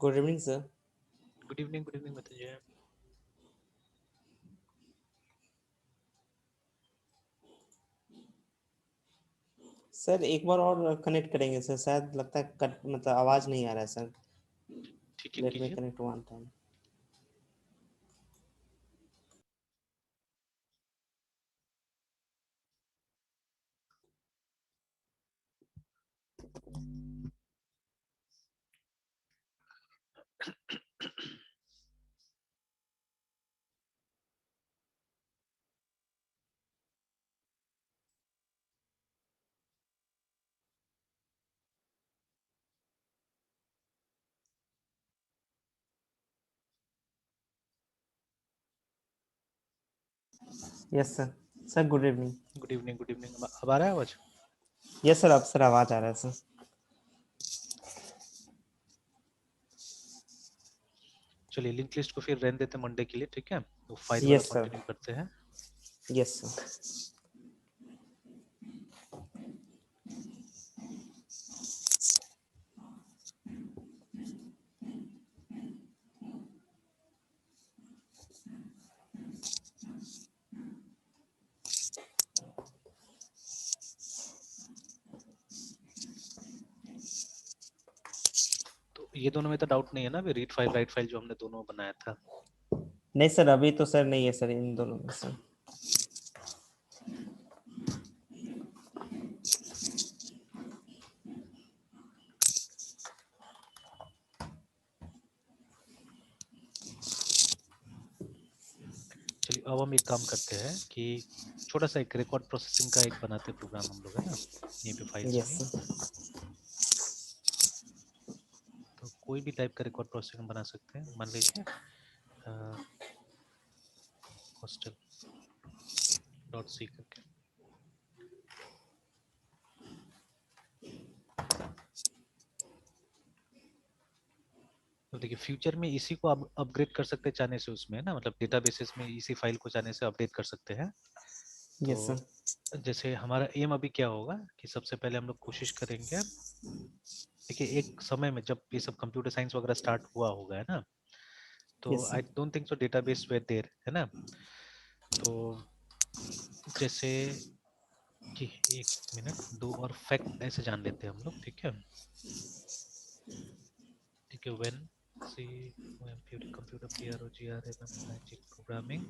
Good evening sir. Good evening Mrityunjay. Sir एक बार और connect करेंगे सर, शायद लगता है कट मतलब आवाज नहीं आ रहा है सर। ठीक है, लेट मी कीजिए। Connect one time. Yes sir. Sir good evening. Good evening. अब आ रहा है आवाज? यस सर, अब सर आवाज आ रहा है सर। चलिए, लिंक लिस्ट को फिर रहने देते हैं मंडे के लिए, ठीक है? तो फाइल वाला यस सर। कंटिन्यू करते हैं। Yes sir. तो ये दोनों में तो डाउट नहीं है ना, रीड फाइल राइट फाइल जो हमने दोनों बनाया था? नहीं सर, अभी तो सर नहीं है सर इन दोनों में सर। चलिए, अब हम एक काम करते हैं कि छोटा सा एक रिकॉर्ड प्रोसेसिंग का एक बनाते हैं प्रोग्राम हम लोग, है ना? यहीं पे फाइल्स में यस ही। सर। तो कोई भी टाइप का रिकॉर्ड प्रोसेसिंग हम बना सकते हैं। मान लीजिए हॉस्टल डॉट सी करके। तो देखिए, फ्यूचर में इसी को आप अपग्रेड कर सकते हैं चाहने से उसमें, है ना? मतलब डेटाबेसेस में इसी फाइल को चाहने से अपडेट कर सकते हैं। यस तो सर। जैसे हमारा एम अभी क्या होगा कि सबसे पहले हम लोग कोशिश करेंगे। देखिए, एक समय में जब ये सब कंप्यूटर साइंस वगैरह स्टार्ट हुआ होगा, है ना? तो yes I sir. Don't think so database were there, है ना? तो जैसे कि एक मिनट, दो और फैक्ट ऐसे जान लेते हैं हम लोग, ठीक है? ठीक है, when C computer PROGRAMMIG programming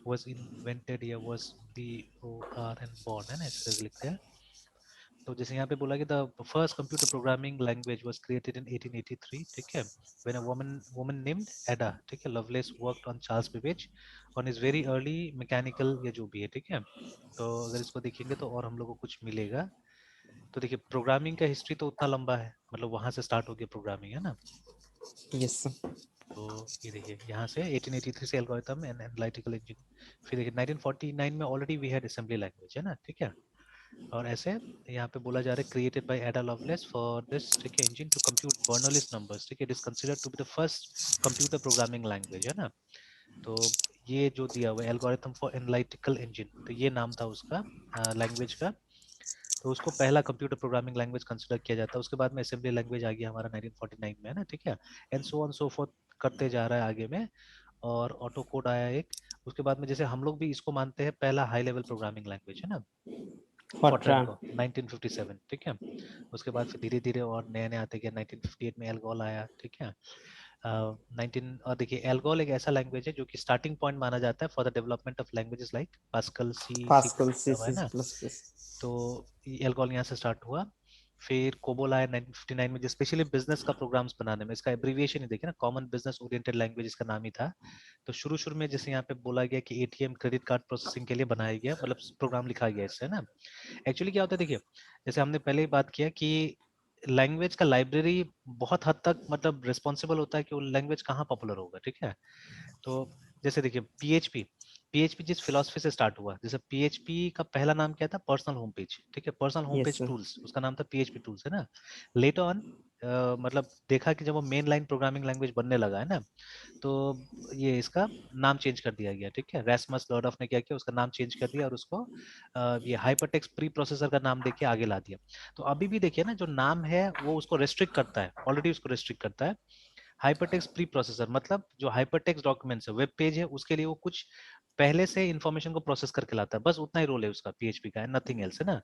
was invented या was BOR and born, है ना? ऐसे करके लिखते हैं। तो जैसे यहाँ पे बोला कि the first computer programming language was created in 1883, ठीक है? When a woman named Ada, ठीक है, Lovelace worked on Charles Babbage on his very early mechanical या जो भी है, ठीक है? तो अगर इसको देखेंगे तो और हम लोग को कुछ मिलेगा। तो देखिए, प्रोग्रामिंग का हिस्ट्री तो उतना लंबा है, मतलब वहां से स्टार्ट हो गया प्रोग्रामिंग, है ना? Yes sir. तो ये देखिए, यहाँ से 1883 से एल्गोरिथम एंड एनालिटिकल इंजन। फिर देखिए 1949 में already we had assembly language, है ना? ठीक है। और ऐसे यहाँ पे बोला जा रहा है created by Ada Lovelace for this, ठीक है, engine to compute Bernoulli's numbers, ठीक है, it is considered to be the first computer programming language, है ना? तो ये जो दिया हुआ एल्गोरिथम फॉर एनालिटिकल इंजन, तो ये नाम था उसका लैंग्वेज का। तो उसको पहला कंप्यूटर प्रोग्रामिंग लैंग्वेज कंसिडर किया जाता है। उसके बाद में असेंबली लैंग्वेज आ गया हमारा 1949 में, है ना? ठीक है। And so on so fourth करते जा रहा है आगे में। और ऑटो कोड आया एक। उसके बाद में जैसे हम लोग भी इसको मानते हैं पहला हाई लेवल प्रोग्रामिंग लैंग्वेज, है ना? फॉरट्रैन फॉर्ट्रान। को 1957, ठीक है। उसके बाद फिर धीरे धीरे और नए नए आते गए। 1958 में एल्गोल आया, ठीक है। 19 और देखिए, एल्गोल एक ऐसा लैंग्वेज है जो कि स्टार्टिंग पॉइंट माना जाता है for the development of languages like Pascal, C C Pascal, C दिया हुआ है सी ना? Plus plus. तो एल्गोल यहाँ से स्टार्ट हुआ। फिर कोबोल आया 1959 में, जो स्पेशली बिजनेस का प्रोग्राम्स बनाने में, इसका एब्रीविएशन ही देखिए ना, कॉमन बिजनेस ओरिएंटेड लैंग्वेज इसका नाम ही था। तो शुरू शुरू में जैसे यहाँ पे बोला गया कि एटीएम क्रेडिट कार्ड प्रोसेसिंग के लिए बनाया गया, मतलब प्रोग्राम लिखा गया इससे, है ना? एक्चुअली क्या होता है देखिए, जैसे हमने पहले ही बात किया कि लैंग्वेज का लाइब्रेरी बहुत हद तक मतलब रिस्पॉन्सिबल होता है कि वो लैंग्वेज कहाँ पॉपुलर होगा, ठीक है? तो जैसे देखिए, पीएचपी पीएचपी जिस फिलोसफी से स्टार्ट हुआ, जैसे पीएचपी का पहला नाम क्या था? पर्सनल होम पेज, ठीक है, personal home yes page sir. Tools, उसका नाम था पीएचपी टूल्स, है ना? लेटर ऑन मतलब देखा कि जब वो मेन लाइन प्रोग्रामिंग लैंग्वेज बनने लगा, है ना, तो ये इसका नाम चेंज कर दिया गया, ठीक है। रैस्मस लर्डॉफ ने क्या किया, उसका नाम चेंज कर दिया और उसको ये हाइपरटेक्स्ट प्री प्रोसेसर का नाम देके आगे ला दिया। तो अभी भी देखिए ना, जो नाम है वो उसको रेस्ट्रिक्ट करता है, ऑलरेडी उसको रेस्ट्रिक्ट करता है। हाइपरटेक्स्ट प्री प्रोसेसर मतलब जो हाइपरटेक्स्ट डॉक्यूमेंट्स है, वेब पेज है, उसके लिए वो कुछ पहले से इंफॉर्मेशन को प्रोसेस करके लाता है, बस उतना ही रोल है उसका, पीएचपी का है, नथिंग एल्स, है ना।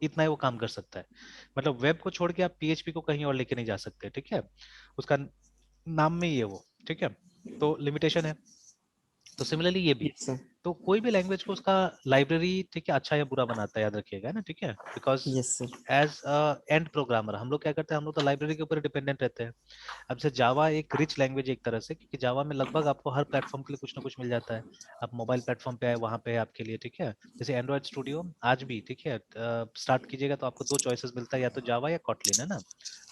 इतना ही वो काम कर सकता है। मतलब वेब को छोड़ के आप पीएचपी को कहीं और लेके नहीं जा सकते, ठीक है। उसका नाम में ही है वो, ठीक है। तो लिमिटेशन है। तो सिमिलरली ये भी, यस सर। तो कोई भी लैंग्वेज को उसका लाइब्रेरी, ठीक है, अच्छा या बुरा बनाता है, याद रखिएगा ना, ठीक है। Because yes sir. As and programmer हम लोग क्या करते हैं, हम लोग तो लाइब्रेरी के ऊपर डिपेंडेंट रहते हैं। अब जैसे जावा एक रिच लैंग्वेज एक तरह से, क्योंकि जावा में लगभग आपको हर प्लेटफॉर्म के लिए कुछ ना कुछ मिल जाता है। आप मोबाइल प्लेटफॉर्म पे आए, वहां पे है आपके लिए, ठीक है। जैसे एंड्रॉइड स्टूडियो आज भी, ठीक है, स्टार्ट कीजिएगा तो आपको दो चॉइसेस मिलता है, या तो जावा या कॉटलिन, है ना।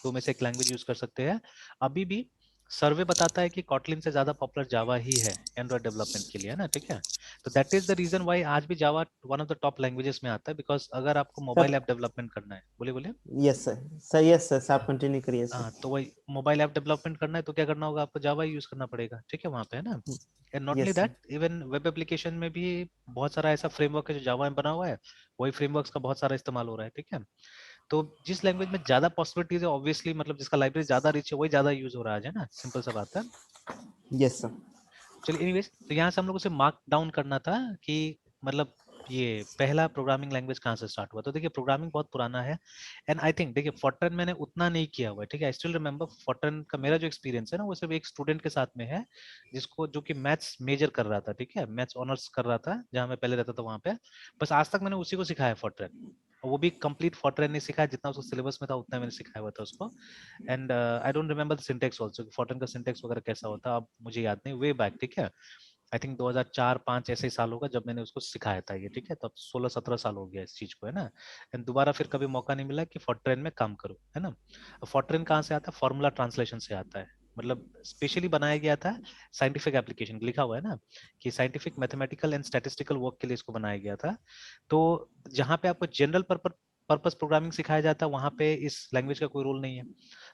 दो में से एक लैंग्वेज यूज कर सकते हैं। अभी भी सर्वे बताता है कि कॉटलिन से ज्यादा पॉपुलर जावा ही है एंड्रॉइड डेवलपमेंट के लिए, है ना, ठीक है। तो that is the reason why आज भी Java one of the top languages में आता है, बिकॉज अगर आपको सर मोबाइल ऐप डेवलपमेंट करना है, बोलिए बोलिए। Yes sir. Sir yes sir, आप कंटिन्यू करिए सर। हाँ, तो वही मोबाइल ऐप डेवलपमेंट करना है तो क्या करना होगा, आपको जावा यूज करना पड़ेगा, ठीक है, वहां पे, है ना। And not only yes sir. That, even web application में भी बहुत सारा ऐसा फ्रेमवर्क है जो जावा में बना हुआ है, वही फ्रेमवर्क्स का बहुत सारा इस्तेमाल हो रहा है, ठीक है। तो जिस लैंग्वेज में ज्यादा पॉसिबिलिटीज है, ऑब्वियसली मतलब जिसका लाइब्रेरी ज्यादा रिच है, वही ज्यादा यूज हो रहा है ना, सिंपल सा बात है। Yes sir. चलिए एनीवेज, तो यहाँ से हम लोग उसे मार्क डाउन करना था कि मतलब ये पहला प्रोग्रामिंग लैंग्वेज कहाँ से स्टार्ट हुआ। तो देखिए प्रोग्रामिंग बहुत पुराना है, एंड आई थिंक देखिए फॉर्ट्रन मैंने उतना नहीं किया हुआ है, ठीक है। आई स्टिल रिमेंबर फॉर्ट्रन का मेरा जो एक्सपीरियंस है ना, वो सिर्फ एक स्टूडेंट के साथ में है, जिसको जो कि मैथ्स मेजर कर रहा था, ठीक है, मैथ्स ऑनर्स कर रहा था, जहाँ मैं पहले रहता था वहाँ पे। बस आज तक मैंने उसी को सिखाया फॉर्ट्रन, और वो भी कंप्लीट फॉर्ट्रन नहीं सिखाया, जितना उसको सिलेबस में था उतना मैंने सिखाया हुआ था उसको। And I don't remember the syntax also, Fortran का सिंटेक्स वगैरह कैसा होता है अब मुझे याद नहीं, वे बैक, ठीक है। आई थिंक 2004-5 ऐसे ही साल होगा जब मैंने उसको सिखाया था ये, ठीक है। तो अब 16-17 साल हो गया इस चीज को, है ना। एंड दोबारा फिर कभी मौका नहीं मिला कि फॉर्ट्रेन में काम करूं, है ना। फॉर्ट्रेन कहाँ से आता है, फॉर्मूला ट्रांसलेशन से आता है, मतलब स्पेशली बनाया गया था साइंटिफिक एप्लीकेशन, लिखा हुआ है ना कि scientific mathematical and statistical work के लिए इसको बनाया गया था। तो जहाँ पे आपको जनरल पर्पस प्रोग्रामिंग सिखाया जाता है, वहाँ पे इस लैंग्वेज का कोई रोल नहीं है।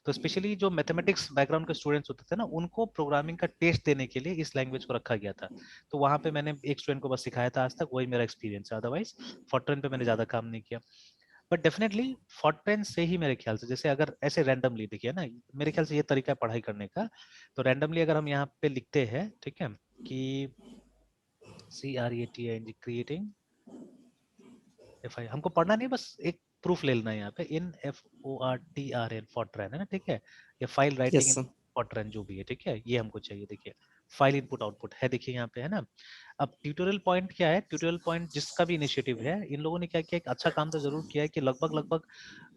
तो स्पेशली जो मैथमेटिक्स बैकग्राउंड के स्टूडेंट्स होते थे ना, उनको प्रोग्रामिंग का टेस्ट देने के लिए इस लैंग्वेज को रखा गया था। तो वहां पे मैंने एक स्टूडेंट को बस सिखाया था आज तक, वही मेरा एक्सपीरियंस है, अदरवाइज फॉर्ट्रेन पे मैंने ज्यादा काम नहीं किया। बट डेफिनेटली फॉर्ट्रेन से ही मेरे ख्याल से, जैसे अगर ऐसे रैंडमली देखिए ना, मेरे ख्याल से ये तरीका है पढ़ाई करने का। तो रैंडमली अगर हम यहाँ पे लिखते हैं, ठीक है, कि CREATING क्रिएटिंग, एफ आई, हमको पढ़ना नहीं, बस एक प्रूफ ले लेना है यहाँ पे, इन FORTRN फॉर्ट्रैन, है ना, ठीक है। या file writing yes in sir. Fortran जो भी है, ठीक है, ये हमको चाहिए। देखिए फाइल इनपुट आउटपुट है, देखिए यहाँ पे, है ना। अब ट्यूटोरियल पॉइंट क्या है, ट्यूटोरियल पॉइंट जिसका भी इनिशिएटिव है, इन लोगों ने क्या किया, एक अच्छा काम तो जरूर किया है कि लगभग लगभग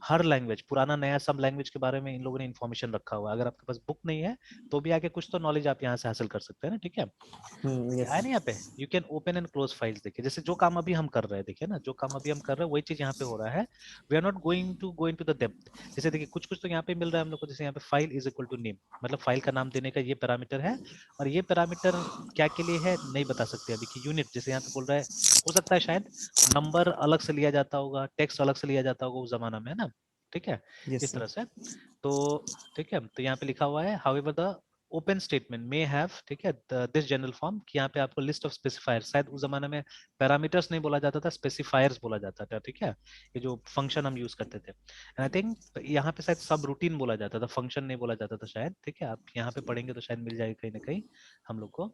हर लैंग्वेज, पुराना नया सब लैंग्वेज के बारे में इन लोगों ने इन्फॉर्मेशन रखा हुआ है। अगर आपके पास बुक नहीं है तो भी आगे कुछ तो नॉलेज आप यहाँ से हासिल कर सकते हैं ना, ठीक है। देखिए यस आया ना यहाँ पे, you can open and close files, देखिए जैसे जो काम अभी हम कर रहे हैं, देखिए ना, जो काम अभी हम कर रहे हैं वही चीज यहाँ पे हो रहा है। We are not going to go into the depth. जैसे देखिए कुछ कुछ तो यहाँ पे मिल रहा है हम लोग को, जैसे यहाँ पे file is equal to name, मतलब फाइल का नाम देने का ये पैरामीटर है। और ये पैरामीटर क्या के लिए है नहीं बता सकते अभी, कि यूनिट, जैसे यहाँ पे बोल रहा है, हो सकता है शायद नंबर अलग से लिया जाता होगा, टेक्स्ट अलग से लिया जाता होगा उस जमाना में, है ना, ठीक है, यस इस सर। तरह से। तो ठीक है, तो यहाँ पे लिखा हुआ है however the open statement may have, ठीक है, दिस जनरल फॉर्म, कि यहाँ पे आपको लिस्ट ऑफ स्पेसिफायर, शायद उस जमाने में पैरामीटर्स नहीं बोला जाता था, स्पेसिफायर्स बोला जाता था, ठीक है, ये जो फंक्शन हम यूज करते थे। एंड आई थिंक यहाँ पे शायद सब रूटीन बोला जाता था, फंक्शन नहीं बोला जाता था शायद, ठीक है। आप यहाँ पे पढ़ेंगे तो शायद मिल जाएगा कहीं ना कहीं हम लोग को।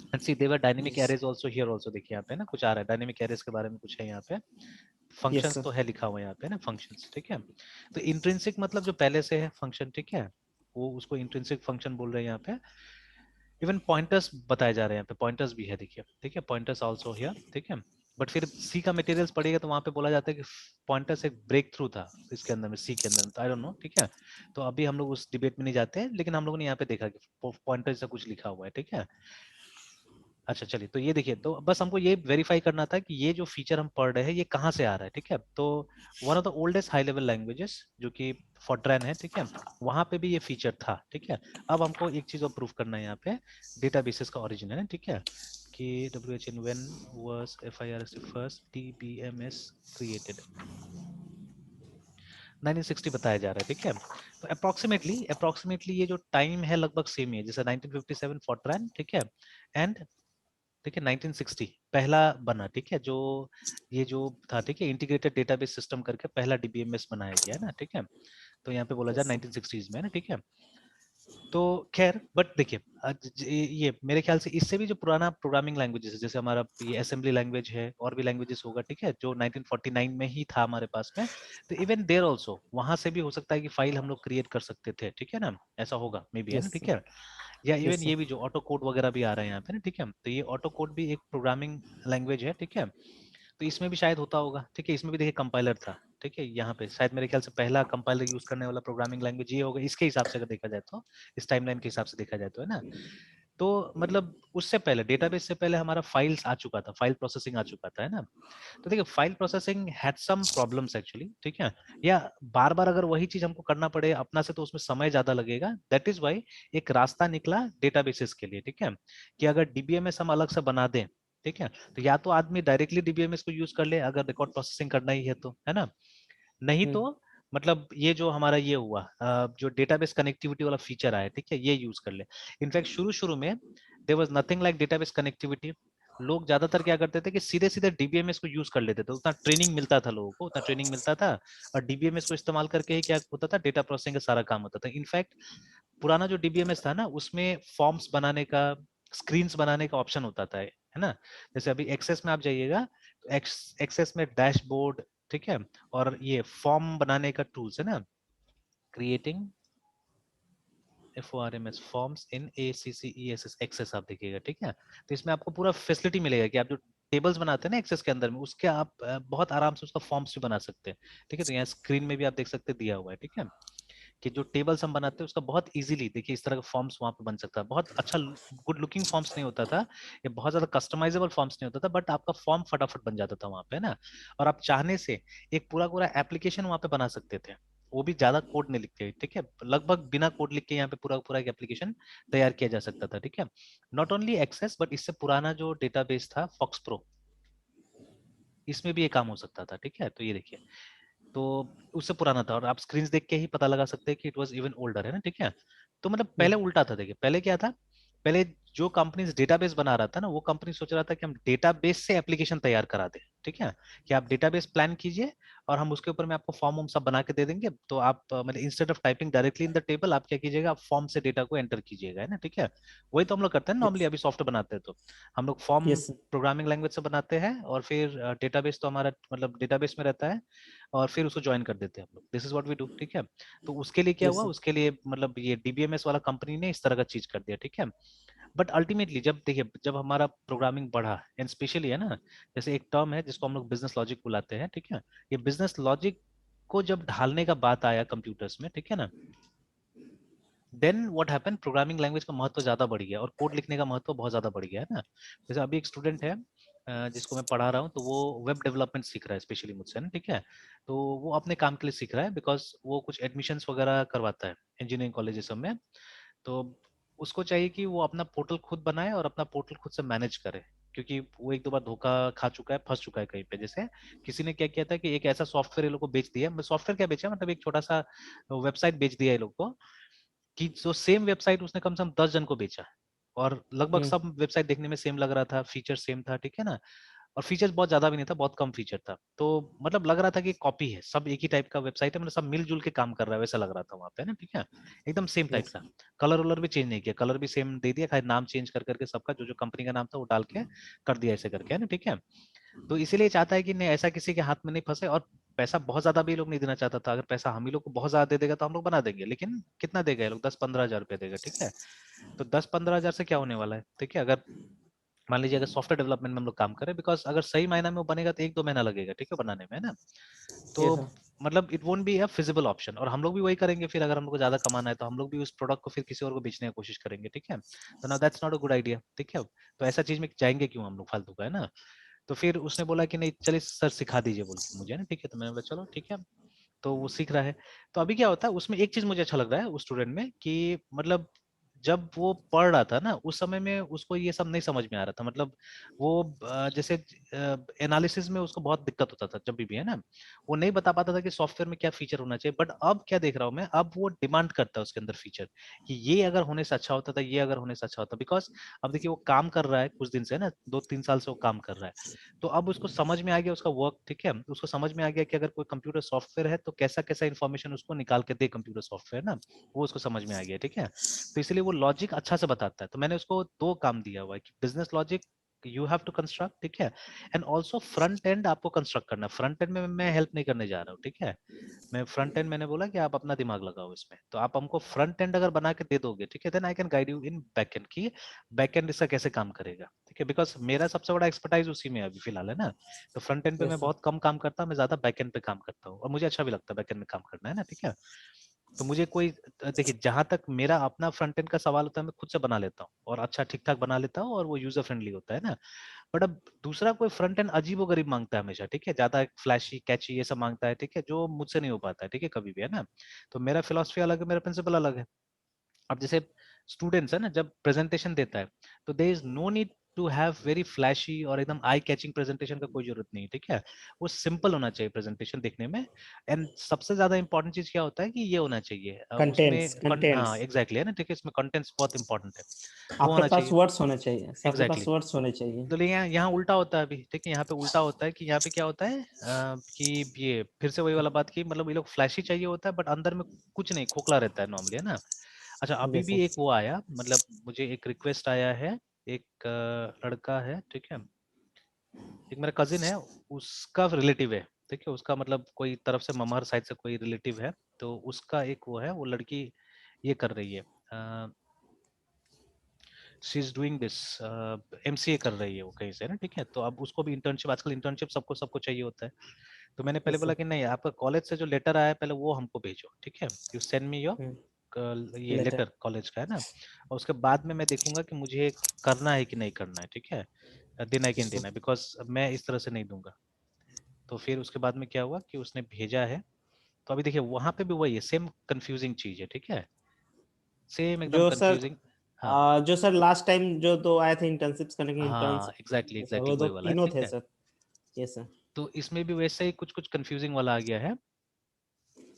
And see there dynamic yes. Arrays also here also, देखिए यहाँ पे ना कुछ आ रहा है, डायनेमिक एरेज के बारे में कुछ है यहाँ पे। Yes functions sir. तो है लिखा हुआ है यहाँ पे ना, फंक्शंस, ठीक है। तो इंट्रिंसिक मतलब जो पहले से है फंक्शन, ठीक है, वो उसको इंट्रिंसिक फंक्शन बोल रहे हैं यहाँ पे। इवन पॉइंटर्स बताए जा रहे हैं यहाँ पे, पॉइंटर्स भी है देखिए, ठीक है, पॉइंटर्स आल्सो हियर, ठीक है। बट फिर सी का मटेरियल्स पढ़िएगा तो वहां पे बोला जाता है कि पॉइंटर्स एक ब्रेक थ्रू था इसके अंदर में, सी के अंदर में, तो आई डोंट नो, ठीक है। तो अभी हम लोग उस डिबेट में नहीं जाते हैं, लेकिन हम लोगों ने यहाँ पे देखा कि पॉइंटर से कुछ लिखा हुआ है, ठीक है। अच्छा चलिए, तो ये देखिए, तो बस हमको ये वेरीफाई करना था कि ये जो फीचर हम पढ़ रहे हैं ये कहाँ से आ रहा है, ठीक है। तो one of the oldest high level languages जो कि फॉर्ट्रैन है, ठीक है, वहां पे भी ये फीचर था, ठीक है। अब हमको एक चीज और प्रूफ करना है यहाँ पे, डेटाबेसेस का ओरिजिन है ना, ठीक है, कि WHN when was FIRST first DBMS created, 1960 बताया जा रहा है, ठीक है। तो अप्रोक्सीमेटली ये जो टाइम है लगभग सेम ही है, जैसे 1957 फॉर्ट्रैन, ठीक है, एंड ठीक है 1960 पहला बना, ठीक है, जो ये जो था, ठीक है, इंटीग्रेटेड डेटाबेस सिस्टम करके पहला DBMS बनाया गया है ना, ठीक है। तो यहाँ पे बोला जाए यस सर। 1960s में है ना, ठीक है। तो खैर बट देखिए ये मेरे ख्याल से इससे भी जो पुराना प्रोग्रामिंग लैंग्वेजेस है, जैसे हमारा ये असेंबली लैंग्वेज है और भी लैंग्वेजेस होगा, ठीक है, जो 1949 में ही था हमारे पास में, तो इवन देयर आल्सो वहां से भी हो सकता है कि फाइल हम लोग क्रिएट कर सकते थे, ठीक है ना, ऐसा होगा मे बी, है ना, यस ठीक सर। है। या इवन यस ये सर। भी जो ऑटो कोड वगैरह भी आ रहा है यहाँ पे ना, ठीक है, तो ये ऑटो कोड भी एक प्रोग्रामिंग लैंग्वेज है, ठीक है। तो इसमें भी शायद होता होगा, ठीक है, इसमें भी देखिए कंपाइलर था, ठीक है, यहाँ पे शायद मेरे ख्याल से पहला कंपाइलर यूज करने वाला प्रोग्रामिंग लैंग्वेज ये होगा, इसके हिसाब से अगर देखा जाए तो, इस टाइमलाइन के हिसाब से देखा जाए तो, है ना। तो मतलब उससे पहले डेटाबेस से पहले हमारा फाइल्स आ चुका था, फाइल प्रोसेसिंग आ चुका था, है ना। तो देखिए file processing had some problems actually, ठीक है। या बार बार अगर वही चीज हमको करना पड़े अपना से तो उसमें समय ज्यादा लगेगा, दैट इज वाई एक रास्ता निकला डेटाबेसेस के लिए, ठीक है, कि अगर डीबीएमएस हम अलग से बना दें, ठीक है, तो या तो आदमी डायरेक्टली डीबीएमएस को यूज कर ले अगर रिकॉर्ड प्रोसेसिंग करना ही है तो, है ना। नहीं तो मतलब ये जो हमारा ये हुआ जो डेटाबेस कनेक्टिविटी वाला फीचर आया, ठीक है, ये यूज कर ले। इनफैक्ट शुरू शुरू में there was nothing like database connectivity. लोग ज्यादातर क्या करते थे कि सीधे सीधे डीबीएमएस को यूज कर लेते थे, उतना ट्रेनिंग मिलता था लोगों को, उतना ट्रेनिंग मिलता था, और डीबीएमएस को इस्तेमाल करके ही क्या होता था, डेटा प्रोसेसिंग का सारा काम होता था। इनफैक्ट पुराना जो डीबीएमएस था ना, उसमें फॉर्म्स बनाने का, स्क्रीन्स बनाने का ऑप्शन होता था, है ना। जैसे अभी एक्सेस में आप जाइएगा तो एक्सेस में डैशबोर्ड, ठीक है, और ये फॉर्म बनाने का टूल्स है ना, creating FORMS forms in ACCESS Access आप देखिएगा, ठीक है। तो इसमें आपको पूरा फैसिलिटी मिलेगा कि आप जो टेबल्स बनाते हैं ना एक्सेस के अंदर में, उसके आप बहुत आराम से उसका फॉर्म्स भी बना सकते हैं, ठीक है। तो यहाँ स्क्रीन में भी आप देख सकते दिया हुआ है, ठीक है, कि जो टेबल्स हम बनाते हैं उसका बहुत इजीली देखिए इस तरह का फॉर्म्स वहां पे बन सकता है। बहुत अच्छा गुड लुकिंग फॉर्म्स नहीं होता था, ये बहुत ज्यादा कस्टमाइजेबल फॉर्म्स नहीं होता था, बट आपका फॉर्म फटाफट बन जाता था वहां पे, है ना। और आप चाहने से एक पूरा पूरा एप्लीकेशन वहां पे बना सकते थे, वो भी ज्यादा कोड नहीं लिखते, ठीक है, लगभग बिना कोड लिख के यहाँ पे पूरा पूरा एक एप्लीकेशन तैयार किया जा सकता था, ठीक है। नॉट ओनली एक्सेस बट इससे पुराना जो डेटाबेस था फॉक्स प्रो, इसमें भी ये काम हो सकता था, ठीक है। तो ये देखिए, तो उससे पुराना था और आप स्क्रीन देख के ही पता लगा सकते हैं कि इट वाज इवन ओल्डर, है ना, ठीक है। तो मतलब पहले उल्टा था, देखिए पहले क्या था, पहले जो कंपनीज डेटाबेस बना रहा था ना, वो कंपनी सोच रहा था कि हम डेटाबेस से एप्लीकेशन तैयार करा दें, ठीक है, कि आप डेटाबेस प्लान कीजिए और हम उसके ऊपर में आपको फॉर्म वॉर्म सब बना के दे देंगे, तो आप मतलब instead of typing directly in the table आप क्या कीजिएगा, आप फॉर्म से डेटा को एंटर कीजिएगा, है ना, ठीक है। वही तो हम लोग करते हैं नॉर्मली, यस। अभी सॉफ्टवेयर बनाते हैं तो हम लोग फॉर्म यस। प्रोग्रामिंग लैंग्वेज से बनाते हैं और फिर डेटाबेस तो हमारा मतलब डेटाबेस में रहता है और फिर उसको ज्वाइन कर देते हैं हम लोग, this is what we do, ठीक है। तो उसके लिए क्या यस हुआ, सर। उसके लिए मतलब ये डीबीएमएस वाला कंपनी ने इस तरह का चीज कर दिया, ठीक है। बट अल्टीमेटली जब देखिए जब हमारा प्रोग्रामिंग बढ़ा एंड स्पेशली, है ना, जैसे एक टर्म है जिसको हम लोग बिजनेस लॉजिक बुलाते हैं, ठीक है, ये बिजनेस लॉजिक को जब ढालने का बात आया कंप्यूटर्स में, ठीक है ना, then what happen, programming language का महत्व ज्यादा बढ़ गया और कोड लिखने का महत्व बहुत ज्यादा बढ़ गया, है ना। जैसे अभी एक स्टूडेंट है जिसको मैं पढ़ा रहा हूँ, तो वो वेब डेवलपमेंट सीख रहा है स्पेशली मुझसे ना, ठीक है। तो वो अपने काम के लिए सीख रहा है बिकॉज वो कुछ एडमिशन्स वगैरह करवाता है इंजीनियरिंग कॉलेजेस में। तो उसको चाहिए कि वो अपना पोर्टल खुद बनाए और अपना पोर्टल खुद से मैनेज करे, क्योंकि वो एक दो बार धोखा खा चुका है, फंस चुका है कहीं पे। जैसे किसी ने क्या किया था कि एक ऐसा सॉफ्टवेयर ये लोग को बेच दिया, सॉफ्टवेयर क्या बेचा मतलब एक छोटा सा वेबसाइट बेच दिया ये लोग को, कि जो सेम वेबसाइट उसने कम से कम 10 जन को बेचा, और लगभग हम्म। सब वेबसाइट देखने में सेम लग रहा था, फीचर सेम था, ठीक है ना। और फीचर्स बहुत ज्यादा भी नहीं था, बहुत कम फीचर था, तो मतलब लग रहा था कि कॉपी है, सब एक ही टाइप का वेबसाइट है, मतलब सब मिलजुल के काम कर रहा है वैसा लग रहा था वहां पे ना, ठीक है, एकदम सेम टाइप यस। का। कलर वलर भी चेंज नहीं किया, कलर भी सेम दे दिया, खाली नाम चेंज कर करके सबका जो जो कंपनी का नाम था वो डाल के कर दिया ऐसे करके, है ना, ठीक है। तो इसीलिए चाहता है कि नहीं ऐसा किसी के हाथ में नहीं फंसे, और पैसा बहुत ज्यादा भी ये लोग नहीं देना चाहता था, अगर पैसा हम ही लोग को बहुत ज्यादा दे देगा तो हम लोग बना देंगे, लेकिन कितना देगा ये लोग, 10-15 हजार रुपया देगा, ठीक है। तो 10-15 हजार से क्या होने वाला है, ठीक है, अगर मान लीजिए अगर सॉफ्टवेयर डेवलपमेंट में हम लोग काम करें, बिकॉज अगर सही मायना में वो बनेगा तो 1-2 महीना लगेगा, ठीक है, बनाने में, है ना। तो यस सर। मतलब it won't be a feasible option, और हम लोग भी वही करेंगे फिर, अगर हम लोग को ज्यादा कमाना है तो हम लोग भी उस प्रोडक्ट को फिर किसी और को बेचने की कोशिश करेंगे, ठीक है। तो ना that's not a good idea, ठीक है। तो ऐसा चीज में जाएंगे क्यों हम लोग फालतू का, है ना। तो फिर उसने बोला कि नहीं चलिए सर सिखा दीजिए बोल के मुझे ना, ठीक है। तो मैंने बोला चलो ठीक है। तो वो सीख रहा है। तो अभी क्या होता है उसमें एक चीज मुझे अच्छा लग रहा है उस स्टूडेंट में कि मतलब जब वो पढ़ रहा था ना उस समय में उसको ये सब नहीं समझ में आ रहा था, मतलब वो जैसे एनालिसिस में उसको बहुत दिक्कत होता था जब भी है ना, वो नहीं बता पाता था कि सॉफ्टवेयर में क्या फीचर होना चाहिए। बट अब क्या देख रहा हूँ मैं, अब वो डिमांड करता है उसके अंदर फीचर कि ये अगर होने से अच्छा होता था, ये अगर होने से अच्छा होता, बिकॉज अब देखिए वो काम कर रहा है कुछ दिन से ना, 2-3 साल से वो काम कर रहा है, तो अब उसको समझ में आ गया उसका वर्क, ठीक है, उसको समझ में आ गया कि अगर कोई कंप्यूटर सॉफ्टवेयर है तो कैसा कैसा इन्फॉर्मेशन उसको निकाल के दे कंप्यूटर सॉफ्टवेयर ना, वो उसको समझ में आ गया, ठीक है। तो इसलिए वो लॉजिक अच्छा से बताता है। तो मैंने उसको 2 काम दिया हुआ है कि business logic you have to construct, ठीक है, एंड ऑल्सो फ्रंट एंड आपको कंस्ट्रक्ट करना। फ्रंट एंड में मैं हेल्प नहीं करने जा रहा हूँ, ठीक है, मैं फ्रंट एंड मैंने बोला कि आप अपना दिमाग लगाओ इसमें, तो आप हमको फ्रंट एंड अगर बना के दे दोगे, ठीक है, then I can guide you in back end की बैक एंड इसका कैसे काम करेगा, ठीक है, बिकॉज मेरा सबसे बड़ा एक्सपर्टाइज उसी में अभी फिलहाल है ना। तो फ्रंट एंड पे मैं यस सर। बहुत कम काम करता हूँ, मैं ज्यादा बैक एंड पे काम करता हूँ, और मुझे अच्छा भी लगता है बैक एंड में काम करना, है ना, ठीक है। तो मुझे कोई देखिए जहां तक मेरा अपना फ्रंट एंड का सवाल होता है मैं खुद से बना लेता हूँ और अच्छा ठीक ठाक बना लेता हूँ और वो यूजर फ्रेंडली होता है ना। बट अब दूसरा कोई फ्रंट एंड अजीबो गरीब मांगता है हमेशा, ठीक है, ज्यादा फ्लैशी कैची ये सब मांगता है, ठीक है, जो मुझसे नहीं हो पाता है, ठीक है, कभी भी, है ना। तो मेरा फिलोसफी अलग है, मेरा प्रिंसिपल अलग है। अब जैसे स्टूडेंट्स है ना जब प्रेजेंटेशन देता है, तो there is no need to have very flashy और एकदम आई कैचिंग प्रेजेंटेशन का कोई जरूरत नहीं, ठीक है। वो सिंपल होना चाहिए प्रेजेंटेशन देखने में। एंड सबसे ज्यादा इंपॉर्टेंट चीज क्या होता है कि ये होना चाहिए कंटेंट्स उसमें हाँ कंटेंट्स। एग्जैक्टली, है ना, ठीक है, इसमें कंटेंट्स बहुत इंपॉर्टेंट है, वो आपके होना पास चाहिए। वर्ड्स होने चाहिए, आपके पास एग्जैक्टली वर्ड्स होने चाहिए। तो लेकिन यहाँ यहाँ उल्टा होता है अभी, ठीक है, यहाँ पे उल्टा होता है कि यहाँ पे क्या होता है कि ये फिर से वही वाला बात की, मतलब ये लोग फ्लैशी चाहिए होता है बट अंदर में कुछ नहीं, खोखला रहता है नॉर्मली, है ना। अच्छा अभी यस भी एक सर। वो आया, मतलब मुझे एक रिक्वेस्ट आया है, एक लड़का है, ठीक है, एक मेरा कजिन है, उसका रिलेटिव है, ठीक है, उसका मतलब कोई तरफ से ममहर साइड से कोई रिलेटिव है, तो उसका एक वो है, वो लड़की ये कर रही है, she is doing this, MCA कर रही है वो कहीं से ना, ठीक है, तो अब उसको भी इंटर्नशिप, आजकल इंटर्नशिप सबको सबको चाहिए होता है। तो मैंने पहले यस बोला सर। कि नहीं, आपका कॉलेज से जो लेटर आया है पहले वो हमको भेजो, ठीक है, यू सेंड मी योर ये लेटर। लेटर कॉलेज का, है ना, और उसके बाद में मैं देखूंगा कि मुझे करना है कि नहीं करना है, ठीक है, देना है कि नहीं देना है, बिकॉज मैं इस तरह से नहीं दूंगा। तो फिर उसके बाद में क्या हुआ कि उसने भेजा है, तो अभी देखिए वहां पे भी वही है, सेम कंफ्यूजिंग चीज है, ठीक है, सेम एकदम जो सर कंफ्यूजिंग। हाँ जो सर लास्ट टाइम जो दो आए थे इंटर्नशिप्स करने के हाँ इंटर्न्स, एग्जैक्टली सर एग्जैक्टली वो दो वही वाला है, तीनों ठीक थे है। सर। Yes sir. तो इसमें भी वैसे ही कुछ कुछ कंफ्यूजिंग वाला आ गया है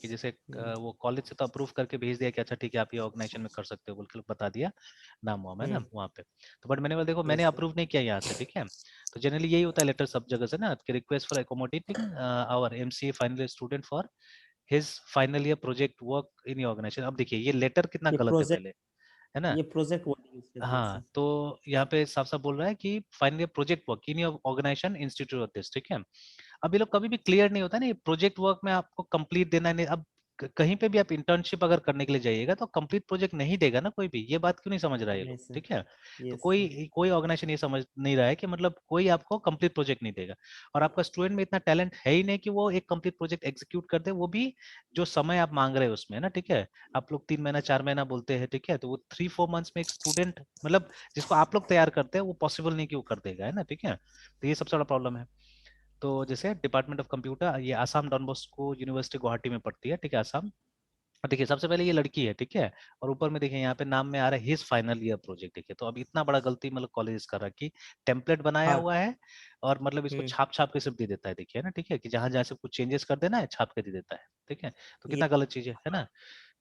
कि जैसे वो कॉलेज से तो अप्रूव करके भेज दिया कि अच्छा ठीक है आप ये ऑर्गेनाइजेशन में कर सकते हो बोल के बता दिया, नाम वाम है ना वहाँ पे। तो बट मैंने बोला देखो मैंने यस सर। अप्रूव नहीं किया यहाँ से, ठीक है। तो जनरली यही होता है लेटर सब जगह से ना कि request for accommodating our MCA final year student for his final year project work in organization. अब देखिए ये लेटर कितना ये गलत है प्रोजेक्ट पहले, है ना। ये प्रोजेक्ट वर्ड यूज करते हैं हाँ सर। तो यहाँ पे साफ साफ बोल रहा है कि final year project work in your organization institute of this, ठीक है। अब ये लोग कभी भी क्लियर नहीं होता ना, ये प्रोजेक्ट वर्क में आपको कंप्लीट देना है नहीं। अब कहीं पे भी आप इंटर्नशिप अगर करने के लिए जाइएगा तो कंप्लीट प्रोजेक्ट नहीं देगा ना कोई भी, ये बात क्यों नहीं समझ रहा है ये लोग, नहीं सर। ठीक है। तो यस सर। कोई कोई ऑर्गेनाइजेशन ये समझ नहीं रहा है कि मतलब कोई आपको कंप्लीट प्रोजेक्ट नहीं देगा, और आपका स्टूडेंट में इतना टैलेंट है ही नहीं कि वो एक कंप्लीट प्रोजेक्ट एग्जीक्यूट कर दे, वो भी जो समय आप मांग रहे हो उसमें ना, ठीक है। आप लोग 3 महीना 4 महीना बोलते हैं, ठीक है, तो वो 3-4 मंथ्स में एक स्टूडेंट मतलब जिसको आप लोग तैयार करते हैं वो पॉसिबल नहीं कि वो कर देगा, है ना, ठीक है। तो ये सबसे बड़ा प्रॉब्लम है। तो जैसे डिपार्टमेंट ऑफ कंप्यूटर ये Assam Don Bosco university Guwahati में पड़ती है, ठीक है, आसाम। और देखिए सबसे पहले ये लड़की है, ठीक है, और ऊपर में देखिए यहाँ पे नाम में आ रहा है हिज फाइनल ईयर प्रोजेक्ट, देखिए तो अब इतना बड़ा गलती मतलब कॉलेज कर रहा है कि टेम्पलेट बनाया हाँ। हुआ है और मतलब इसको छाप छाप के सिर्फ दे देता है, देखिए ना, ठीक है, कि जहां जहां से कुछ चेंजेस कर देना है छाप के दे देता है, ठीक है। तो ये कितना गलत चीज है ना।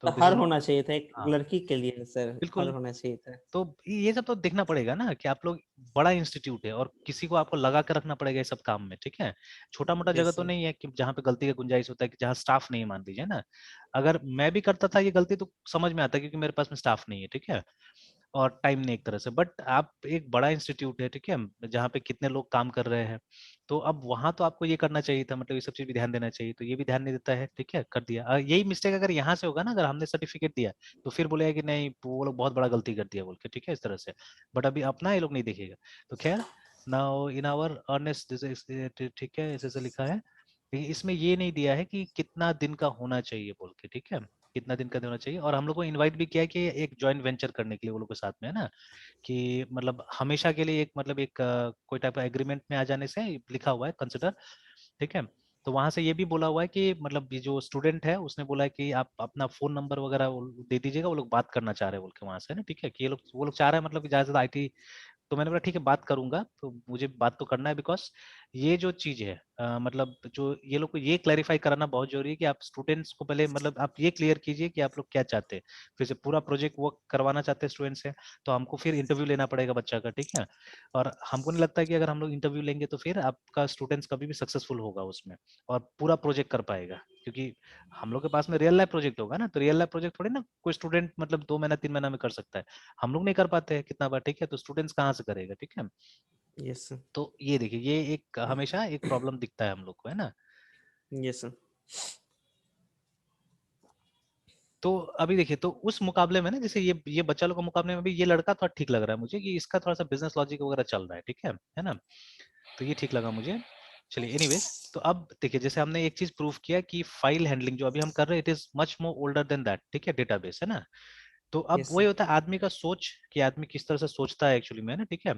तो दिस हर इज होना चाहिए था, एक हाँ लड़की के लिए सर हर बिल्कुल। होना चाहिए था। तो ये सब तो देखना पड़ेगा ना कि आप लोग बड़ा इंस्टीट्यूट है और किसी को आपको लगा कर रखना पड़ेगा ये सब काम में, ठीक है। छोटा मोटा जगह यस तो सर। नहीं है कि जहाँ पे गलती का गुंजाइश होता है, कि जहाँ स्टाफ नहीं है, मान लीजिए ना। अगर मैं भी करता था ये गलती तो समझ में आता है क्योंकि मेरे पास में स्टाफ नहीं है, ठीक है, और टाइम नहीं एक तरह से। बट आप एक बड़ा इंस्टीट्यूट है, ठीक है, जहाँ पे कितने लोग काम कर रहे हैं, तो अब वहां तो आपको ये करना चाहिए था, मतलब ये सब चीज भी ध्यान देना चाहिए, तो ये भी ध्यान नहीं देता है, ठीक है, कर दिया। यही मिस्टेक अगर यहाँ से होगा ना, अगर हमने सर्टिफिकेट दिया तो फिर बोलेगा कि नहीं वो लोग बहुत बड़ा गलती कर दिया बोल के, ठीक है, इस तरह से। बट अभी अपना ये लोग नहीं देखेगा। तो खैर नाउ इन आवर अर्नेस्ट, ठीक है, ऐसे लिखा है, लेकिन इसमें ये नहीं दिया है कि कितना दिन का होना चाहिए बोल के, ठीक है, कितना दिन का होना चाहिए। और हम लोग को इनवाइट भी किया है कि एक जॉइंट वेंचर करने के लिए वो लोग के साथ में, है ना, कि मतलब हमेशा के लिए एक मतलब एक कोई टाइप का एग्रीमेंट में आ जाने से लिखा हुआ है कंसिडर, ठीक है। तो वहां से ये भी बोला हुआ है कि मतलब ये जो स्टूडेंट है उसने बोला है कि आप अपना फोन नंबर वगैरह दे दीजिएगा, वो लोग बात करना चाह रहे हैं बोल के वहां से, ना ठीक है, कि ये लोग वो लोग चाह रहे हैं मतलब कि ज्यादा से ज्यादा आईटी। तो मैंने बोला ठीक है बात करूंगा, तो मुझे बात तो करना है, बिकॉज ये जो चीज है मतलब जो ये लोग को ये क्लैरिफाई कराना बहुत जरूरी है कि आप स्टूडेंट्स को पहले मतलब आप ये क्लियर कीजिए कि आप लोग क्या चाहते हैं। फिर से पूरा प्रोजेक्ट वर्क करवाना चाहते हैं स्टूडेंट से, तो हमको फिर इंटरव्यू लेना पड़ेगा बच्चा का, ठीक है। और हमको नहीं लगता है कि अगर हम लोग इंटरव्यू लेंगे तो फिर आपका स्टूडेंट्स कभी भी सक्सेसफुल होगा उसमें और पूरा प्रोजेक्ट कर पाएगा, क्योंकि हम लोग के पास में रियल लाइफ प्रोजेक्ट होगा ना, तो रियल लाइफ प्रोजेक्ट थोड़ी ना कोई स्टूडेंट मतलब 2 महीना 3 महीना में कर सकता है। हम लोग नहीं कर पाते हैं कितना बार, ठीक है, तो स्टूडेंट्स कहाँ से करेगा, ठीक है। Yes sir. तो ये देखिए ये एक हमेशा एक प्रॉब्लम दिखता है हम लोग को, है ना। Yes sir. तो अभी देखिए तो उस मुकाबले में ना, जैसे ये बच्चा लोग के मुकाबले में भी ये लड़का थोड़ा ठीक लग रहा है मुझे, कि इसका थोड़ा सा बिजनेस लॉजिक वगैरह चल रहा है, ठीक है ना। तो ये ठीक लगा मुझे। चलिए एनीवेज, तो अब देखिए जैसे हमने एक चीज प्रूव किया कि फाइल हैंडलिंग जो अभी हम कर रहे हैं it is much more older than that, ठीक है, डेटाबेस है ना। तो अब यस वही सर। होता है आदमी का सोच, कि आदमी किस तरह से सोचता है एक्चुअली में, ना ठीक है।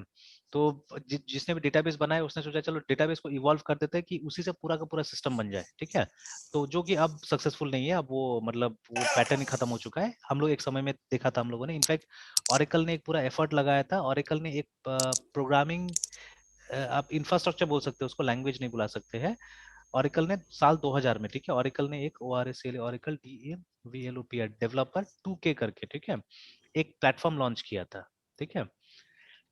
तो जिसने भी डेटाबेस बनाया उसने सोचा चलो डेटाबेस को इवॉल्व कर देते हैं कि उसी से पूरा का पूरा सिस्टम बन जाए, ठीक है। तो जो कि अब सक्सेसफुल नहीं है, अब वो मतलब वो पैटर्न ही खत्म हो चुका है। हम लोग एक समय में देखा था हम लोगों ने, इनफैक्ट ऑरेकल ने एक पूरा एफर्ट लगाया था। ऑरेकल ने एक प्रोग्रामिंग, आप इंफ्रास्ट्रक्चर बोल सकते हो उसको, लैंग्वेज नहीं बुला सकते हैं। ऑरेकल ने साल 2000 में, ठीक है, ऑरेकल ने एक ORCL oracle DEVLOPR developer 2K करके, ठीक है, एक प्लेटफॉर्म लॉन्च किया था, ठीक है।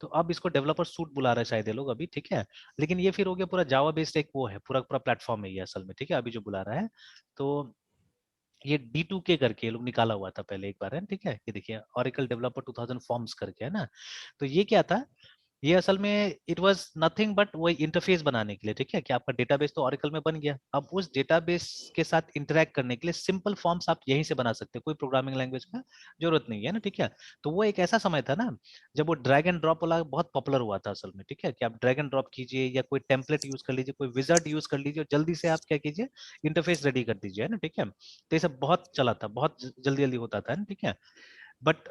तो अब इसको डेवलपर सूट बुला रहे हैं शायद ये लोग अभी, ठीक है। लेकिन ये फिर हो गया पूरा जावा बेस्ड, एक वो है पूरा पूरा प्लेटफॉर्म है ये असल में, ठीक है, अभी जो बुला रहा है। तो ये D2K करके ये लोग निकाला हुआ था पहले एक बार, है ठीक है। ये देखिए ऑरेकल डेवलपर 2000 फॉर्म्स करके, है ना। तो ये क्या था, ये असल में इट वाज नथिंग बट वही इंटरफेस बनाने के लिए, ठीक है, कि आपका डेटाबेस तो ऑरेकल में बन गया, अब उस डेटाबेस के साथ इंटरेक्ट करने के लिए सिंपल फॉर्म्स आप यहीं से बना सकते हैं, कोई प्रोग्रामिंग लैंग्वेज का जरूरत नहीं है ना, ठीक है। तो वो एक ऐसा समय था ना जब वो ड्रैग एंड ड्रॉप वाला बहुत पॉपुलर हुआ था असल में, ठीक है, कि आप ड्रैग एंड ड्रॉप कीजिए या कोई टेम्पलेट यूज कर लीजिए, कोई विजार्ड यूज कर लीजिए और जल्दी से आप क्या कीजिए इंटरफेस रेडी कर दीजिए, है ना, ठीक है। तो ये सब बहुत चला था, बहुत जल्दी जल्दी होता था, ठीक है। बट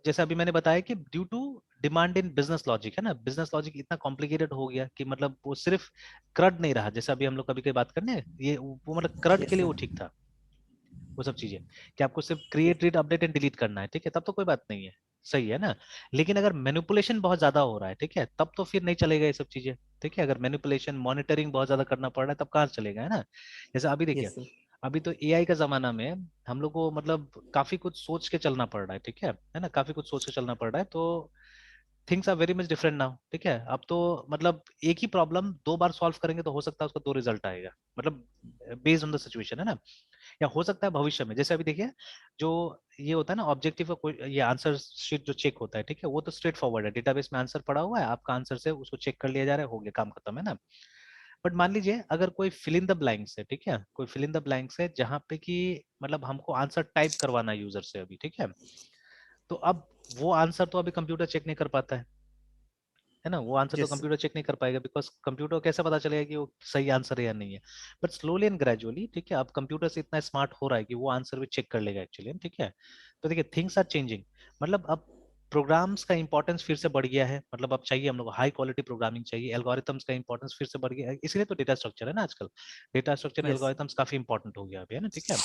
जैसे अभी मैंने बताया कि due to demand in business logic, है ना, बिजनेस लॉजिक इतना कॉम्प्लिकेटेड हो गया कि मतलब वो सिर्फ क्रड नहीं रहा, जैसे अभी हम लोग कभी कभी बात करने ये वो मतलब क्रड के यस लिए वो सर। ठीक था, वो सब चीजें, कि आपको सिर्फ create read update and delete करना है, ठीक है, तब तो कोई बात नहीं है, सही है ना। लेकिन अगर मैनिपुलेशन बहुत ज्यादा हो रहा है, ठीक है, तब तो फिर नहीं चलेगा ये सब चीजें, ठीक है। अगर मैनिपुलेशन मॉनिटरिंग बहुत ज्यादा करना पड़ रहा है तब कहाँ से चलेगा, है ना। जैसे अभी देखिए, यस सर। अभी तो एआई का जमाना में हम लोग को मतलब काफी कुछ सोच के चलना पड़ रहा है, ठीक है ना, काफी कुछ सोच के चलना पड़ रहा है। तो things are very much different now, ठीक है। अब तो मतलब एक ही प्रॉब्लम 2 बार सॉल्व करेंगे तो हो सकता है उसका 2 रिजल्ट आएगा, मतलब बेस्ड ऑन द सिचुएशन, है ना। या हो सकता है भविष्य में, जैसे अभी देखिए जो ये होता है ना ऑब्जेक्टिव का कोई ये आंसर शीट जो चेक होता है, ठीक है, वो तो स्ट्रेट फॉरवर्ड है, डेटाबेस में आंसर पड़ा हुआ है, आपका आंसर से उसको चेक कर लिया जा रहा है, हो गया काम खत्म, है ना। बट मान लीजिए अगर कोई फिल इन द ब्लैंक्स है, ठीक है, कोई फिल इन द ब्लैंक्स है जहां पे कि मतलब हमको आंसर टाइप करवाना है यूजर से अभी, ठीक है। तो अब वो आंसर तो अभी कंप्यूटर चेक नहीं कर पाता है ना, वो आंसर तो यस सर। कंप्यूटर चेक नहीं कर पाएगा, बिकॉज कंप्यूटर को कैसे पता चलेगा कि वो सही आंसर है या नहीं है। बट स्लोली एंड ग्रेजुअली, ठीक है, अब कंप्यूटर से इतना स्मार्ट हो रहा है कि वो आंसर भी चेक कर लेगा एक्चुअली, ठीक है। तो देखिए थिंग्स आर चेंजिंग, मतलब अब प्रोग्राम्स का इंपॉर्टेंस फिर से बढ़ गया है, मतलब अब चाहिए हम लोग हाई क्वालिटी प्रोग्रामिंग चाहिए, एल्गोरिथम्स का इंपॉर्टेंस फिर से बढ़ गया है, इसलिए तो डेटा स्ट्रक्चर है ना आजकल, डेटा स्ट्रक्चर यस। एल्गोरिथम्स काफी इंपॉर्टेंट हो गया अभी, है ना, ठीक है।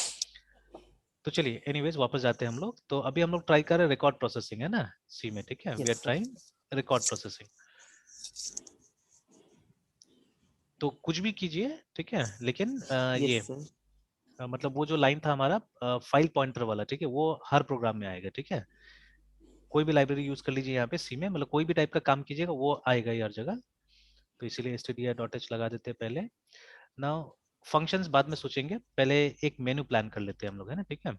तो चलिए एनीवेज वापस जाते हैं हम लोग, तो अभी हम लोग ट्राई कर रहे हैं रिकॉर्ड प्रोसेसिंग, है ना, सी में, ठीक है, we are yes sir. Trying record processing. तो कुछ भी कीजिए, ठीक है, लेकिन यस ये सर। मतलब वो जो लाइन था हमारा फाइल पॉइंटर वाला, ठीक है, वो हर प्रोग्राम में आएगा, ठीक है। कोई भी लाइब्रेरी यूज कर लीजिए यहाँ पे सी में, मतलब कोई भी टाइप का काम कीजिएगा वो आएगा ही हर जगह। तो इसीलिए stdio.h लगा देते हैं पहले। नाउ फंक्शंस बाद में सोचेंगे, पहले एक मेनू प्लान कर लेते हैं हम लोग, है ना, ठीक है।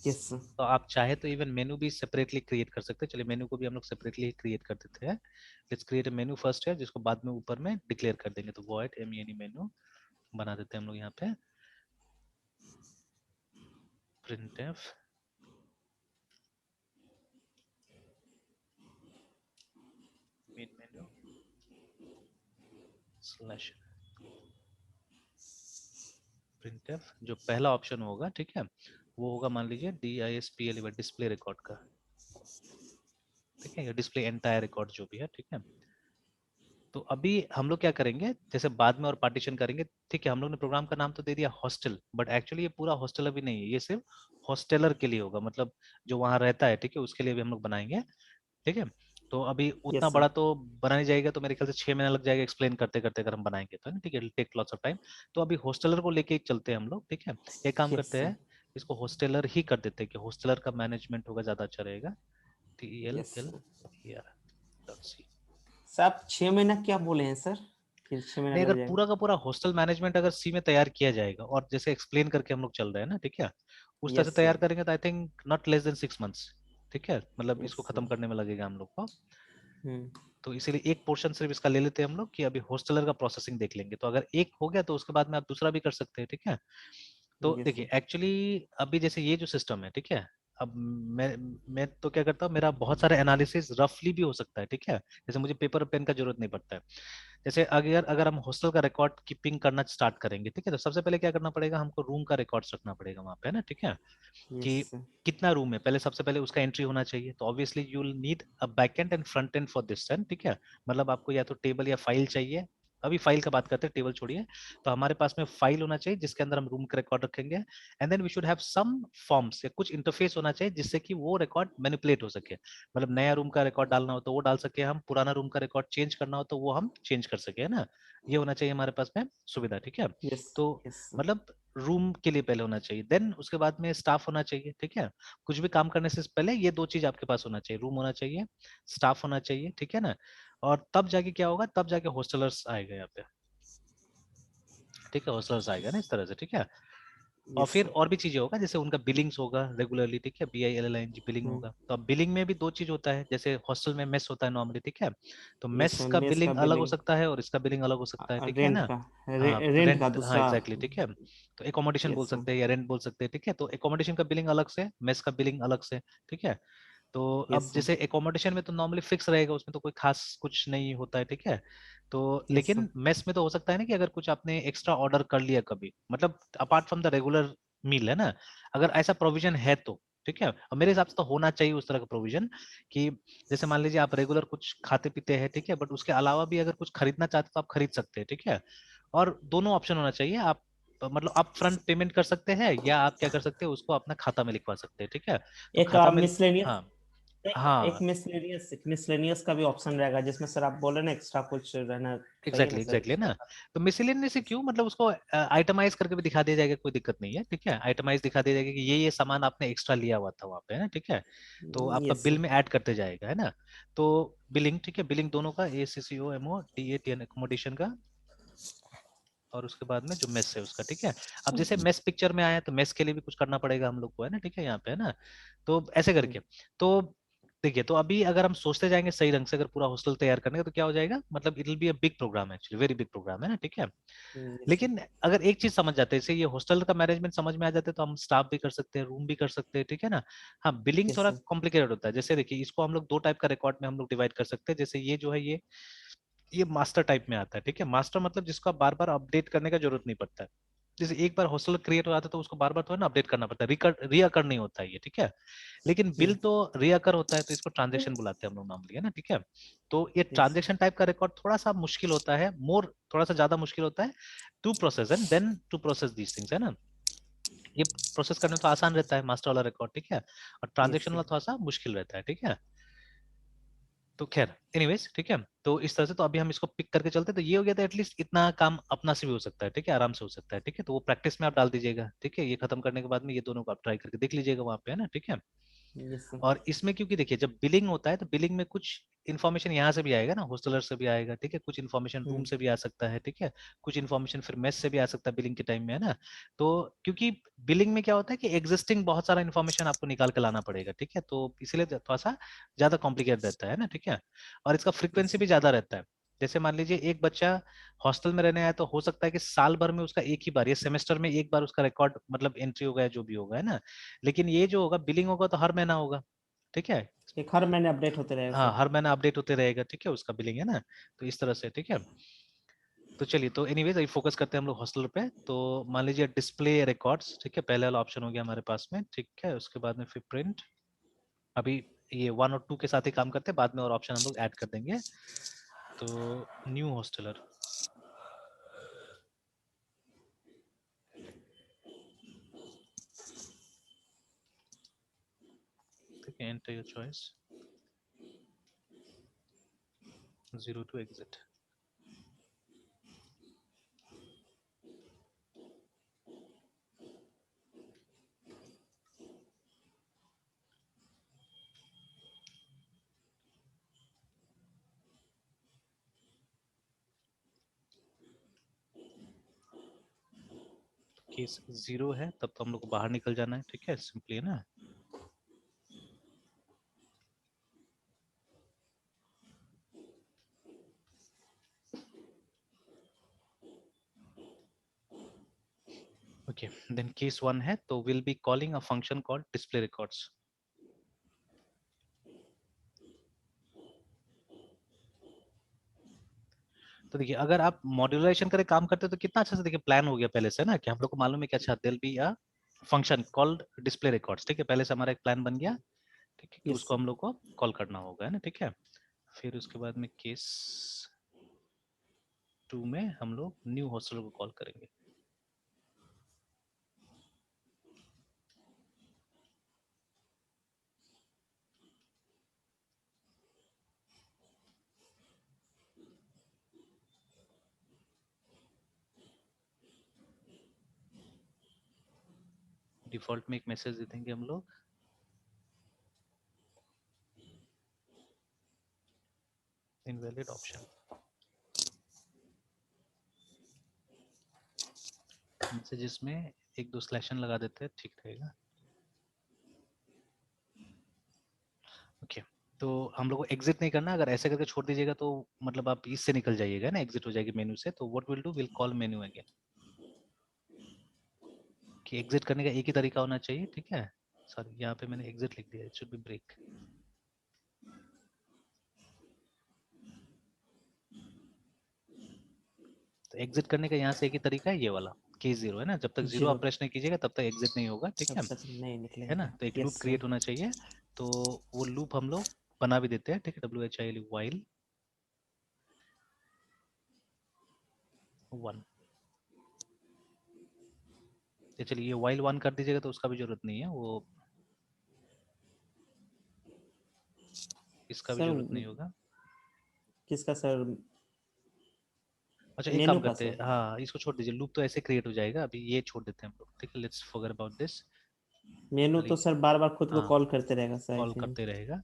Yes sir. तो आप चाहे तो इवन मेनू भी सेपरेटली क्रिएट कर सकते हैं, चलिए मेनू को भी हम लोग सेपरेटली क्रिएट कर देते हैं। Let's create a menu first है, जिसको बाद में ऊपर में डिक्लेयर कर देंगे, तो वॉइड मेनू बना देते हैं हम लोग यहाँ पे, printf main menu slash printf, जो पहला ऑप्शन होगा, ठीक है, वो होगा मान लीजिए DISPL डिस्प्ले रिकॉर्ड का, ठीक है, या डिस्प्ले एंटायर रिकॉर्ड जो भी है, ठीक है। तो अभी हम लोग क्या करेंगे, जैसे बाद में और पार्टीशन करेंगे, ठीक है। हम लोग ने प्रोग्राम का नाम तो दे दिया हॉस्टल, बट एक्चुअली ये पूरा हॉस्टल अभी नहीं है, ये सिर्फ हॉस्टेलर के लिए होगा, मतलब जो वहां रहता है, ठीक है, उसके लिए भी हम लोग बनाएंगे, ठीक है। तो अभी उतना यस सर। बड़ा तो बना नहीं जाएगा, तो मेरे ख्याल से 6 महीना लग जाएगा एक्सप्लेन करते करते, अगर हम बनाएंगे तो, है ना, ठीक है, टेक लॉट्स ऑफ टाइम। तो अभी हॉस्टेलर को लेके चलते हैं हम लोग, ठीक है। एक काम यस करते सर। हैं, इसको हॉस्टेलर ही कर देते हैं, कि हॉस्टेलर का मैनेजमेंट होगा, ज्यादा अच्छा रहेगा। Yes TLL sir. .c। Sir आप 6 महीना क्या बोले हैं सर, फिर 6 महीना नहीं, अगर लग जाएगा? पूरा का पूरा हॉस्टल मैनेजमेंट अगर सी में तैयार किया जाएगा, और जैसे एक्सप्लेन करके हम लोग चल रहे हैं ना, ठीक है, उस तरह से यस तैयार सर। करेंगे तो I think not less than 6 months, ठीक है, मतलब यस इसको सर। खत्म करने में लगेगा हम लोग को। हम्म। तो इसीलिए एक पोर्शन सिर्फ इसका ले लेते हैं हम लोग, कि अभी हॉस्टलर का प्रोसेसिंग देख लेंगे, तो अगर एक हो गया तो उसके बाद में आप दूसरा भी कर सकते हैं, ठीक है। तो यस देखिए सर। एक्चुअली अभी जैसे ये जो सिस्टम है, ठीक है, अब मैं तो क्या करता हूँ, मेरा बहुत सारा एनालिसिस रफली भी हो सकता है, ठीक है, जैसे मुझे पेपर और पेन का जरूरत नहीं पड़ता है। जैसे अगर अगर हम हॉस्टल का रिकॉर्ड कीपिंग करना स्टार्ट करेंगे, ठीक है, तो सबसे पहले क्या करना पड़ेगा, हमको रूम का रिकॉर्ड्स रखना पड़ेगा वहां पे, है ना, ठीक है, यस कि सर। कितना रूम है, पहले सबसे पहले उसका एंट्री होना चाहिए, तो obviously you will need a back and and front end for this, ठीक है। मतलब आपको या तो टेबल या फाइल चाहिए, अभी फाइल का बात करते हैं, टेबल छोड़िए। तो हमारे पास में फाइल होना चाहिए जिसके अंदर हम रूम का रिकॉर्ड रखेंगे, and then we should have some forms या कुछ इंटरफेस होना चाहिए जिससे कि वो रिकॉर्ड मैनिपुलेट हो सके, मतलब नया रूम का रिकॉर्ड डालना हो तो वो डाल सके हम, पुराना रूम का रिकॉर्ड चेंज करना हो तो वो हम चेंज कर सके, है ना। ये होना चाहिए हमारे पास में सुविधा, ठीक है। यस। तो यस सर। मतलब रूम के लिए पहले होना चाहिए, देन उसके बाद में स्टाफ होना चाहिए, ठीक है। कुछ भी काम करने से पहले ये दो चीज आपके पास होना चाहिए, रूम होना चाहिए, स्टाफ होना चाहिए, ठीक है ना। और तब जाके क्या होगा, तब जाके हॉस्टलर्स आएगा यहाँ पे, ठीक है, हॉस्टलर्स आएगा ना इस तरह से, ठीक है। और यस फिर सर। और भी चीजें होगा, जैसे उनका बिलिंग्स होगा रेगुलरली, ठीक है, BILLING बिलिंग हम्म। होगा। तो अब बिलिंग में भी दो चीज होता है, जैसे हॉस्टल में मेस होता है नॉर्मली, ठीक है, तो यस मेस सर, का मेस का बिलिंग अलग हो बिलिंग, सकता है और इसका बिलिंग अलग हो सकता है, ठीक है रेंट ना। का, हाँ, रेंट का रेंट, हाँ दूसरा। एग्जैक्टली, ठीक है। तो एकोमोडेशन बोल यस सर। सकते हैं या रेंट बोल सकते हैं, ठीक है, तो एकोमोडेशन का बिलिंग अलग से, मेस का बिलिंग अलग से, ठीक है। तो अब यस सर। जैसे एकोमोडेशन में तो नॉर्मली फिक्स रहेगा, उसमें तो कोई खास कुछ नहीं होता है, ठीक है। तो यस सर। लेकिन मेस में तो हो सकता है ना, कि अगर कुछ आपने एक्स्ट्रा ऑर्डर कर लिया कभी, मतलब अपार्ट फ्रॉम द रेगुलर मील, है ना, अगर ऐसा प्रोविजन है तो, ठीक है। और मेरे हिसाब से तो होना चाहिए उस तरह का प्रोविजन, कि जैसे मान लीजिए आप रेगुलर कुछ खाते पीते हैं, ठीक है, बट उसके अलावा भी अगर कुछ खरीदना चाहते तो आप खरीद सकते हैं, ठीक है। और दोनों ऑप्शन होना चाहिए, आप मतलब आप फ्रंट पेमेंट कर सकते हैं, या आप क्या कर सकते हैं, उसको अपना खाता में लिखवा सकते हैं, ठीक है। तो एक खाता में, मिसलेनियस, हाँ एक हाँ मिसलेनियस का भी ऑप्शन रहेगा, जिसमें सर आप बोले ना एक्स्ट्रा कुछ रहना चाहिए ना एग्जैक्टली सर एग्जैक्टली उसका। ना। तो मिसलेनियस से क्यों, मतलब उसको आइटमाइज करके भी दिखा दिया जाएगा, कोई दिक्कत नहीं है, ठीक है, आइटमाइज दिखा दिया जाएगा कि ये सामान आपने एक्स्ट्रा लिया हुआ था वहाँ पे, है ना, ठीक है। तो आपका यस बिल सर। में ऐड करते जाएगा, है ना। तो बिलिंग, ठीक है, बिलिंग दोनों का, ACCOMODATN एकोमोडेशन का, और उसके बाद में जो मेस है उसका, ठीक है। अब जैसे मेस पिक्चर में आया तो मेस के लिए भी कुछ करना पड़ेगा हम लोग को, है ना, ठीक है, यहाँ पे, है ना। तो ऐसे करके, तो देखिए, तो अभी अगर हम सोचते जाएंगे सही ढंग से, अगर पूरा हॉस्टल तैयार करने का, तो क्या हो जाएगा, मतलब it will be a big program, actually very big program, है ना, ठीक है। Yes sir. लेकिन अगर एक चीज समझ जाते हैं, जैसे ये हॉस्टल का मैनेजमेंट समझ में आ जाते हैं, तो हम स्टाफ भी कर सकते हैं, रूम भी कर सकते हैं, ठीक है ना। हाँ, बिलिंग यस थोड़ा सर। कॉम्प्लिकेटेड होता है, जैसे देखिए, इसको हम लोग दो टाइप का रिकॉर्ड में हम लोग डिवाइड कर सकते हैं, जैसे ये जो है, ये मास्टर टाइप में आता है, ठीक है। मास्टर मतलब जिसको आप बार बार अपडेट करने का जरूरत नहीं पड़ता है, जैसे एक बार हॉस्टल क्रिएट हो जाता है तो उसको बार बार तो है ना अपडेट करना पड़ता है, रिकर नहीं होता है ये, ठीक है। लेकिन बिल तो रिकर होता है, तो इसको ट्रांजेक्शन बुलाते हैं हम लोग नॉर्मली, है ना, ठीक है। तो ये यस। ट्रांजेक्शन टाइप का रिकॉर्ड थोड़ा सा मुश्किल होता है, मोर थोड़ा सा ज्यादा मुश्किल होता है to process, and then to process these things, है ना। ये प्रोसेस करने में तो आसान रहता है मास्टर वाला रिकॉर्ड, ठीक है, और यस ट्रांजेक्शन सर। वाला थोड़ा सा मुश्किल रहता है, ठीक है। तो खैर एनीवेज, ठीक है, तो इस तरह से, तो अभी हम इसको पिक करके चलते हैं, तो ये हो गया, तो एटलीस्ट इतना काम अपना से भी हो सकता है, ठीक है, आराम से हो सकता है, ठीक है। तो वो प्रैक्टिस में आप डाल दीजिएगा, ठीक है, ये खत्म करने के बाद में ये दोनों को आप ट्राई करके देख लीजिएगा वहां पे, है ना, ठीक है। Yes sir. और इसमें क्योंकि देखिए, जब बिलिंग होता है तो बिलिंग में कुछ इन्फॉर्मेशन यहाँ से भी आएगा ना, होस्टलर से भी आएगा, ठीक है, कुछ इन्फॉर्मेशन रूम से भी आ सकता है, ठीक है, कुछ इन्फॉर्मेशन फिर मेस से भी आ सकता है बिलिंग के टाइम में, है ना। तो क्योंकि बिलिंग में क्या होता है कि एग्जिस्टिंग बहुत सारा इन्फॉर्मेशन आपको निकाल के लाना पड़ेगा, ठीक है, तो इसीलिए थोड़ा सा ज्यादा कॉम्प्लिकेट रहता है ना, ठीक है। और इसका फ्रिक्वेंसी यस। भी ज्यादा रहता है, जैसे मान लीजिए एक बच्चा हॉस्टल में रहने आया, तो हो सकता है कि साल भर में उसका एक ही बार या सेमेस्टर में एक बार उसका रिकॉर्ड, मतलब एंट्री होगा या जो भी होगा, है ना। लेकिन ये जो होगा बिलिंग होगा तो हर महीना होगा, ठीक है। एक हर महीने अपडेट होते रहेगा हाँ, सर। हर महीना अपडेट होते रहेगा, ठीक है, उसका बिलिंग, है ना। तो इस तरह से, ठीक है। तो चलिए, तो एनीवेज अभी फोकस करते हैं हम लोग हॉस्टल पे। तो मान लीजिए डिस्प्ले रिकॉर्ड्स, ठीक है, पहले वाला ऑप्शन हो गया हमारे पास में, ठीक है, उसके बाद में फिर प्रिंट। अभी ये 1 और 2 के साथ ही काम करते हैं, बाद में और ऑप्शन हम लोग ऐड कर देंगे। तो न्यू हॉस्टलर, ठीक है, enter your choice, 0 to exit। Case 0 है तब तो हम लोग को बाहर निकल जाना है, ठीक है, सिंपली, है ना। ओके, देन केस 1 है तो will be calling a function called display records. तो देखिए अगर आप मॉड्यूलराइजेशन करे काम करते हो तो कितना अच्छा से देखिए प्लान हो गया पहले से ना, कि हम लोग को मालूम है कि अच्छा there be a function called display records, ठीक है, पहले से हमारा एक प्लान बन गया, ठीक है, कि यस उसको सर। हम लोग को कॉल करना होगा, है ना, ठीक है। फिर उसके बाद में केस 2 में हम लोग न्यू हॉस्टल को कॉल करेंगे। डिफॉल्ट में एक मैसेज दे देंगे हम लोग, इनवैलिड ऑप्शन, मैसेजेस में एक दो स्लैशन लगा देते हैं, ठीक रहेगा। ओके, तो हम लोग को एग्जिट नहीं करना, अगर ऐसे करके छोड़ दीजिएगा तो मतलब आप इससे निकल जाइएगा ना, एग्जिट हो जाएगी मेन्यू से, तो what will do, will call menu again, कि एग्जिट करने का एक ही तरीका होना चाहिए, ठीक है। सॉरी यहाँ पे मैंने एग्जिट लिख दिया, इट शुड बी ब्रेक। तो एग्जिट करने का यहाँ से एक ही तरीका है, ये वाला केस 0 है ना, जब तक 0 जीरो आप प्रेस नहीं कीजिएगा तब तक एग्जिट नहीं होगा, ठीक तब है। तक नहीं है ना, निकलेंगे। तो एक लूप यस सर। क्रिएट होना चाहिए, तो वो लूप हम लोग बना भी देते हैं, ठीक है, WHIL while 1। तो चलिए ये while 1 कर दीजिएगा तो उसका भी जरूरत नहीं है, वो इसका भी सर जरूरत नहीं होगा। किसका सर? अच्छा एक काम मेनू का करते सर? हैं, हाँ इसको छोड़ दीजिए, लूप तो ऐसे क्रिएट हो जाएगा, अभी ये छोड़ देते हैं हम लोग, ठीक है, लेट्स फॉरगेट अबाउट दिस। मेनू तो खाली सर बार बार खुद को हाँ कॉल करते रहेगा सर, आई कॉल थिंक। करते रहेगा।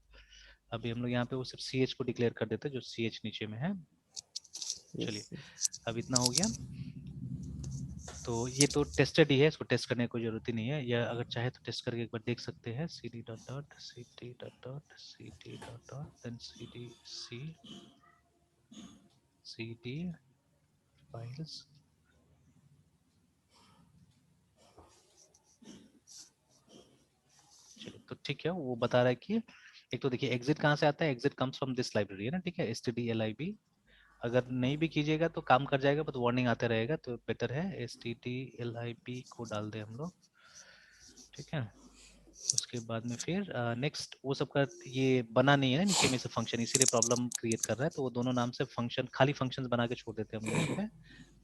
अभी हम लोग यहाँ पे वो सिर्फ CH को डिक्लेयर कर देते हैं, जो CH नीचे में है। यस। चलिए अब इतना हो गया, तो ये तो टेस्टेड ही है, इसको टेस्ट करने की कोई जरूरत ही नहीं है, या अगर चाहे तो टेस्ट करके एक बार देख सकते हैं, cd dot dot cd dot dot cd dot dot then cd c cd files. चलिए तो ठीक है, वो बता रहा है कि एक तो देखिए एग्जिट कहाँ से आता है, exit comes from this library, है ना, ठीक है, stdlib। अगर नहीं भी कीजिएगा तो काम कर जाएगा, बट वार्निंग आते रहेगा, तो बेटर है stdlib को डाल दे हम लोग, ठीक है। उसके बाद में फिर नेक्स्ट वो सब का ये बना नहीं है ना नीचे में से फंक्शन, इसीलिए प्रॉब्लम क्रिएट कर रहा है, तो वो दोनों नाम से फंक्शन खाली फंक्शंस बना के छोड़ देते हैं हम लोग यहाँ पे,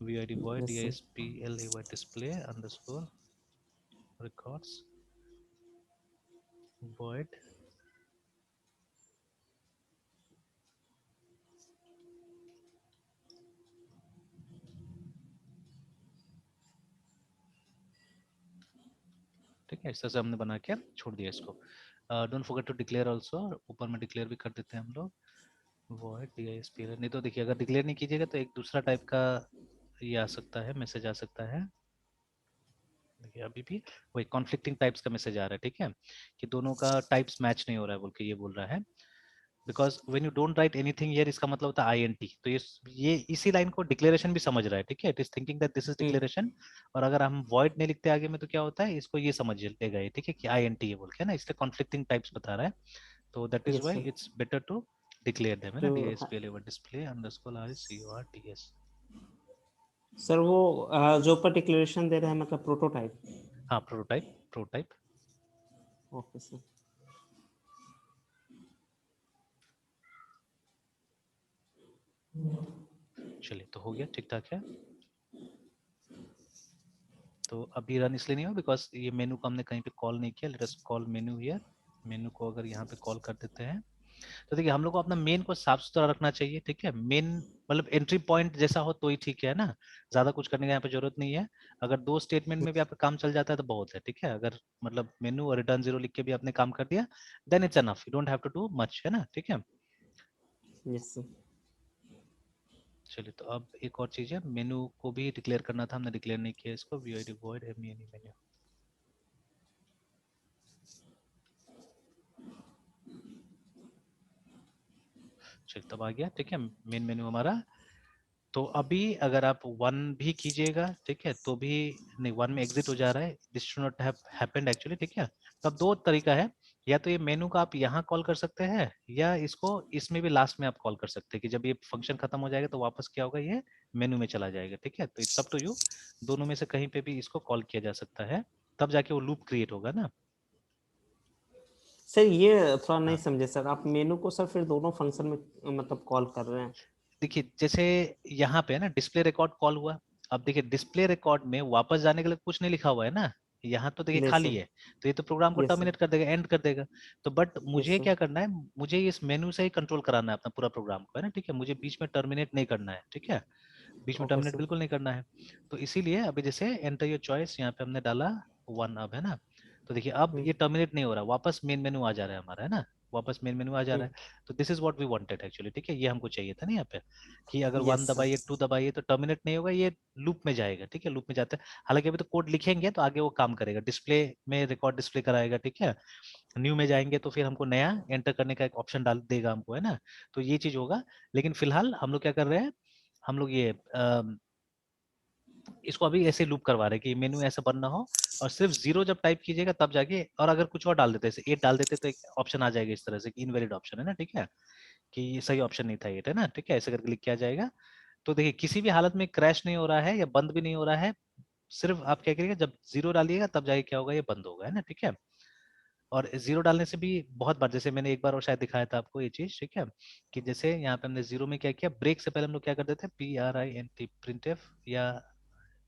vid void yes sir. display display underscore records void। ठीक है, इस तरह से हमने बना के छोड़ दिया इसको। Don't forget to declare also, ऊपर में डिक्लेयर भी कर देते हैं हम लोग, void displ। नहीं तो देखिए अगर डिक्लेयर नहीं कीजिएगा तो एक दूसरा टाइप का ये आ सकता है, मैसेज आ सकता है, देखिए अभी भी वही कॉन्फ्लिक्टिंग टाइप्स का मैसेज आ रहा है, ठीक है, कि दोनों का टाइप्स मैच नहीं हो रहा है बोल के ये बोल रहा है, because when you don't write anything here, इसका मतलब होता है INT, तो ये इसी लाइन को डिक्लेरेशन भी समझ रहा है, ठीक है, it is thinking that this is declaration, और अगर हम वॉइड नहीं लिखते आगे में तो क्या होता है, इसको ये समझ लेगा ये, ठीक है, कि INT ये बोल के ना, इसलिए कॉन्फ्लिक्टिंग टाइप्स बता रहा है, तो that is yes why sir. It's better to declare them, है ना, तो DISPL display underscore RCORDS। Sir वो जो ऊपर डिक्लेरेशन दे रहे हैं मतलब प्रोटोटाइप? हाँ प्रोटोटाइप, प्रोटोटाइप। Okay sir. चलिए तो हो गया, ठीक ठाक है। तो अभी रन इसलिए नहीं हो बिकॉज ये मेनू को हमने कहीं पे कॉल नहीं किया। Let us call menu here. मेनू को अगर यहाँ पे कॉल कर देते हैं तो देखिए हम लोग को अपना मेन को साफ सुथरा रखना चाहिए, ठीक है। मेन मतलब एंट्री पॉइंट जैसा हो तो ही ठीक है ना, ज्यादा कुछ करने की यहाँ पे जरूरत नहीं है। अगर 2 स्टेटमेंट में भी आपका काम चल जाता है तो बहुत है, ठीक है। अगर मतलब मेनू और रिटर्न 0 लिख के भी आपने काम कर दिया then it's enough, you don't have to do much, है ना, ठीक है। Yes sir. चलिए तो अब एक और चीज है, मेनू को भी डिक्लेयर करना था, हमने डिक्लेयर नहीं किया इसको। VID void menu. चलिए तब आ गया, ठीक है, मेन मेन्यू हमारा। तो अभी अगर आप 1 भी कीजिएगा, ठीक है, तो भी नहीं, 1 में एग्जिट हो जा रहा है, this should not have happened actually, ठीक है। तो अब 2 तरीका है, या तो ये मेनू का आप यहाँ कॉल कर सकते हैं, या इसको इसमें भी लास्ट में आप कॉल कर सकते हैं कि जब ये फंक्शन खत्म हो जाएगा तो वापस क्या होगा, ये मेनू में चला जाएगा, ठीक है। तो इट्स अप टू यू, दोनों में से कहीं पे भी इसको कॉल किया जा सकता है, तब जाके वो लूप क्रिएट होगा ना। सर ये थोड़ा नहीं हाँ समझे सर, आप मेनू को सर फिर दोनों फंक्शन में मतलब कॉल कर रहे हैं? देखिए, जैसे यहाँ पे ना डिस्प्ले रिकॉर्ड कॉल हुआ, अब देखिए डिस्प्ले रिकॉर्ड में वापस जाने के लिए कुछ नहीं लिखा हुआ है ना, यहाँ तो देखिए यस खाली सर। है। तो ये तो प्रोग्राम को यस सर। टर्मिनेट कर देगा, एंड कर देगा। तो बट यस मुझे सर। क्या करना है, मुझे इस मेनू से ही कंट्रोल कराना है अपना पूरा प्रोग्राम को, है ना, ठीक है। मुझे बीच में टर्मिनेट नहीं करना है, ठीक है, बीच में ओके टर्मिनेट सर। बिल्कुल नहीं करना है। तो इसीलिए अभी जैसे एंटर योर चॉइस यहाँ पे हमने डाला 1 अब, है ना। तो देखिए अब ये टर्मिनेट नहीं हो रहा, वापस मेन मेनू आ जा रहा है हमारा, है ना, वापस मेन मेनू आ जा रहा है। तो this is what we wanted actually, ठीक है, ये हमको चाहिए था ना यहाँ पे, कि अगर 1 यस सर। दबाइए 2 दबाइए तो टर्मिनेट नहीं होगा, ये लूप में जाएगा, ठीक है, लूप में जाता है। हालांकि अभी तो कोड लिखेंगे तो आगे वो काम करेगा, डिस्प्ले में रिकॉर्ड डिस्प्ले कराएगा, ठीक है। न्यू में जाएंगे तो फिर हमको नया एंटर करने का एक ऑप्शन डाल देगा हमको, है ना। तो ये चीज होगा। लेकिन फिलहाल हम लोग क्या कर रहे हैं, हम लोग ये इसको अभी ऐसे लूप करवा रहे हैं कि मेनू ऐसा बनना हो, और सिर्फ 0 जब टाइप कीजिएगा तब जाके, और अगर कुछ और डाल देते जैसे 8 डाल देते तो एक ऑप्शन आ जाएगा इस तरह से कि इनवैलिड ऑप्शन, है ना, ठीक है, कि ये सही ऑप्शन नहीं था 8, है ना, ठीक है, ऐसे करके लिख के आ जाएगा। तो देखिए किसी भी हालत में क्रैश नहीं हो रहा है या बंद भी नहीं हो रहा है, सिर्फ आप क्या करिएगा, जब 0 डालिएगा तब जाके क्या होगा, ये बंद होगा, है ना, ठीक है। और 0 डालने से भी बहुत बार, जैसे मैंने एक बार और शायद दिखाया था आपको ये चीज, ठीक है, कि जैसे यहाँ पे हमने 0 में क्या किया, ब्रेक से पहले हम लोग क्या कर देते हैं, PRINT प्रिंट एफ, या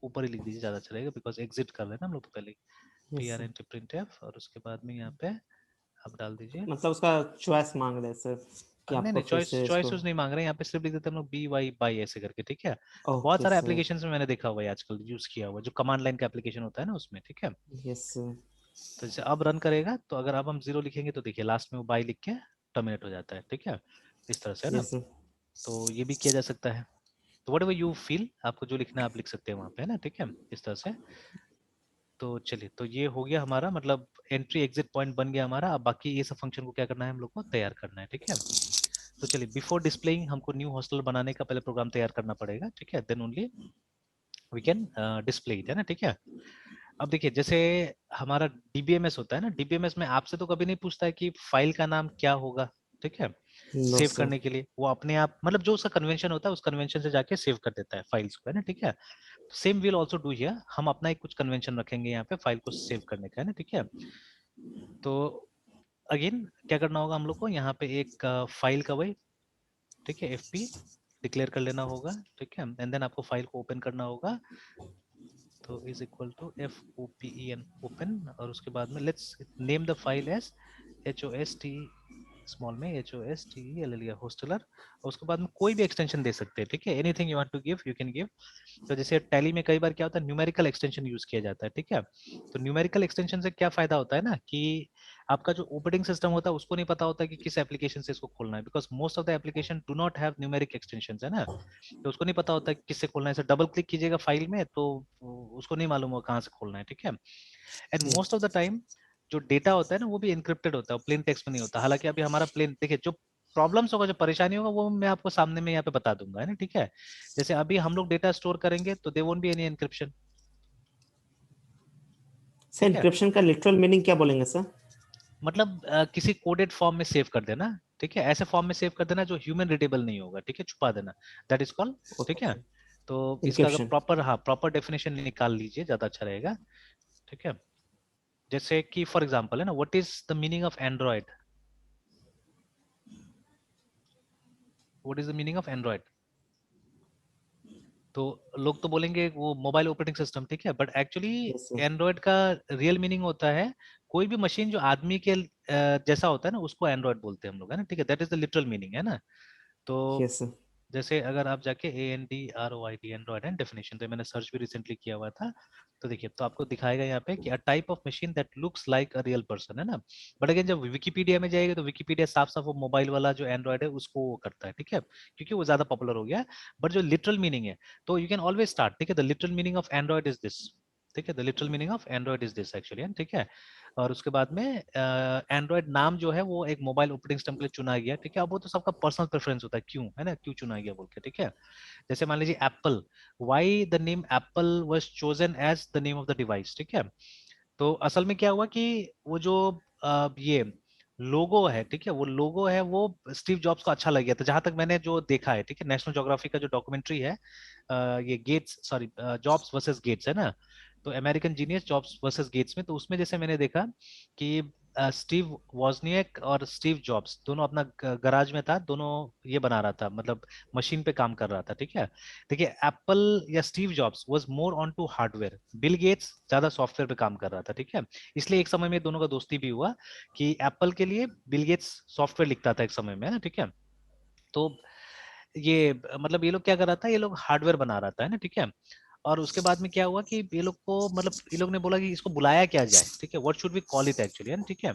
ऊपर ही लिख दीजिए ज्यादा अच्छा रहेगा बिकॉज एग्जिट कर रहे हैं ना हम लोग तो पहले। Yes sir. PRINT print F, और उसके बाद में यहाँ पे आप डाल दीजिए। मतलब उसका चॉइस मांग रहे हैं सर कि नहीं आपको नहीं, फिर चॉइस से इसको? चॉइस नहीं मांग रहे हैं यहाँ पे, सिर्फ लिख देते हैं हम लोग BY बाई ऐसे करके, ठीक है। तो बहुत ओके सारे सर। एप्लीकेशन में मैंने देखा हुआ है आजकल यूज किया हुआ, जो कमांड लाइन का एप्लीकेशन होता है ना उसमें, ठीक है। Yes sir. तो जैसे अब रन करेगा तो अगर अब हम 0 लिखेंगे तो देखिए लास्ट में वो बाई लिख के टर्मिनेट हो जाता है, ठीक है, इस तरह से, है ना। Yes sir. तो ये भी किया जा सकता है। तो वट एवर यू फील, आपको जो लिखना है आप लिख सकते हैं वहाँ पे, है ना, ठीक है, इस तरह से। तो चलिए, तो ये हो गया हमारा, मतलब एंट्री एग्जिट पॉइंट बन गया हमारा। अब बाकी ये सब फंक्शन को क्या करना है, हम लोग को तैयार करना है, ठीक है। तो चलिए, बिफोर डिस्प्लेइंग हमको न्यू हॉस्टल बनाने का पहले प्रोग्राम तैयार करना पड़ेगा, ठीक है, then only we can display it, है ना, ठीक है। अब देखिए जैसे हमारा डीबीएमएस होता है ना, डीबीएमएस में आपसे तो कभी नहीं पूछता है कि फाइल का नाम क्या होगा, ठीक है। No save sir. करने के लिए वो अपने आप, मतलब जो उसका कन्वेंशन होता है उस कन्वेंशन से जाके सेव कर देता है फाइल्स को, है ना, ठीक है। Same will also do here, हम अपना एक कुछ कन्वेंशन रखेंगे यहाँ पे फाइल को सेव करने का, है ना, ठीक है। तो अगेन क्या करना होगा हम लोग को, यहाँ पे एक फाइल का वही, ठीक है, FP डिक्लेयर कर लेना होगा, ठीक है, एंड देन आपको फाइल को ओपन करना होगा। तो is equal to FOPEN open, और उसके बाद में let's name the file as HOST small में HOSTELL होस्टलर। और उसके बाद में कोई भी एक्सटेंशन दे सकते हैं, ठीक है, anything you want to give you can give. तो जैसे टैली में कई बार क्या होता है, न्यूमेरिकल एक्सटेंशन यूज किया जाता है, ठीक है। तो न्यूमेरिकल एक्सटेंशन से क्या फायदा होता है ना, कि आपका जो ऑपरेटिंग सिस्टम होता है उसको नहीं पता होता कि किस एप्लीकेशन से इसको खोलना है, because most of the application do not have numeric extension, है ना। तो उसको नहीं पता होता कि किससे खोलना है, ऐसे डबल क्लिक कीजिएगा फाइल में तो उसको नहीं मालूम होगा कहाँ से खोलना है, ठीक है। And most of the time जो डेटा होता है ना वो भी एनक्रिप्टेड होता है, प्लेन टेक्स्ट में नहीं होता। हालांकि अभी हमारा प्लेन, देखिए जो प्रॉब्लम्स होगा, जो परेशानी होगा, वो मैं आपको सामने में यहाँ पे बता दूंगा, है ना, ठीक है। जैसे अभी हम लोग डेटा स्टोर करेंगे तो they won't be any encryption, sir ठीक है। इंक्रिप्शन का लिटरल मीनिंग क्या बोलेंगे सर? मतलब किसी कोडेड फॉर्म में सेव कर देना, ठीक है, ऐसे फॉर्म में सेव कर देना जो ह्यूमन रीडेबल नहीं होगा, ठीक है, छुपा देना, दैट इज कॉल्ड, ठीक है। ओके। तो इसका अगर इंक्रिप्शन। प्रॉपर, हाँ, प्रॉपर डेफिनेशन निकाल लीजिए, ज्यादा अच्छा रहेगा, ठीक है। जैसे कि फॉर एग्जांपल है ना, what is the meaning of Android, what is the meaning of Android? तो लोग तो बोलेंगे वो मोबाइल ऑपरेटिंग सिस्टम, ठीक है, but actually yes sir, Android का रियल मीनिंग होता है कोई भी मशीन जो आदमी के जैसा होता है ना, उसको एंड्रॉयड बोलते हैं हम लोग, है ना, ठीक है, that is the literal meaning, है ना। तो यस सर, जैसे अगर आप जाके ANDROID एंड्रॉयड एंड डेफिनेशन, तो मैंने सर्च भी रिसेंटली किया हुआ था, तो देखिए तो आपको दिखाएगा यहाँ पे कि a type of machine that looks like a real person, है ना। बट अगेन जब विकिपीडिया में जाएगा तो विकिपीडिया साफ साफ वो मोबाइल वाला जो एंड्रॉयड है उसको वो करता है, ठीक है, क्योंकि वो ज्यादा पॉपुलर हो गया है। बट जो लिटरल मीनिंग है, तो यू कैन ऑलवेज स्टार्ट, ठीक है, the literal meaning of Android is this, ठीक है, the literal meaning of Android is this actually, ठीक है। और उसके बाद में एंड्रॉयड नाम जो है वो एक मोबाइल ऑपरेटिंग सिस्टम के लिए चुना गया, ठीक है। अब वो तो सबका पर्सनल प्रेफरेंस होता है, क्यों, है ना, क्यों चुना गया बोल के, ठीक है। जैसे मान लीजिए Apple, why the name Apple was chosen as the name of the device, ठीक है। तो असल में क्या हुआ कि वो जो ये लोगो है, ठीक है, वो लोगो है वो स्टीव जॉब्स को अच्छा लग गया था, जहां तक मैंने जो देखा है, ठीक है। नेशनल ज्योग्राफी का जो डॉक्यूमेंट्री है, ये Gates, sorry, Jobs versus Gates, है ना, तो American genius Jobs versus Gates में, तो उसमें जैसे मैंने देखा कि स्टीव वॉजनियक और स्टीव जॉब्स दोनों अपना गराज में था, दोनों ये बना रहा था, मतलब मशीन पे काम कर रहा था, ठीक है। देखिए एप्पल या Steve Jobs was more on to hardware, Bill Gates ज्यादा सॉफ्टवेयर पे काम कर रहा था, ठीक है। इसलिए एक समय में दोनों का दोस्ती भी हुआ कि एप्पल के लिए बिल गेट्स सॉफ्टवेयर लिखता था एक समय में, है ना, ठीक है। तो ये मतलब ये लोग क्या कर रहा था, ये लोग हार्डवेयर बना रहा था, है ना, ठीक है। और उसके बाद में क्या हुआ कि ये लोग को, मतलब ये लोग ने बोला कि इसको बुलाया क्या जाए, ठीक है, what should we call it actually, है ना, ठीक है।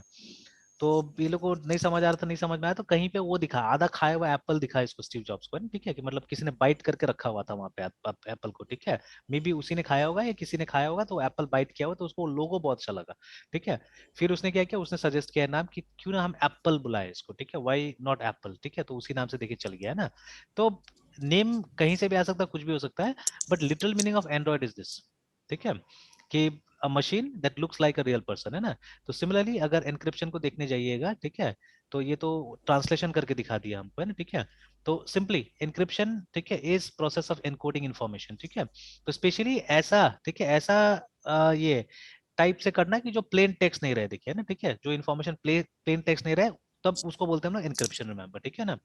तो ये लोग को नहीं समझ आ रहा था, नहीं समझ में आया, तो कहीं पे वो दिखा, आधा खाया हुआ एप्पल दिखा इसको स्टीव जॉब्स को, है ना, ठीक है, कि मतलब किसी ने बाइट करके रखा हुआ था वहां पे एप्पल को, ठीक है। मे बी उसी ने खाया होगा या किसी ने खाया होगा, तो एप्पल बाइट किया हुआ, तो उसको लोगो बहुत अच्छा लगा, ठीक है। फिर उसने क्या किया, उसने सजेस्ट किया नाम कि क्यों ना हम एप्पल बुलाए इसको, ठीक है, वाई नॉट एप्पल, ठीक है, तो उसी नाम से देखिए चल गया, है ना। तो नेम कहीं से भी आ सकता है, कुछ भी हो सकता है, but literal meaning of Android is this, ठीक है, कि अ machine that looks like a real person, है ना। तो सिमिलरली अगर एनक्रिप्शन को देखने जाइएगा, ठीक है, तो ये तो ट्रांसलेशन करके दिखा दिया हमको, है ना, ठीक है। तो सिंपली एनक्रिप्शन, ठीक है, is process of encoding information, ठीक है। तो स्पेशली ऐसा, ठीक है, ऐसा ये टाइप से करना कि जो प्लेन टेक्स्ट नहीं रहे, देखिए ना, ठीक है, जो इन्फॉर्मेशन प्लेन टेक्स्ट नहीं रहे, तब उसको बोलते हैं हम लोग एनक्रिप्शन, रिमेंबर, ठीक है ना।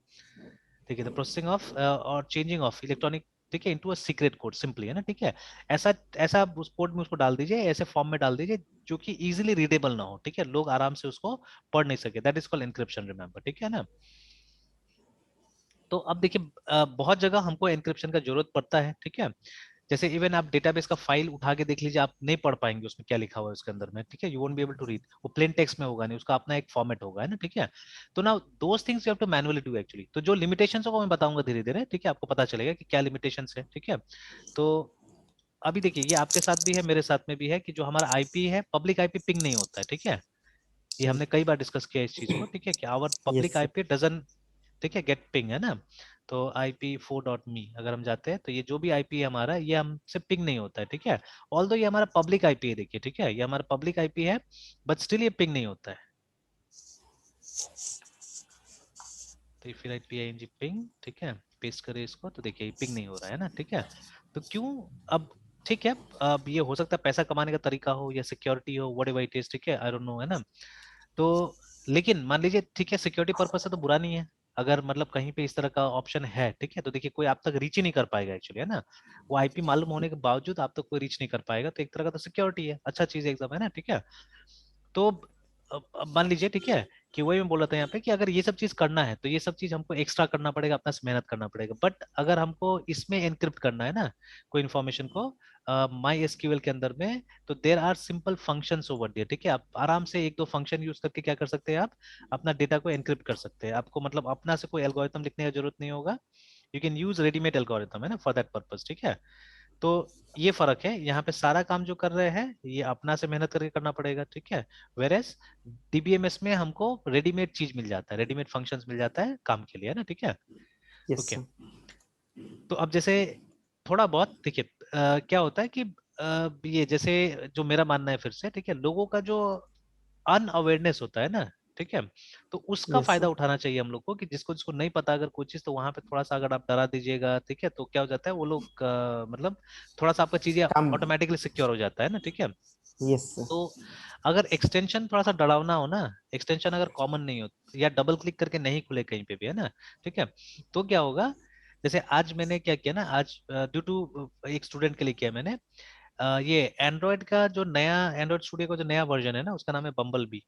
ठीक है, द प्रोसेसिंग ऑफ और चेंजिंग ऑफ इलेक्ट्रॉनिक, ठीक है, into a secret code, simply, है ना, ठीक है। ऐसा ऐसा आप उस कोड में उसको डाल दीजिए, ऐसे फॉर्म में डाल दीजिए जो कि इजीली रीडेबल ना हो, ठीक है, लोग आराम से उसको पढ़ नहीं सके, that is called encryption, remember, ठीक है ना। तो अब देखिए बहुत जगह हमको एनक्रिप्शन का जरूरत पड़ता है, ठीक है। जैसे इवन आप डेटाबेस का फाइल उठा के देख लीजिए, आप नहीं पढ़ पाएंगे उसमें क्या लिखा हुआ है उसके अंदर में, ठीक है, you won't be able to read, वो प्लेन टेक्स्ट में होगा नहीं, उसका अपना एक फॉर्मेट होगा, है ना, ठीक है। तो ना those things you have to manually do actually. तो जो लिमिटेशंस को मैं बताऊंगा धीरे धीरे, ठीक है, आपको पता चलेगा कि क्या लिमिटेशंस है, ठीक है। तो अभी देखिए ये आपके साथ भी है, मेरे साथ में भी है, कि जो हमारा आईपी है, पब्लिक आईपी पिंग नहीं होता है, ठीक है। ये हमने कई बार डिस्कस किया इस चीज को, ठीक है, कि our yes public sir, IP dozen, ठीक है, गेट पिंग, है ना। तो IP4.me अगर हम जाते हैं, तो ये जो भी आईपी है हमारा, ये हमसे पिंग नहीं होता है, ठीक है। ऑल्दो ये हमारा पब्लिक आईपी है, देखिए, ठीक है, ये हमारा पब्लिक आईपी है, बट स्टिल ये पिंग नहीं होता है। तो फिर IPING पिंग, ठीक है, पेस्ट करें इसको, तो देखिए पिंग नहीं हो रहा है ना, ठीक है। तो क्यों, अब ठीक है, अब ये हो सकता है पैसा कमाने का तरीका हो या सिक्योरिटी हो, व्हाटएवर इट इज, ठीक है, आई डोंट नो, है ना। तो लेकिन मान लीजिए, ठीक है, सिक्योरिटी पर्पस से तो बुरा नहीं है, अगर मतलब कहीं पे इस तरह का ऑप्शन है, ठीक है, तो देखिए कोई आप तक रीच ही नहीं कर पाएगा एक्चुअली, है ना। वो आईपी मालूम होने के बावजूद आप तक कोई रीच नहीं कर पाएगा, तो एक तरह का तो सिक्योरिटी है, अच्छा चीज है एकदम, है ना, ठीक है। तो अब मान लीजिए, ठीक है, कि वही मैं बोल रहा था यहाँ पे कि अगर ये सब चीज करना है, तो ये सब चीज हमको एक्स्ट्रा करना पड़ेगा, अपना से मेहनत करना पड़ेगा। बट अगर हमको इसमें एनक्रिप्ट करना है ना कोई इन्फॉर्मेशन को माई एसक्यूएल के अंदर में, तो there are simple functions over there, ठीक है। आप आराम से एक दो फंक्शन यूज करके क्या कर सकते हैं, आप अपना डेटा को एनक्रिप्ट कर सकते हैं। आपको मतलब अपना से कोई एल्गोरिथम लिखने की जरूरत नहीं होगा, you can use readymade algorithm, है ना, फॉर दैट पर्पज, ठीक है। तो ये फर्क है, यहाँ पे सारा काम जो कर रहे हैं ये अपना से मेहनत करके करना पड़ेगा, ठीक है। वेरेस DBMS में हमको रेडीमेड चीज मिल जाता है, रेडीमेड फंक्शंस मिल जाता है काम के लिए, है ना, ठीक है। यस ओके, सर, तो अब जैसे थोड़ा बहुत देखिए क्या होता है कि ये जैसे जो मेरा मानना है फिर से, ठीक है, लोगों का जो अनअवेयरनेस होता है ना, ठीक है, तो उसका यस फायदा सर, उठाना चाहिए हम लोग को, कि जिसको जिसको नहीं पता अगर कोई चीज, तो वहां पे थोड़ा सा अगर आप डरा दीजिएगा, ठीक है, तो क्या हो जाता है, वो लोग मतलब थोड़ा सा आपका चीजें काम, ऑटोमेटिकली सिक्योर हो जाता है ना, ठीक है। यस सर, तो अगर एक्सटेंशन थोड़ा सा डरावना हो ना, एक्सटेंशन अगर कॉमन नहीं हो या डबल क्लिक करके नहीं खुले कहीं पे भी, है ना, ठीक है, तो क्या होगा जैसे आज मैंने क्या किया ना, आज ड्यू टू एक स्टूडेंट के लिए किया मैंने, ये एंड्रॉयड का जो नया एंड्रॉयड स्टूडियो का जो नया वर्जन है ना, उसका नाम है बम्बल बी,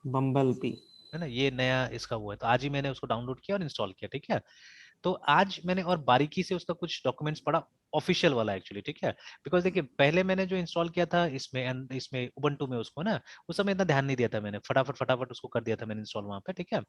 बम्बल पी। है ना, ये नया इसका वो है। तो आज ही मैंने उसको डाउनलोड किया और इंस्टॉल किया, ठीक है। तो आज मैंने और बारीकी से उसका कुछ डॉक्यूमेंट्स पढ़ा, ऑफिशियल वाला एक्चुअली, ठीक है। बिकॉज देखिए पहले मैंने जो इंस्टॉल किया था इसमें इसमें उबंटू में उसको ना, उस समय इतना ध्यान नहीं दिया था मैंने, फटाफट फटाफट उसको कर दिया था मैंने इंस्टॉल वहां पे, ठीक है।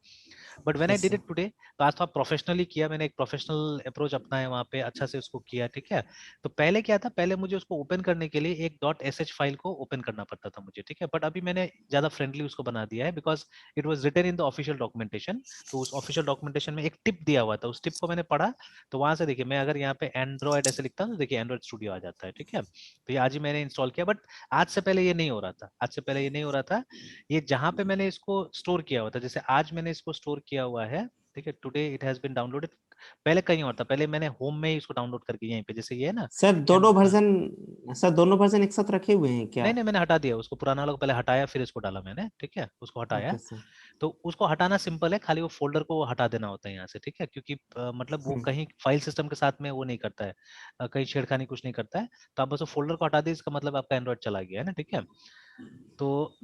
But when I yes did sir. It today, तो आज थोड़ा प्रोफेशनली किया मैंने, एक प्रोफेशनल अप्रोच अपनाया वहां पे, अच्छा से उसको किया, ठीक है। तो पहले क्या था, पहले मुझे उसको ओपन करने के लिए एक डॉट एस एच फाइल को ओपन करना पड़ता था मुझे, ठीक है। बट अभी मैंने ज्यादा फ्रेंडली उसको बना दिया है, because it was written in the official documentation. तो उस ऑफिशियल डॉक्यूमेंटेशन में एक टिप दिया हुआ था, उस टिप को मैंने पढ़ा। तो वहां से देखिए, मैं अगर यहाँ पे एंड्रॉयड ऐसे लिखता हूँ तो देखिए एंड्रॉयड स्टूडियो आ जाता है, ठीक है। तो ये आज ही मैंने इंस्टॉल किया, बट आज से पहले ये नहीं हो रहा था, आज से पहले ये नहीं हो रहा था। ये जहां पे मैंने इसको स्टोर किया हुआ था, जैसे आज मैंने इसको स्टोर किया हुआ है, ठीक है, today it has been downloaded. पहले कहीं और था, पहले मैंने होम में ही इसको डाउनलोड करके यहीं पे, जैसे ये है ना। सर दोनों हाँ, वर्जन, सर दोनों वर्जन एक साथ रखे हुए हैं क्या? नहीं नहीं, मैंने हटा दिया उसको, पुराना वाला को पहले हटाया फिर इसको डाला मैंने, ठीक है, उसको हटाया। Okay sir. तो उसको हटाना सिंपल है, खाली वो फोल्डर को हटा देना होता है यहाँ से, ठीक है, क्योंकि मतलब वो हम्म। कहीं फाइल सिस्टम के साथ में वो नहीं करता है, कहीं छेड़खानी कुछ नहीं करता है। तो आप बस वो फोल्डर को हटा दीजिए, इसका मतलब आपका एंड्रॉइड चला गया है ना, ठीक है। तो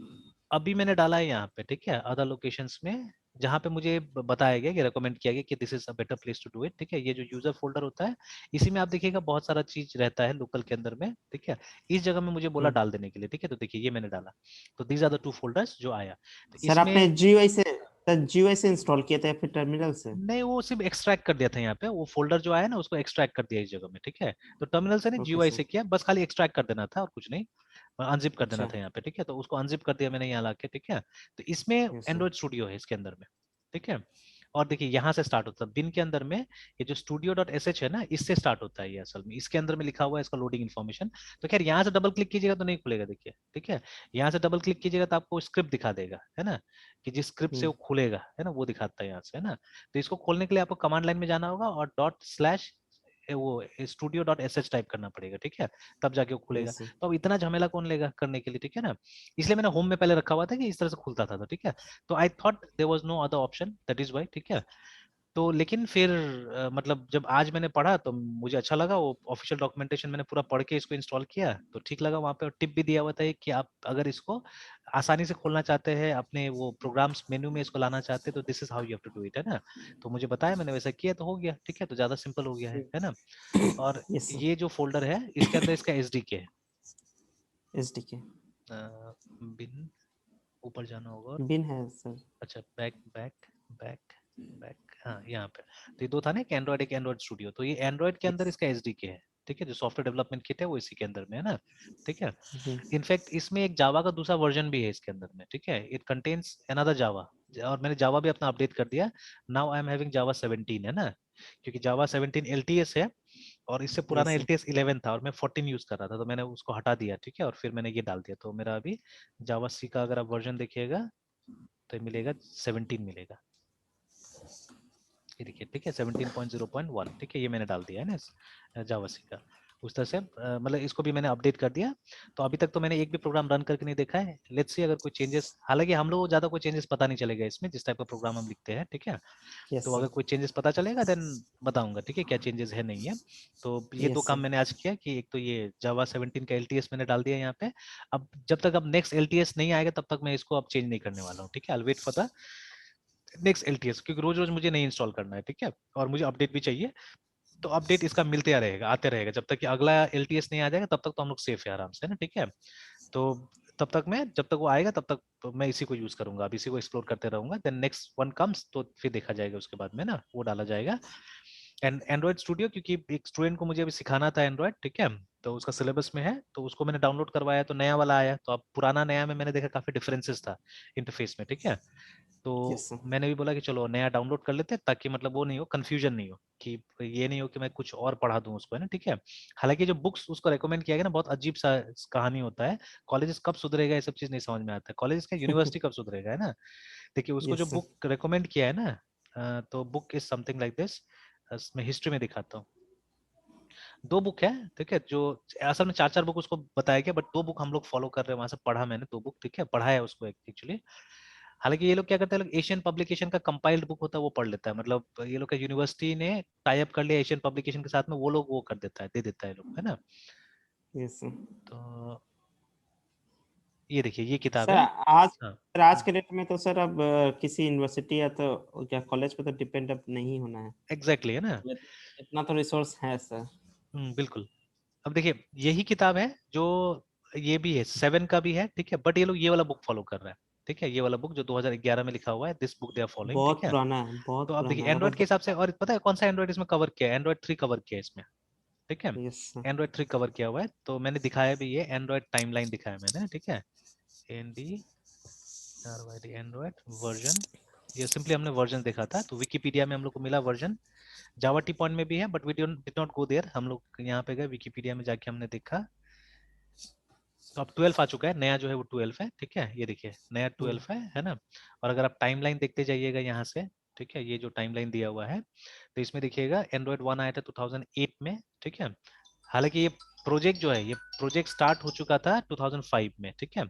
अभी मैंने डाला है यहाँ पे, ठीक है, अदर लोकेशंस में, जहाँ पे मुझे बताया गया कि रेकमेंड किया गया कि this is a better place to do it, ठीक है। ये जो यूजर फोल्डर होता है, इसी में आप देखिएगा बहुत सारा चीज रहता है लोकल के अंदर में, ठीक है। इस जगह में मुझे बोला हम्म। डाल देने के लिए, ठीक है। तो देखिए ये मैंने डाला, तो these are the two folders जो आया। तो सर आपने इसमें जीयूआई से, सर जीयूआई से इंस्टॉल किया था या फिर टर्मिनल से? नहीं, वो सिर्फ एक्सट्रैक्ट कर दिया था यहाँ पे, वो फोल्डर जो आया ना उसको एक्सट्रैक्ट कर दिया इस जगह में, ठीक है। तो टर्मिनल से नहीं, ओके जीयूआई सर। से किया, बस खाली एक्सट्रैक्ट कर देना था और कुछ नहीं, अनजिप कर देना अच्छा। था यहाँ पे, ठीक है। तो उसको अनजिप कर दिया मैंने यहाँ लाके, ठीक है। तो इसमें यस सर। एंड्रॉइड स्टूडियो है इसके अंदर में, ठीक है। और देखिए यहाँ से स्टार्ट होता है बिन के अंदर में, ये जो स्टूडियो डॉट एस एच है ना, इससे स्टार्ट होता है ये, असल में इसके अंदर में लिखा हुआ है इसका लोडिंग इन्फॉर्मेशन। तो खैर यहाँ से डबल क्लिक कीजिएगा तो नहीं खुलेगा, देखिए, ठीक है। यहाँ से डबल क्लिक कीजिएगा तो आपको स्क्रिप्ट दिखा देगा, है ना, कि जिस स्क्रिप्ट से हम्म। वो खुलेगा, है ना, वो दिखाता है यहाँ से, है ना। तो इसको खोलने के लिए आपको कमांड लाइन में जाना होगा और डॉट स्लैश वो studio dot S H type करना पड़ेगा, ठीक है, तब जाके वो खुलेगा। Yes sir. तो अब इतना झमेला कौन लेगा करने के लिए, ठीक है ना। इसलिए मैंने होम में पहले रखा हुआ था कि इस तरह से खुलता था, तो ठीक है। तो I thought there was no other option, that is why, ठीक है। तो लेकिन फिर मतलब जब आज मैंने पढ़ा तो मुझे अच्छा लगा, वो ऑफिशियल डॉक्यूमेंटेशन मैंने पूरा पढ़ के इसको इंस्टॉल किया तो ठीक लगा। वहाँ पे टिप भी दिया हुआ था कि आप अगर इसको आसानी से खोलना चाहते हैं, अपने वो प्रोग्राम्स मेन्यू में इसको लाना चाहते हैं, तो this is how you have to do it, है ना। तो मुझे बताया, मैंने वैसा किया तो हो गया, ठीक है। तो ज्यादा सिंपल हो गया है ना। और यस सर। ये जो फोल्डर है इसके अंदर इसका एसडीके है। एसडीके। बिन, ऊपर जाना होगा, बिन है सर। अच्छा, बैक बैक बैक बैक, हाँ यहाँ पे। तो ये दो था ना, एक एंड्रॉइड एक एंड्रॉइड स्टूडियो, तो ये एंड्रॉइड के अंदर यस। इसका एसडीके है, ठीक है। जो सॉफ्टवेयर डेवलपमेंट किट है वो इसी के अंदर में है ना, ठीक है। हम्म। इनफैक्ट इसमें एक जावा का दूसरा वर्जन भी है इसके अंदर में, ठीक है। इट कंटेन्स अनदर जावा, और मैंने जावा भी अपना अपडेट कर दिया। नाउ आई एम हैविंग जावा 17, है ना, क्योंकि जावा 17 एलटीएस है, और इससे पुराना यस सर। एलटीएस 11 था और मैं 14 यूज कर रहा था, तो मैंने उसको हटा दिया, ठीक है। और फिर मैंने ये डाल दिया, तो मेरा अभी जावा सी का अगर आप वर्जन देखिएगा तो ये मिलेगा 17 मिलेगा, ये देखिए, ठीक है, 17.0.1, ठीक है, ये मैंने डाल दिया है ना जावासी का। उस तरह से मतलब इसको भी मैंने अपडेट कर दिया। तो अभी तक तो मैंने एक भी प्रोग्राम रन करके नहीं देखा है, लेट्स सी अगर कोई चेंजेस, हालांकि हम लोग को ज्यादा कोई चेंजेस पता नहीं चलेगा इसमें, जिस टाइप का प्रोग्राम हम लिखते हैं, ठीक है। यस तो सर। अगर कोई चेंजेस पता चलेगा देन बताऊंगा, ठीक है, क्या चेंजेस है नहीं है। तो ये दो यस काम सर। मैंने आज किया, कि एक तो ये जावा 17 का एलटीएस मैंने डाल दिया यहाँ पे। अब जब तक अब नेक्स्ट एलटीएस नहीं आएगा तब तक मैं इसको अब चेंज नहीं करने वाला हूँ, ठीक है। I wait for the next LTS, क्योंकि रोज रोज मुझे नहीं इंस्टॉल करना है, ठीक है। और मुझे अपडेट भी चाहिए, तो अपडेट इसका मिलते रहेगा, आते रहेगा, जब तक कि अगला एलटीएस नहीं आ जाएगा तब तक तो हम लोग सेफ है आराम से, है ना, ठीक है। तो तब तक मैं, जब तक वो आएगा तब तक तो मैं इसी को यूज करूंगा, अब इसी को एक्सप्लोर करते रहूंगा, देन नेक्स्ट वन कम्स तो फिर देखा जाएगा उसके बाद में ना, वो डाला जाएगा। एंड एंड्रॉइड स्टूडियो, क्योंकि एक स्टूडेंट को मुझे अभी सिखाना था एंड्रॉइड, ठीक है, तो उसका सिलेबस में है, तो उसको मैंने डाउनलोड करवाया, तो नया वाला आया, तो अब पुराना नया में मैंने देखा काफी डिफरेंसेस था इंटरफेस में, ठीक है। तो यस सर। मैंने भी बोला कि चलो नया डाउनलोड कर लेते हैं, ताकि मतलब वो नहीं हो, कंफ्यूजन नहीं हो, कि ये नहीं हो कि मैं कुछ और पढ़ा दूं उसको, है ना, ठीक है। हालांकि जो बुक्स उसको रेकमेंड किया गया ना, बहुत अजीब सा कहानी होता है। कॉलेजेस कब सुधरेगा ये सब चीज नहीं समझ में आता है, कॉलेजेस का यूनिवर्सिटी कब सुधरेगा, है ना। देखिए उसको जो यस सर। बुक रेकमेंड किया है ना, तो book is something like this, मैं हिस्ट्री में दिखाता हूँ। दो बुक है, ठीक है, जो असल में चार चार बुक उसको बताया गया, बट दो बुक हम लोग फॉलो कर रहे हैं, वहां से पढ़ा मैंने दो बुक, ठीक है, पढ़ा है उसको एक्चुअली। हालांकि ये लोग क्या करते हैं, लोग एशियन पब्लिकेशन का कंपाइल्ड बुक होता है वो पढ़ लेता है, मतलब ये लोग का यूनिवर्सिटी ने टाई अप कर लिया एशियन पब्लिकेशन के साथ में, वो लोग वो कर देता है, दे देता है लोग, है ना। Yes sir. तो ये देखिए ये किताब सर है। आज हाँ सर आज के डेट में तो सर अब किसी यूनिवर्सिटी या तो क्या कॉलेज पे तो डिपेंड अब नहीं होना है। एग्जैक्टली, है ना। इतना तो रिसोर्स है सर। बिल्कुल। अब देखिए यही किताब है जो, ये भी है 7 का भी है, ठीक है, बट ये लोग ये वाला बुक फॉलो कर रहे हैं, ठीक है, ये वाला बुक जो 2011 में लिखा हुआ है, this book they are following, ठीक बहुत है। पुराना है, तो बहुत अब देखिए पुराना एंड्रॉइड के लगभग। हिसाब से, और पता है कौन सा एंड्रॉइड इसमें कवर किया है, एंड्रॉइड 3 कवर किया है इसमें, ठीक है। Yes sir. एंड्रॉइड 3 कवर किया हुआ है, तो मैंने दिखाया भी, ये एंड्रॉइड टाइमलाइन दिखाया मैंने, ठीक है। NDRYD एंड्रॉइड वर्जन, ये सिंपली हमने वर्जन देखा था, तो विकिपीडिया में हम लोग को मिला वर्जन, जावा टी पॉइंट में भी है, but we did not go there, हम लोग यहाँ पे गए विकिपीडिया में जाके हमने देखा। तो अब 12 आ चुका है, नया जो है वो 12 है, ठीक है, ये देखिए नया 12 है ना। और अगर आप टाइमलाइन देखते जाइएगा यहाँ से, ठीक है, ये जो टाइमलाइन दिया हुआ है, तो इसमें देखिएगा एंड्रॉइड 1 आया था 2008 में, ठीक है। हालांकि ये प्रोजेक्ट जो है, ये प्रोजेक्ट स्टार्ट हो चुका था 2005 में, ठीक है,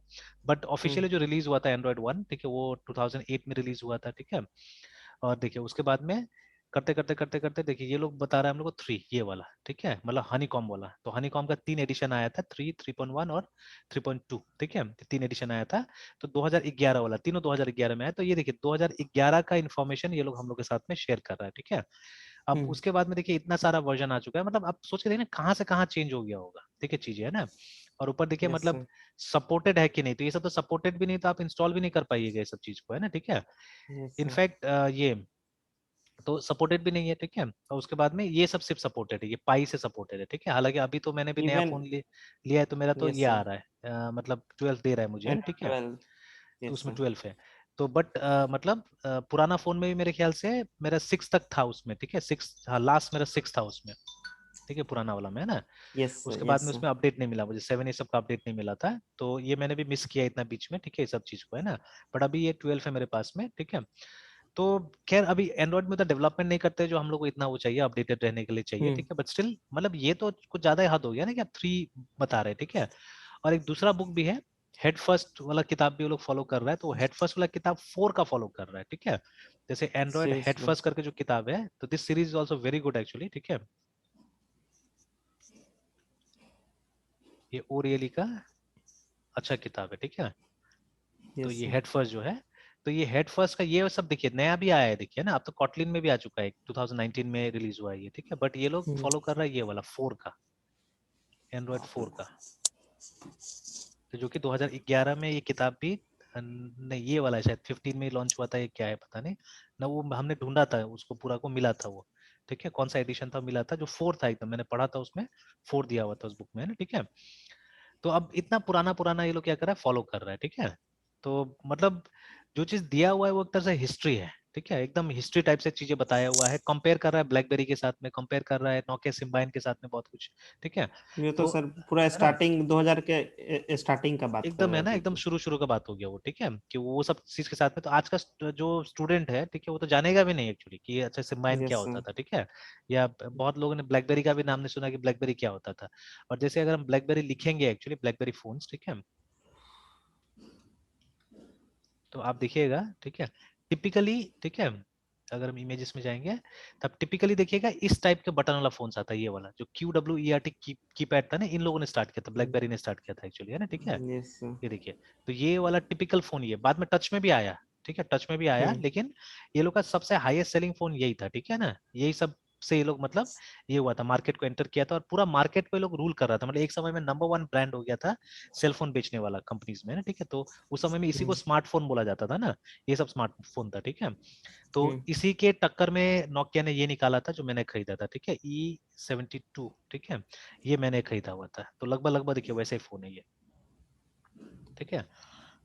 बट ऑफिशियली जो रिलीज हुआ था एंड्रॉइड 1, ठीक है, वो 2008 में रिलीज हुआ था, ठीक है। और देखिए उसके बाद में करते करते करते करते देखिए ये लोग बता रहे हैं हम लोग को 3, ये वाला, ठीक है, मतलब हनी कॉम वाला, तो हनी कॉम का 3 एडिशन आया था, 3, 3.1 और 3.2, ठीक है, 3 एडिशन आया था। तो 2011 वाला, तीनों 2011 में आया, तो ये देखिए 2011 का इन्फॉर्मेशन ये लोग हम लोग के साथ में शेयर कर रहा है, ठीक है। अब हम्म। उसके बाद में देखिए इतना सारा वर्जन आ चुका है, मतलब आप सोच के देखिए ना कहाँ से कहाँ चेंज हो गया होगा, ठीक है, चीजें, है ना। और ऊपर देखिए यस मतलब सर। सपोर्टेड है कि नहीं, तो ये सब तो सपोर्टेड भी नहीं, तो आप इंस्टॉल भी नहीं कर पाइएगा ये सब चीज को, है ना, ठीक है। Yes sir. इनफैक्ट ये तो सपोर्टेड भी नहीं है, ठीक है। और उसके बाद में ये सब सिर्फ सपोर्टेड है, ये पाई से सपोर्टेड है, ठीक है। हालांकि अभी तो मैंने भी नया इवन। फोन लिया है, तो मेरा तो यस ये आ सर। रहा है, मतलब 12 दे रहा है मुझे, है ना, ठीक है। 12। तो यस उसमें सर। 12 है। तो बट मतलब पुराना फोन में भी मेरे ख्याल से मेरा 6 तक था उसमें, ठीक है, 6, हाँ लास्ट मेरा 6 था उसमें, ठीक है, पुराना वाला में, है ना। Yes sir. उसके बाद यस में सर। उसमें अपडेट नहीं मिला मुझे, 7 ये सब का अपडेट नहीं मिला था, तो ये मैंने भी मिस किया इतना बीच में, ठीक है, ये सब चीज को, है ना। बट अभी ये 12 है मेरे पास में, ठीक है। तो खैर अभी एंड्रॉइड में तो डेवलपमेंट नहीं करते जो हम लोग को इतना वो चाहिए, अपडेटेड रहने के लिए चाहिए, हम्म। ठीक है, बट स्टिल मतलब ये तो कुछ ज्यादा ही हद हो गया ना कि आप 3 बता रहे हैं, ठीक है। और एक दूसरा बुक भी है, हेड फर्स्ट वाला किताब भी वो लोग फॉलो कर रहा है, तो हेड फर्स्ट वाला किताब 4 का फॉलो कर रहा है, ठीक है। जैसे एंड्रॉइड हेड सीरियसली। फर्स्ट करके जो किताब है, तो this series is also very good actually, ठीक है। ये ओरियली का अच्छा किताब है, ठीक है। तो यस ये सर। हेड फर्स्ट जो है, तो ये हेड फर्स्ट का ये सब देखिए नया भी आया है, देखिए ना, अब तो कॉटलिन में भी आ चुका है, 2019 में रिलीज हुआ है ये, ठीक है, बट ये लोग हम्म। फॉलो कर रहा है ये वाला 4 का, एंड्रॉइड 4 का। तो जो कि 2011 में ये किताब भी नहीं, ये वाला है शायद 15 में लॉन्च हुआ था, ये क्या है पता नहीं ना, वो हमने ढूंढा था उसको पूरा को, मिला था वो, ठीक है, कौन सा एडिशन था मिला था, जो 4 था एकदम, मैंने पढ़ा था उसमें 4 दिया हुआ था उस बुक में, है ना, ठीक है। तो अब इतना पुराना पुराना ये लोग क्या कर रहा है, फॉलो कर रहा है, ठीक है। तो मतलब जो चीज दिया हुआ है वो एक तरह से हिस्ट्री है, ठीक है, एकदम हिस्ट्री टाइप से चीजें बताया हुआ है, कंपेयर कर रहा है ब्लैकबेरी के साथ में, कंपेयर कर रहा है नोकिया सिम्बाइन के साथ में, बहुत कुछ, ठीक है। ये तो तो सर पूरा है ना, स्टार्टिंग 2000 के स्टार्टिंग का बात कर एकदम, रहे है हैं ना, अभी एकदम तो। शुरू शुरू का बात हो गया वो, ठीक है, कि वो सब चीज के साथ में, तो आज का जो स्टूडेंट है, ठीक है, वो तो जानेगा भी नहीं एक्चुअली कि अच्छा सिम्बाइन क्या यस होता सर। था, ठीक है। या बहुत लोगों ने ब्लैकबेरी का भी नाम नहीं सुना कि ब्लैकबेरी क्या होता था। और जैसे अगर हम ब्लैकबेरी लिखेंगे एक्चुअली, ब्लैकबेरी फोन्स, ठीक है, तो आप देखिएगा, ठीक है, टिपिकली, ठीक है, अगर हम इमेजेस में जाएंगे, तब टिपिकली देखिएगा इस टाइप के बटन वाला फोन आता है, ये वाला जो QWERT कीपैड था ना, इन लोगों ने स्टार्ट किया था, ब्लैकबेरी ने स्टार्ट किया था एक्चुअली, है ना, ठीक है। Yes sir. ये देखिए, तो ये वाला टिपिकल फोन, ये बाद में टच में भी आया, ठीक है, टच में भी आया, हम्म। लेकिन ये लोग का सबसे हाईएस्ट सेलिंग फोन यही था, ठीक है ना, यही सब से ये लोग मतलब ये हुआ था, मार्केट को एंटर किया था, और पूरा मार्केट को ये लोग रूल कर रहा था, मतलब एक समय में नंबर 1 ब्रांड हो गया था सेलफोन बेचने वाला कंपनीज में, ना, ठीक है। तो उस समय में इसी को हम्म। स्मार्टफोन बोला जाता था ना, ये सब स्मार्टफोन था, ठीक है। तो हम्म। इसी के टक्कर में नोकिया ने ये निकाला था जो मैंने खरीदा था, ठीक है, E72, ठीक है, ये मैंने खरीदा हुआ था, तो लगभग लगभग देखिए वैसे ही फोन है ये, ठीक है।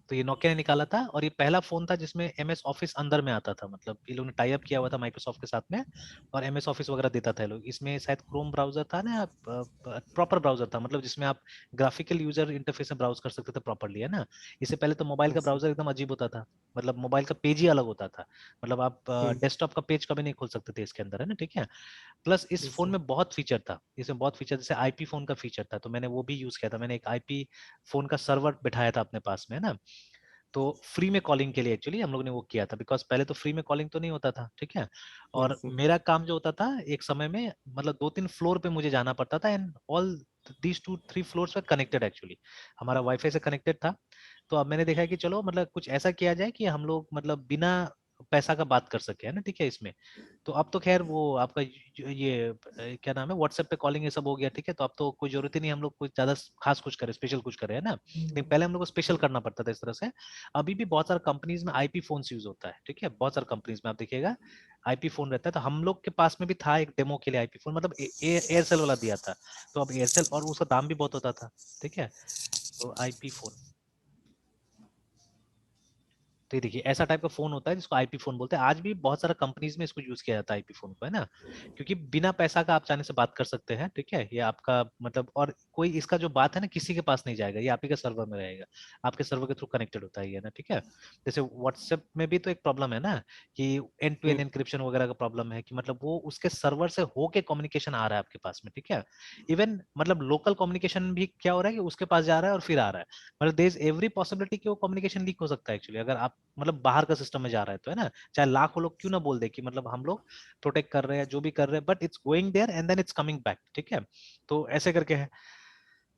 तो ये नोकिया ने निकाला था, और ये पहला फोन था जिसमें MS ऑफिस अंदर में आता था, मतलब ये लोगों ने टाई अप किया हुआ था माइक्रोसॉफ्ट के साथ में, और MS ऑफिस वगैरह देता था ये लोग, इसमें शायद क्रोम ब्राउजर था ना, प्रॉपर ब्राउजर था, मतलब जिसमें आप ग्राफिकल यूजर इंटरफेस में ब्राउज कर सकते थे प्रॉपरली, है ना। इससे पहले तो मोबाइल का यस सर। ब्राउजर एकदम अजीब होता था, मतलब मोबाइल का पेज ही अलग होता था, मतलब आप हम्म। डेस्कटॉप का पेज कभी नहीं खोल सकते थे इसके अंदर, है ना, ठीक है। प्लस इस यस फोन सर। में बहुत फीचर था, इसमें बहुत फीचर, जैसे IP फोन का फीचर था, तो मैंने वो भी यूज किया था, मैंने एक IP फोन का सर्वर बिठाया था अपने पास में, है ना। तो फ्री में कॉलिंग के लिए एक्चुअली हम लोग ने वो किया था, बिकॉज पहले तो फ्री में कॉलिंग तो नहीं होता था, ठीक है। और यस सर। मेरा काम जो होता था एक समय में, मतलब 2-3 फ्लोर पे मुझे जाना पड़ता था, and all these 2-3 floors were connected actually, हमारा वाईफाई से कनेक्टेड था। तो अब मैंने देखा है कि चलो मतलब कुछ ऐसा किया जाए कि हम लोग मतलब बिना पैसा का बात कर सके, है ना, ठीक है इसमें। तो अब तो खैर वो आपका ये क्या नाम है, व्हाट्सएप पे कॉलिंग ये सब हो गया, ठीक है। तो अब तो कोई जरूरत ही नहीं हम लोग कुछ ज्यादा खास कुछ करें, स्पेशल कुछ करें, है ना। लेकिन पहले हम लोग को स्पेशल करना पड़ता था इस तरह से। अभी भी बहुत सारे कंपनीज में आईपी फोन यूज होता है, ठीक है, बहुत सारे कंपनीज में आप देखिएगा आईपी फोन रहता है। तो हम लोग के पास में भी था एक डेमो के लिए आईपी फोन, मतलब एयरसेल वाला दिया था। तो अब एयरसेल, और उसका दाम भी बहुत होता था, ठीक है। तो आईपी फोन, तो ये देखिए ऐसा टाइप का फोन होता है जिसको आईपी फोन बोलते हैं। आज भी बहुत सारा कंपनीज में इसको यूज किया जाता है आईपी फोन को, है ना। क्योंकि बिना पैसा का आप चाहने से बात कर सकते हैं, ठीक है। ये आपका मतलब, और कोई इसका जो बात है ना किसी के पास नहीं जाएगा, ये आप ही के सर्वर में रहेगा, आपके सर्वर के थ्रू कनेक्टेड होता है ये ना, ठीक है। जैसे व्हाट्सएप में भी तो एक प्रॉब्लम है ना कि एंड टू एंड एनक्रिप्शन वगैरह का प्रॉब्लम है, कि मतलब वो उसके सर्वर से होके कम्युनिकेशन आ रहा है आपके पास में, ठीक है। इवन मतलब लोकल कम्युनिकेशन भी क्या हो रहा है कि उसके पास जा रहा है और फिर आ रहा है। मतलब देयर इज एवरी पॉसिबिलिटी कि वो कम्युनिकेशन लीक हो सकता है एक्चुअली, अगर आप मतलब बाहर का सिस्टम में जा रहा है तो, है ना। चाहे लाखों लोग क्यों ना बोल दे कि मतलब हम लोग प्रोटेक्ट कर रहे हैं जो भी कर रहे हैं, but it's going there and then it's coming back, ठीक है। तो ऐसे करके है।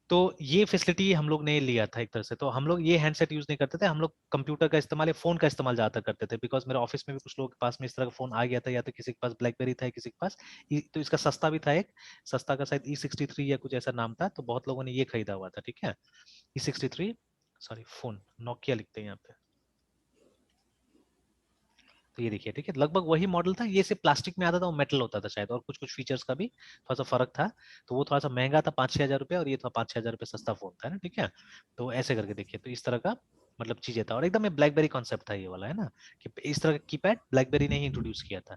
तो ये फैसिलिटी हम लोग ने लिया था एक तरह से। तो हम लोग ये हैंडसेट यूज नहीं करते थे, हम लोग कंप्यूटर का इस्तेमाल या फोन का इस्तेमाल ज्यादा करते थे, बिकॉज मेरे ऑफिस में भी कुछ लोगों के पास में इस तरह का फोन आ गया था, या तो किसी के पास ब्लैकबेरी था, किसी के पास तो इसका सस्ता भी था, एक सस्ता का शायद E63 या कुछ ऐसा नाम था, तो बहुत लोगों ने ये खरीदा हुआ था, ठीक है। E63, सॉरी फोन, नोकिया लिखते हैं यहाँ पे। तो ये देखिए, ठीक है, लगभग वही मॉडल था, ये सिर्फ प्लास्टिक में आता था, वो मेटल होता था शायद, और कुछ कुछ फीचर्स का भी थोड़ा सा फर्क था। तो वो थोड़ा सा महंगा था, 5-6 हज़ार रुपये, और ये थोड़ा 5-6 हज़ार रुपये सस्ता फोन था ना, ठीक है। तो ऐसे करके देखिए, तो इस तरह का मतलब चीजें था, और एकदम ये ब्लैकबेरी कॉन्सेप्ट था ये वाला, है ना, कि इस तरह का कीपैड ब्लैकबेरी ने ही इंट्रोड्यूस किया था,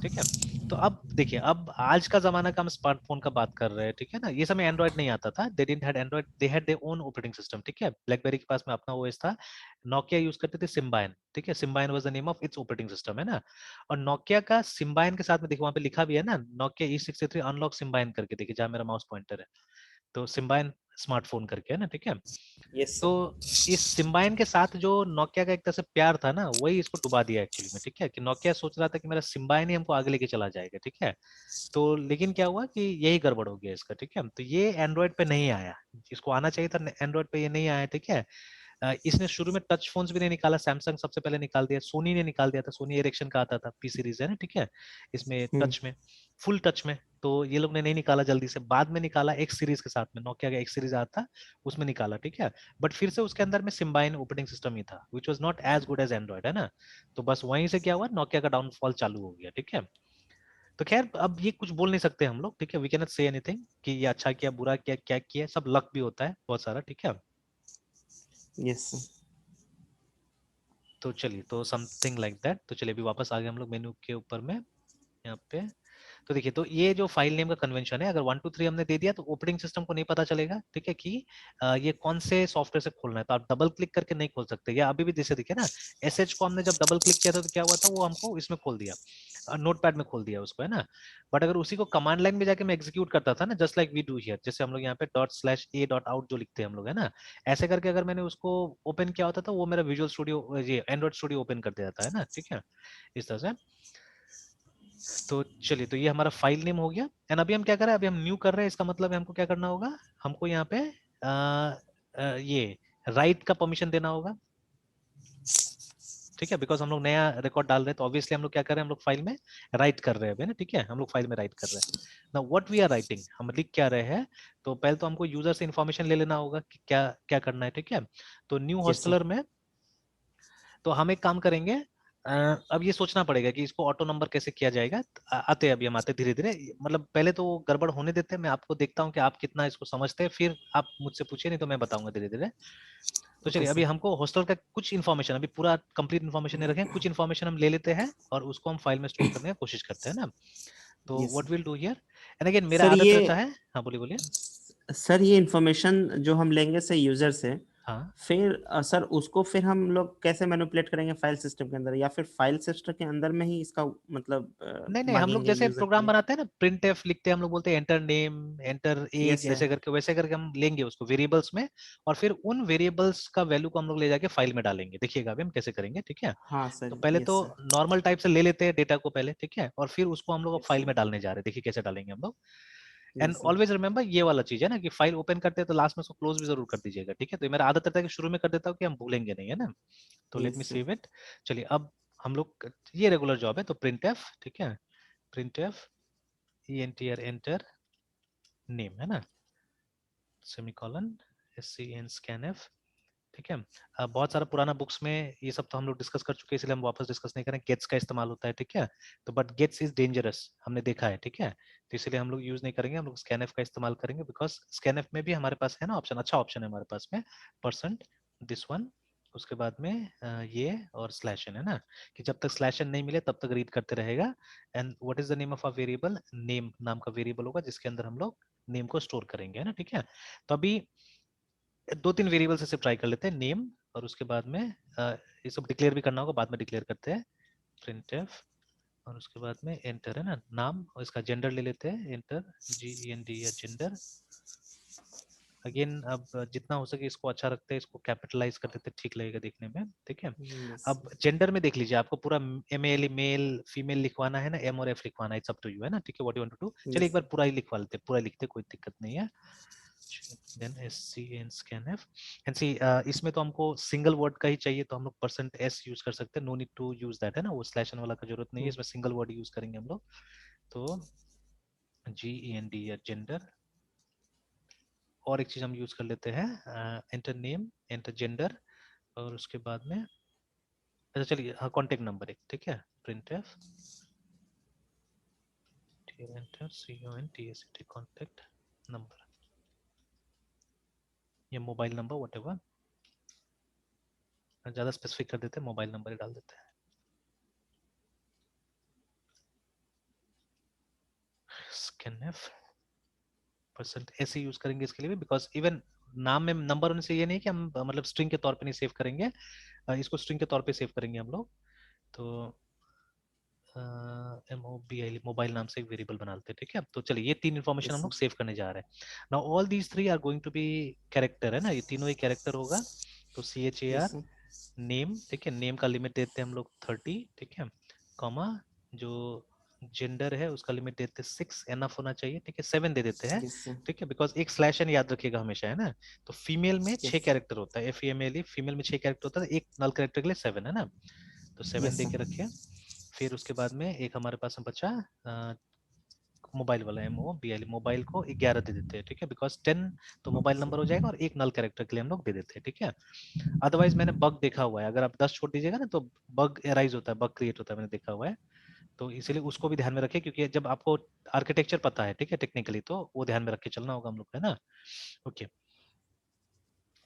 ठीक है। तो अब देखिए, अब आज का जमाना का हम स्मार्टफोन का बात कर रहे हैं, ठीक है ना। ये समय एंड्रॉइड नहीं आता था, they didn't had Android, they had their own operating system, ठीक है। ब्लैकबेरी के पास में अपना ओएस था। नोकिया यूज करते थे सिम्बायन, ठीक है, सिम्बायन was the name of its operating system, है ना। और नोकिया का सिम्बायन के साथ में देखो वहां पे लिखा भी है ना, नोकिया E63 अनलॉक सिम्बायन करके, देखिए जहां मेरा माउस पॉइंटर है, तो सिम्बायन स्मार्टफोन करके, है ना, ठीक है। यस तो सर। इस सिम्बायन के साथ जो नोकिया का एक तरह से प्यार था ना, वही इसको डुबा दिया एक्चुअली में, ठीक है। कि नोकिया सोच रहा था कि मेरा सिम्बायन ही हमको आगे लेके चला जाएगा, ठीक है। तो लेकिन क्या हुआ कि यही गड़बड़ हो गया इसका, ठीक है। तो ये एंड्रॉइड पे नहीं आया, इसको आना चाहिए था एंड्रॉइड पे, ये नहीं आया, ठीक है। इसने शुरू में टच फोन्स भी नहीं निकाला, सैमसंग सबसे पहले निकाल दिया, सोनी ने निकाल दिया था, सोनी एरिक्सन का आता था पी सीरीज, है ना, ठीक है, इसमें टच में, फुल टच में। तो ये लोग ने नहीं निकाला जल्दी से, बाद में निकाला एक्स सीरीज के साथ में, नोकिया का एक्स सीरीज आता उसमें निकाला, ठीक है। बट फिर से उसके अंदर में सिम्बाइन ऑपरेटिंग सिस्टम ही था, which was not as good as Android, है ना। तो बस वहीं से क्या हुआ, नोकिया का डाउनफॉल चालू हो गया, ठीक है। तो खैर अब ये कुछ बोल नहीं सकते हम लोग, ठीक है, we can not say anything कि ये अच्छा किया बुरा किया क्या किया, सब लक भी होता है बहुत सारा, ठीक है। Yes sir. तो चलिए, तो समथिंग लाइक दैट। तो चलिए अभी वापस आ गए हम लोग मेन्यू के ऊपर में, यहाँ पे। तो देखिए, तो ये जो फाइल नेम का कन्वेंशन है, अगर 1 2 3 हमने दे दिया तो ऑपरेटिंग सिस्टम को नहीं पता चलेगा, ठीक है, कि ये कौन से सॉफ्टवेयर से खोलना है। तो आप डबल क्लिक करके नहीं खोल सकते, या अभी भी जैसे देखिए ना, एसएच को हमने जब डबल क्लिक किया था तो क्या हुआ था, वो हमको इसमें खोल दिया, नोटपैड में खोल दिया उसको, है ना। बट अगर उसी को कमांड लाइन में जाके मैं एग्जीक्यूट करता था ना, just like we do here, जैसे हम लोग यहाँ पे ./a.out जो लिखते हैं हम लोग, है ना, ऐसे करके अगर मैंने उसको ओपन किया होता था, वो मेरा विजुअल स्टूडियो, ये एंड्रॉइड स्टूडियो ओपन कर देता है ना, ठीक है, इस तरह से। तो चलिए, तो ये हमारा फाइल नेम हो गया। एंड अभी हम क्या कर रहे हैं, अभी हम न्यू कर रहे हैं, इसका मतलब है हमको क्या करना होगा, हमको यहाँ पे ये राइट का परमिशन देना होगा, ठीक है, बिकॉज हम लोग नया रिकॉर्ड डाल रहे हैं, तो ऑब्वियसली हम लोग क्या कर रहे हैं, हम लोग फाइल में राइट कर रहे हैं अभी ना, ठीक है, हम लोग फाइल में राइट कर रहे हैं। Now what we are writing, हम लिख क्या रहे हैं। तो पहले तो हमको यूजर से इन्फॉर्मेशन ले लेना होगा कि क्या क्या करना है, ठीक है। तो न्यू यस सर। हॉस्टलर में, तो हम एक काम करेंगे, अब ये सोचना पड़ेगा कि इसको ऑटो नंबर कैसे किया जाएगा। आते अभी हम आते धीरे धीरे, मतलब पहले तो वो गड़बड़ होने देते हैं, मैं आपको देखता हूँ कि आप कितना इसको समझते हैं, फिर आप मुझसे पूछिए, नहीं तो मैं बताऊंगा धीरे धीरे। तो ओके चलिए, अभी सर। हमको हॉस्टल का कुछ इन्फॉर्मेशन, अभी पूरा कंप्लीट इन्फॉर्मेशन नहीं रखें, कुछ इन्फॉर्मेशन हम ले लेते हैं और उसको हम फाइल में स्टोर करने की कोशिश करते हैं ना। तो yes what will do here, and again मेरा सर। आदत ये रहता है, हाँ बोलिए बोलिए। सर ये इंफॉर्मेशन जो हम लेंगे से यूजर से, हाँ फिर सर उसको फिर हम लोग कैसे मैनिपुलेट करेंगे फाइल सिस्टम के अंदर, या फिर फाइल सिस्टम के अंदर में ही इसका मतलब नहीं नहीं, हम लोग मांगेंगे जैसे यूजर के प्रोग्राम लिए? बनाते हैं ना, प्रिंट एफ लिखते हैं हम लोग, बोलते हैं enter name, enter age, yes sir. ऐसे करके वैसे करके हम लेंगे उसको वेरिएबल्स में, और फिर उन वेरिएबल्स का वैल्यू को हम लोग ले जाके फाइल में डालेंगे। देखिएगा अभी हम कैसे करेंगे, ठीक है। हाँ तो सर, पहले तो यस सर। नॉर्मल टाइप से ले लेते हैं डेटा को पहले, ठीक है, और फिर उसको हम लोग यस फाइल सर। में डालने जा रहे हैं। देखिए कैसे डालेंगे हम लोग। And yes sir. Always remember ये वाला चीज है ना, कि फाइल ओपन करते हैं तो लास्ट में उसको क्लोज भी जरूर कर दीजिएगा, ठीक है। तो ये मेरा आदत रहता है कि शुरू में कर देता हूँ कि हम भूलेंगे नहीं, है ना। तो let me yes sir. Save it. चलिए अब हम लोग, ये रेगुलर जॉब है, तो प्रिंट एफ, ठीक है, print F ENTR enter name, है ना, सेमीकोलन SCN scanf, ठीक है। बहुत सारा पुराना बुक्स में ये सब तो हम लोग डिस्कस कर चुके हैं, इसलिए हम वापस डिस्कस नहीं करें। गेट्स का इस्तेमाल होता है, ठीक है। तो बट गेट्स इज डेंजरस, हमने देखा है, ठीक है। तो इसलिए हम लोग यूज नहीं करेंगे, हम लोग स्कैनएफ का इस्तेमाल करेंगे, बिकॉज स्कैनएफ में भी हमारे पास है ना ऑप्शन, अच्छा ऑप्शन है हमारे पास में, परसेंट दिस वन, उसके बाद में ये और स्लैश एन, है ना, कि जब तक स्लैश एन नहीं मिले तब तक रीड करते रहेगा। And what is the name of a variable, name नाम का वेरिएबल होगा जिसके अंदर हम लोग नेम को स्टोर करेंगे, है ना, ठीक है। तो अभी दो तीन वेरिएबल से ट्राई कर लेते हैं, नेम, और उसके बाद में ये सब डिक्लेयर भी करना होगा, बाद में डिक्लेयर करते हैं, printf, और उसके बाद में एंटर, है ना, नाम, और इसका जेंडर ले लेते हैं, एंटर GEND या जेंडर। अगेन अब जितना हो सके इसको अच्छा रखते हैं, इसको कैपिटलाइज कर देते हैं, ठीक लगेगा देखने में, ठीक है। यस अब जेंडर में देख लीजिए, आपको पूरा MALE मेल फीमेल लिखवाना है ना, M और F लिखवाना है, इट्स अप टू यू, है ना, ठीक है, what you want to do. चलिए एक यस बार पूरा ही लिखवा लेते हैं, पूरा लिखते हैं, कोई दिक्कत नहीं है। देन SCN scanf एंड सी, इसमें तो हमको सिंगल वर्ड का ही चाहिए, तो हम लोग %s यूज कर सकते हैं, no need to use that, है ना, वो स्लैश एन वाला का जरूरत नहीं है, इसमें सिंगल वर्ड यूज करेंगे हम लोग। तो GEND या जेंडर, और एक चीज हम यूज कर लेते हैं, एंटर नेम, एंटर जेंडर, और उसके बाद में, अच्छा चलिए, हाँ, कॉन्टेक्ट नंबर एक, ठीक है, print F enter CONTACT contact number, या मोबाइल नंबर, वट एवर, ज्यादा स्पेसिफिक कर देते हैं, मोबाइल नंबर ही डाल देते हैं। स्कैनफ परसेंट ऐसे यूज करेंगे इसके लिए भी, बिकॉज इवन नाम में नंबर होने से ये नहीं कि हम मतलब स्ट्रिंग के तौर पे नहीं सेव करेंगे, इसको स्ट्रिंग के तौर पे सेव करेंगे हम लोग। तो MOBIL मोबाइल नाम से एक वेरिएबल बना लेते हैं, ठीक है। तो चलिए ये तीन इन्फॉर्मेशन हम यस लोग सेव करने जा रहे हैं। Now all these three are going to be character, है ना, ये तीनों ही कैरेक्टर होगा। तो CHAR सर। नेम, ठीक है, नेम का लिमिट देते हैं हम लोग 30, ठीक है, कॉमा, जो जेंडर है उसका लिमिट देते हैं 6, एनफ होना चाहिए, ठीक है, 7 दे देते हैं, यस सर। ठीक है, बिकॉज एक स्लैश एन याद रखिएगा हमेशा, है ना। तो फीमेल में 6 यस। कैरेक्टर होता है, FEMALE फीमेल में 6 कैरेक्टर होता है, एक नल कैरेक्टर के लिए 7, है ना। तो 7 यस दे सर। के रखे। फिर उसके बाद में एक हमारे पास में बचा मोबाइल वाला, MOBIL, मोबाइल को 11 दे देते हैं, ठीक है, बिकॉज 10 तो ओके मोबाइल सर। नंबर हो जाएगा, और एक नल कैरेक्टर के लिए हम लोग दे देते हैं, ठीक है। अदरवाइज मैंने बग देखा हुआ है, अगर आप 10 छोड़ दीजिएगा ना तो बग एराइज होता है, बग क्रिएट होता है, मैंने देखा हुआ है। तो इसीलिए उसको भी ध्यान में रखें, क्योंकि जब आपको आर्किटेक्चर पता है, ठीक है, टेक्निकली, तो वो ध्यान में रख के चलना होगा हम लोग, है ना। ओके,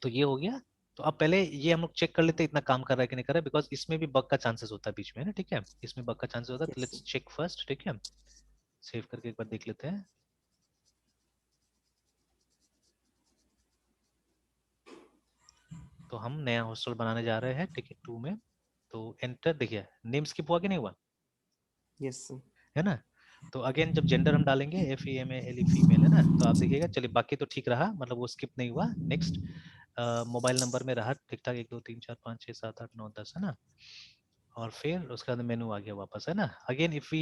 तो ये हो गया। तो अब पहले ये हम लोग चेक कर लेते हैं इतना काम कर रहा है कि नहीं कर रहा है, बिकॉज इसमें भी बग का चांसेस होता है बीच में, है ना, ठीक है, इसमें बग का चांसेस होता है। तो यस लेट्स चेक फर्स्ट, ठीक है, सेव करके एक बार देख लेते हैं। तो हम नया हॉस्टल बनाने जा रहे हैं, ठीक है, 2 में। तो एंटर, देखिए नेम स्किप हुआ कि नहीं हुआ, यस सर। है ना। तो अगेन जब जेंडर हम डालेंगे FEMALE फीमेल, है ना, तो आप देखिएगा, चलिए बाकी तो ठीक रहा, मतलब वो स्किप नहीं हुआ। नेक्स्ट, मोबाइल नंबर में रहा ठीक ठाक, 1 2 3 4 5 6 7 8 9 10, है ना। और फिर उसके बाद मेनू आ गया वापस, है ना। Again if we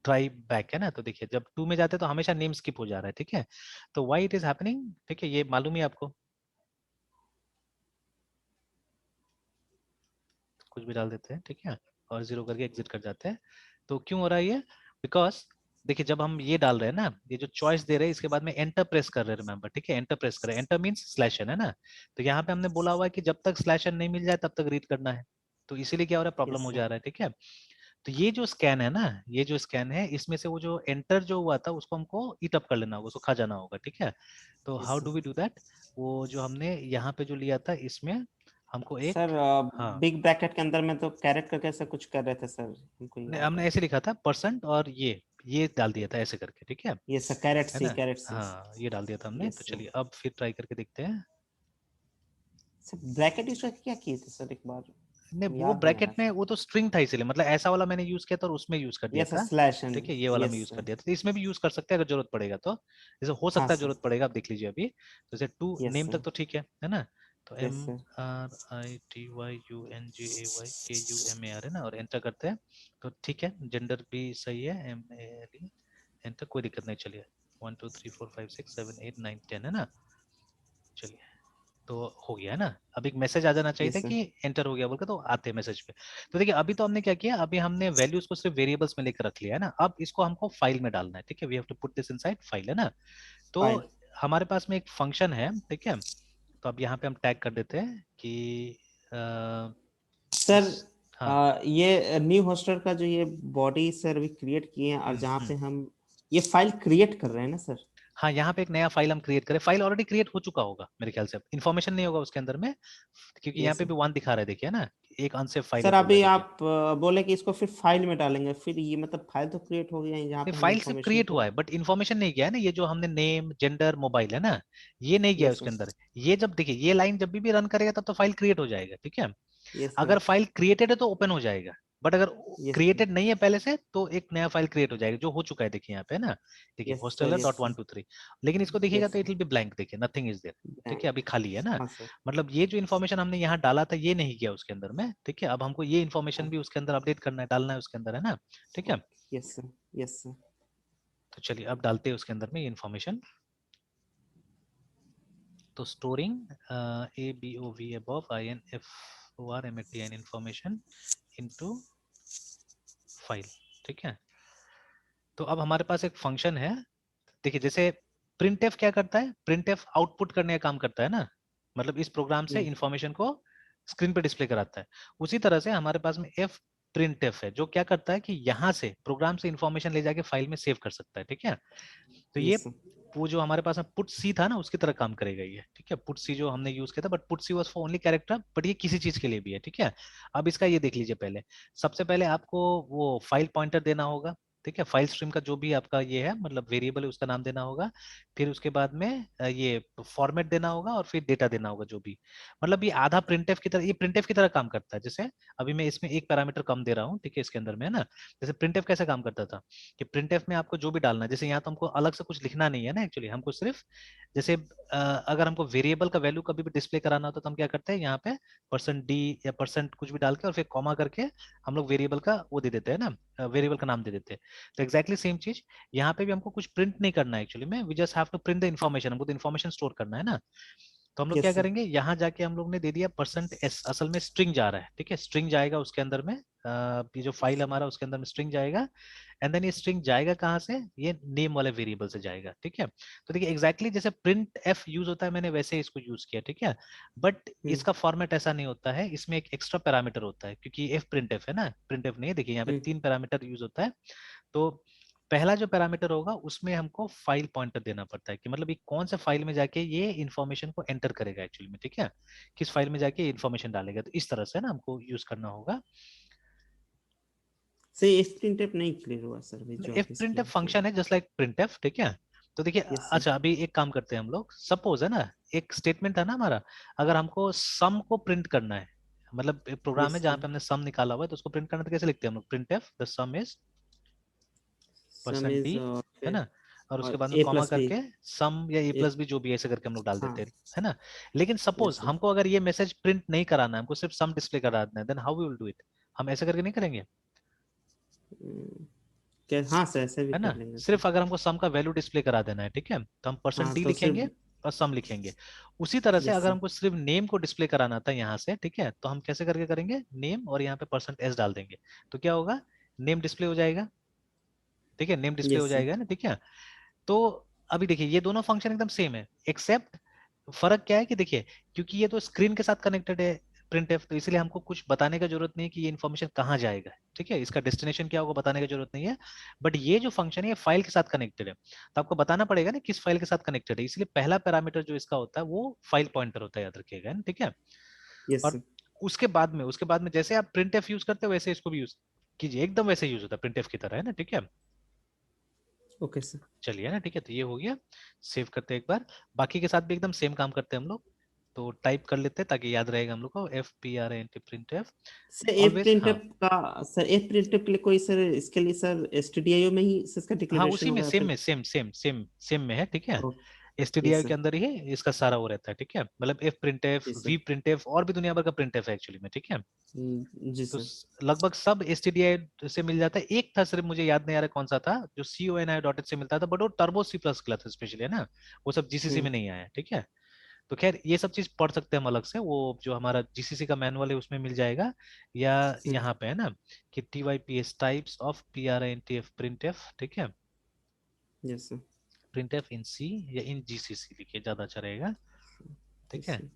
try back, है ना, तो देखिए जब 2 में जाते हैं तो हमेशा नेम स्किप हो जा रहा है, ठीक है। तो व्हाई इट इज हैपनिंग, ठीक है, ये मालूम ही आपको, कुछ भी डाल देते हैं, ठीक है, और 0 करके एग्जिट कर जाते हैं। तो क्यों हो रहा है ये, बिकॉज देखिए जब हम ये डाल रहे हैं ना, ये जो चॉइस दे रहे हैं, इसके बाद में एंटर प्रेस कर रहे हैं, रिमेंबर, ठीक है, एंटर प्रेस करें, एंटर मींस स्लैश एन, है ना। तो यहाँ पे हमने बोला हुआ है कि जब तक स्लैश एन नहीं मिल जाए तब तक रीड करना है। तो इसीलिए क्या हो रहा है, प्रॉब्लम यस हो सर। जा रहा है, ठीक है। तो ये जो स्कैन है ना, ये जो स्कैन है, इसमें से वो जो एंटर जो हुआ था उसको हमको ईट अप कर लेना होगा, उसको खा जाना होगा, ठीक है। तो yes how sir. Do we do that, वो जो हमने यहाँ पे जो लिया था इसमें हमको एक, सर हाँ, बिग ब्रैकेट के अंदर में तो कैरेट करके ऐसा कुछ कर रहे थे सर, हमको याद हमने है। ऐसे लिखा था परसेंट, और ये डाल दिया था ऐसे करके, ठीक है ये सर कैरेट है सी, ना। कैरेट सी। हाँ ये डाल दिया था हमने। तो यस सर। चलिए अब फिर ट्राई करके देखते हैं। सर ब्रैकेट यूज करके क्या किए थे सर एक बार, नहीं वो याद नहीं आ ब्रैकेट रहा में सर। वो तो स्ट्रिंग था इसीलिए, मतलब ऐसा वाला मैंने यूज किया था और उसमें यूज कर दिया यस सर, था। स्लैश एंड, ठीक है, ये वाला मैं यस यूज कर सर। दिया था, तो इसमें भी यूज कर सकते हैं अगर जरूरत पड़ेगा तो। जैसे हो हाँ सकता है सर। जरूरत पड़ेगा, आप देख लीजिए अभी। जैसे टू यस नेम सर। तक तो ठीक है ना। तो यस सर। MRITYUNGAYKUMAR है ना, और एंटर करते हैं तो ठीक है। जेंडर भी सही है, MALE, एंटर, कोई दिक्कत नहीं। चलिए 1 2 3 4 5 6 7 8 9 10 है ना। चलिए, तो हो गया है ना। अब एक मैसेज आ जाना चाहिए था यस सर। कि एंटर हो गया बोलकर, तो आते हैं मैसेज पे। तो देखिए अभी तो हमने क्या किया, अभी हमने वैल्यूज को सिर्फ वेरिएबल्स में लेकर रख लिया है ना। अब इसको हमको फाइल में डालना है, ठीक है। We have to put this inside file, है ना। तो फाइल। हमारे पास में एक फंक्शन है, ठीक है। तो अब यहाँ पे हम टैग कर देते हैं कि सर इस, हाँ। ये न्यू होस्टर का जो ये बॉडी सर अभी क्रिएट किए हैं, और जहाँ हम्म। पे हम ये फाइल क्रिएट कर रहे हैं ना सर। हाँ, यहाँ पे एक नया फाइल हम क्रिएट करें। फाइल ऑलरेडी क्रिएट हो चुका होगा मेरे ख्याल से, इन्फॉर्मेशन नहीं होगा उसके अंदर में, क्योंकि यहाँ यस पे सर। भी 1 दिखा रहा है, देखिए ना। एक अनसेव फाइल है सर बोल रहा है, अभी देखिए। आप बोले कि इसको फिर फाइल में डालेंगे, फिर ये मतलब फाइल तो क्रिएट हो गया है जहाँ ये पे हम फाइल सिर्फ इंफॉर्मेशन क्रिएट को। हुआ है, बट इन्फॉर्मेशन नहीं गया है ना। ये जो हमने नेम जेंडर मोबाइल है ना, ये नहीं गया है यस उसके सर। अंदर। ये जब देखिए, ये लाइन जब भी रन करेगा तब तो फाइल क्रिएट हो जाएगा, ठीक है। Yes sir. अगर फाइल क्रिएटेड है तो ओपन हो जाएगा, बट अगर यस सर। क्रिएटेड नहीं है पहले से तो एक नया फाइल क्रिएट हो जाएगा, जो हो चुका है देखिए यहाँ पे, है ना। देखिए yes sir. Hosteller yes dot one sir. Two three लेकिन इसको देखिएगा यस तो it sir. Will be blank, देखिए नथिंग इज देयर। ठीक बैंक। है, अभी खाली है ना। हाँ सर। मतलब ये जो इन्फॉर्मेशन हमने यहाँ डाला था, ये नहीं किया उसके अंदर में, ठीक है। अब हमको ये इन्फॉर्मेशन भी उसके अंदर अपडेट करना है, डालना है उसके अंदर, है ना। ठीक है, okay. Yes sir. Yes sir. तो चलिए अब डालते हैं उसके अंदर में ये इन्फॉर्मेशन। तो storing ABOV above INFORMATIN information into file, ठीक है। तो अब हमारे पास एक फंक्शन है। देखिए जैसे प्रिंटफ क्या करता है, प्रिंटफ आउटपुट करने का काम करता है ना। मतलब इस प्रोग्राम से इंफॉर्मेशन को स्क्रीन पे डिस्प्ले कराता है। उसी तरह से हमारे पास में एफ प्रिंटफ है, जो क्या करता है कि यहाँ से प्रोग्राम से इंफॉर्मेशन ले जाके फाइल में सेव कर सकता है, ठीक है। तो ये यस सर। वो जो हमारे पास में पुट सी था ना, उसकी तरह काम करेगा ये, ठीक है। पुट सी जो हमने यूज किया था, but put she was for only character, but ये किसी चीज के लिए भी है, ठीक है। अब इसका ये देख लीजिए पहले। सबसे पहले आपको वो फाइल पॉइंटर देना होगा, ठीक है। फाइल स्ट्रीम का जो भी आपका ये है, मतलब वेरिएबल है, उसका नाम देना होगा। फिर उसके बाद में ये फॉर्मेट देना होगा, और फिर डेटा देना होगा जो भी। मतलब ये आधा प्रिंटफ की तरह, ये प्रिंटफ की तरह काम करता है। जैसे अभी मैं इसमें एक पैरामीटर कम दे रहा हूँ, ठीक है, इसके अंदर में, है ना। जैसे प्रिंटफ कैसे काम करता था कि प्रिंटफ में आपको जो भी डालना है, जैसे यहाँ तो हमको अलग से कुछ लिखना नहीं है ना एक्चुअली, हमको सिर्फ जैसे अगर हमको वेरिएबल का वैल्यू कभी भी डिस्प्ले कराना होता तो हम क्या करते हैं, यहाँ पे %d या % कुछ भी डाल के और फिर कॉमा करके हम लोग वेरिएबल का वो दे देते हैं ना, वेरिएबल का नाम दे देते हैं। तो एक्जैक्टली सेम चीज यहाँ पे भी हमको कुछ प्रिंट नहीं करना है एक्चुअली में, we just have to print the information. हमको तो इन्फॉर्मेशन स्टोर करना है ना। तो हम लोग क्या यस सर। करेंगे, यहाँ जाके हम लोग ने दे दिया %s, असल में स्ट्रिंग जा रहा है, ठीक है। स्ट्रिंग जाएगा उसके अंदर में, ये जो फाइल हमारा उसके अंदर में स्ट्रिंग जाएगा। एंड देन ये स्ट्रिंग जाएगा कहाँ से, ये नेम वाले वेरिएबल से जाएगा, ठीक है। तो देखिए एग्जैक्टली जैसे प्रिंट एफ यूज होता है, मैंने वैसे इसको यूज किया, ठीक है। बट इसका फॉर्मेट ऐसा नहीं होता है, इसमें एक एक्स्ट्रा पैरामीटर होता है, क्योंकि एफ प्रिंट एफ है ना, प्रिंट एफ नहीं है। देखिए यहाँ पे 3 पैरामीटर यूज होता है। तो पहला जो पैरामीटर होगा उसमें हमको फाइल पॉइंटर देना पड़ता है, कि मतलब ये कौन से फाइल में जाके ये इन्फॉर्मेशन को एंटर करेगा एक्चुअली में, ठीक है। किस फाइल में जाके इन्फॉर्मेशन डालेगा, तो इस तरह से ना हमको यूज करना होगा। से प्रिंटफ नहीं क्लियर हुआ सर, अभी जो इफ आप प्रिंटफ एक्सप्लेन किए। फंक्शन है जस्ट लाइक प्रिंटफ, ठीक है। तो देखिए यस सर। अच्छा, अभी एक काम करते हैं हम लोग। सपोज है ना, एक स्टेटमेंट है ना हमारा, अगर हमको सम को प्रिंट करना है, मतलब एक प्रोग्राम यस है जहाँ सर। पे हमने सम निकाला हुआ है, तो उसको प्रिंट करना तो कैसे लिखते हैं हम लोग, printf the sum is sum % d, is और है फिर ना। और उसके और बाद में ए कॉमा प्लस बी। करके सम या ए। A+B जो भी है, ऐसे करके हम लोग डाल देते हाँ। हैं, है ना। लेकिन सपोज यस सर। हमको अगर ये मैसेज प्रिंट नहीं कराना है, हमको सिर्फ सम डिस्प्ले कराना है, then how we will do it. हम ऐसे करके नहीं करेंगे, क्या, हाँ सर ऐसे भी है ना। कर लेंगे सर। सिर्फ अगर हमको सम का वैल्यू डिस्प्ले करा देना है, ठीक है, तो हम हाँ %d तो लिखेंगे सिर्फ। और सम लिखेंगे। उसी तरह से यस अगर सर। हमको सिर्फ नेम को डिस्प्ले कराना था यहाँ से, ठीक है, तो हम कैसे करके करेंगे, नेम और यहाँ पे %s डाल देंगे। तो क्या होगा, नेम डिस्प्ले हो जाएगा, ठीक है, नेम डिस्प्ले हो यस सर। जाएगा ना, ठीक है। तो अभी देखिए ये दोनों फंक्शन एकदम सेम है, एक्सेप्ट फर्क क्या है कि देखिए, क्योंकि ये तो स्क्रीन के साथ कनेक्टेड है प्रिंटफ, तो इसलिए हमको कुछ बताने का जरूरत नहीं है कि ये इन्फॉर्मेशन कहाँ जाएगा, ठीक है। इसका डेस्टिनेशन क्या होगा बताने की जरूरत नहीं है। बट ये जो फंक्शन है ये फाइल के साथ कनेक्टेड है, तो आपको बताना पड़ेगा ना किस फाइल के साथ कनेक्टेड है। इसलिए पहला पैरामीटर जो इसका होता है वो फाइल पॉइंटर होता है, याद रखिएगा ना, ठीक है। यस और सर। उसके बाद में जैसे आप प्रिंटफ यूज करते हो वैसे इसको भी यूज कीजिए, एकदम वैसे यूज होता है प्रिंटफ की तरह, है ना, ठीक है। Okay sir. चलिए ना, ठीक है, तो ये हो गया। सेव करते हैं एक बार, बाकी के साथ भी एकदम सेम काम करते हैं हम लोग। तो टाइप कर लेते हैं ताकि याद रहेगा हम लोग को, FPRINT printf sir F always. हाँ प्रिंटफ का, सर एफ प्रिंटफ के लिए कोई, सर इसके लिए सर एसटीडीआईओ में ही इसका हाँ, डिक्लेरेशन उसी में होगा या सेम फिर? में सेम में है, ठीक है। ओके STDI के सर। अंदर ही इसका सारा वो रहता है, ठीक है। मतलब F printf, जी V सर। printf और भी दुनिया भर का printf है एक्चुअली में, ठीक है। जी तो सर। लगभग सब STDI से मिल जाता है। एक था सिर्फ मुझे याद नहीं आ रहा कौन सा था, जो CONI.h से मिलता था, बट वो टर्बो C प्लस का था स्पेशली, है ना। वो सब GCC में हम्म। नहीं आया, ठीक है। तो खैर ये सब चीज पढ़ सकते हैं हम अलग से, वो जो हमारा GCC का मैनुअल है उसमें मिल जाएगा, या यहाँ पे है ना कि TYPS types of PRINTF printf, ठीक है। Yes sir. printf इन C या इन GCC लिखिए, ज्यादा अच्छा रहेगा, ठीक यस है। सर।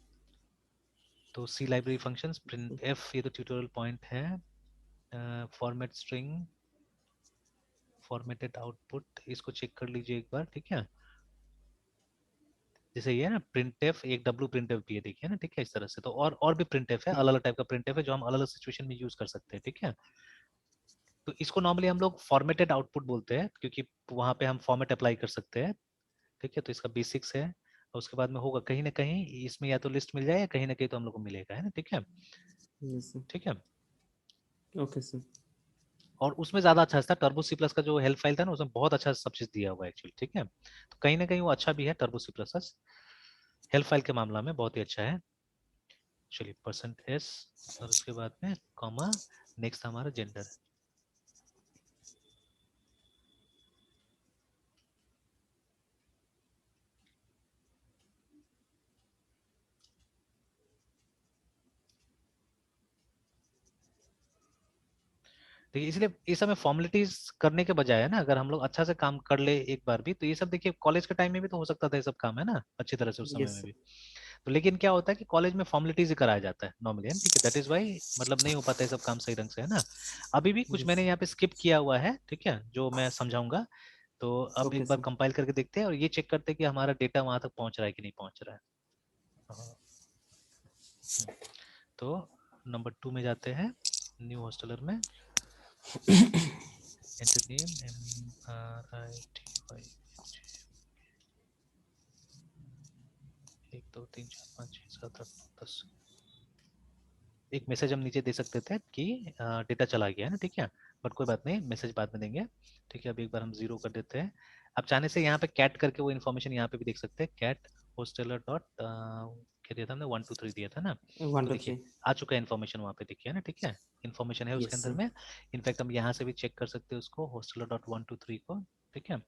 तो C लाइब्रेरी फंक्शंस printf, ये तो ट्यूटोरियल पॉइंट है। फॉर्मेट स्ट्रिंग, फॉर्मेटेड आउटपुट, इसको चेक कर लीजिए एक बार, ठीक है। जैसे ये है ना printf, एक W printf भी है, देखिए ना, ठीक है। इस तरह से तो और भी printf है, अलग अलग टाइप का printf है जो हम अलग अलग सिचुएशन में यूज कर सकते हैं, ठीक है। तो इसको नॉर्मली हम लोग फॉर्मेटेड आउटपुट बोलते हैं, क्योंकि वहां पे हम फॉर्मेट अप्लाई कर सकते हैं, ठीक है। तो इसका बेसिक्स है, और उसके बाद में होगा कहीं ना कहीं इसमें या तो लिस्ट मिल जाए या कहीं ना कहीं तो हम लोग को मिलेगा, है ना, ठीक है। Yes sir. ठीक है। Okay sir. और उसमें ज्यादा अच्छा था, टर्बो C प्लस का जो हेल्प फाइल था ना, उसमें बहुत अच्छा सब चीज दिया हुआ है एक्चुअली, ठीक है। तो कहीं ना कहीं वो अच्छा भी है, turbo C plus help file के मामला में बहुत ही अच्छा है। चलिए %s, और उसके बाद में कॉमा, नेक्स्ट हमारा जेंडर। देखिए इसलिए ये सब में फॉर्मेलिटीज करने के बजाय, है ना, अगर हम लोग अच्छा से काम कर ले एक बार भी, तो ये सब देखिए कॉलेज के टाइम में भी तो हो सकता था ये सब काम, है ना, अच्छी तरह से उस समय यस में सर। भी। तो लेकिन क्या होता है कि कॉलेज में फॉर्मेलिटीज ही कराया जाता है नॉर्मली, है ना, ठीक है। दैट इज वाई मतलब नहीं हो पाता है सब काम सही ढंग से, है ना। अभी भी कुछ यस। मैंने यहाँ पे स्किप किया हुआ है, ठीक है, जो मैं समझाऊंगा। तो अब ओके एक बार सर। कंपाइल करके देखते हैं और ये चेक करते हैं कि हमारा डेटा वहां तक पहुंच रहा है कि नहीं पहुंच रहा है। हाँ, तो नंबर 2 में जाते हैं, न्यू हॉस्टलर में, एंटर नेम MRITY, 1 2 3 4 5 6 7 8 9 10। एक मैसेज हम नीचे दे सकते थे कि डेटा चला गया है ना, ठीक है। बट कोई बात नहीं, मैसेज बाद में देंगे, ठीक है। अब एक बार हम 0 कर देते हैं। अब चाहने से यहाँ पे कैट करके वो इन्फॉर्मेशन यहाँ पे भी देख सकते हैं, कैट होस्टेलर डॉट क्या दिया था हमने, 1 2 3 दिया था ना। 1 तो 2 देखिए 3। आ चुका है इन्फॉर्मेशन वहाँ पे, देखिए ना, ठीक है। इन्फॉर्मेशन है उसके यस अंदर सर। में। इनफैक्ट हम यहाँ से भी चेक कर सकते हैं उसको, होस्टेलर डॉट 1 2 3 को, ठीक है।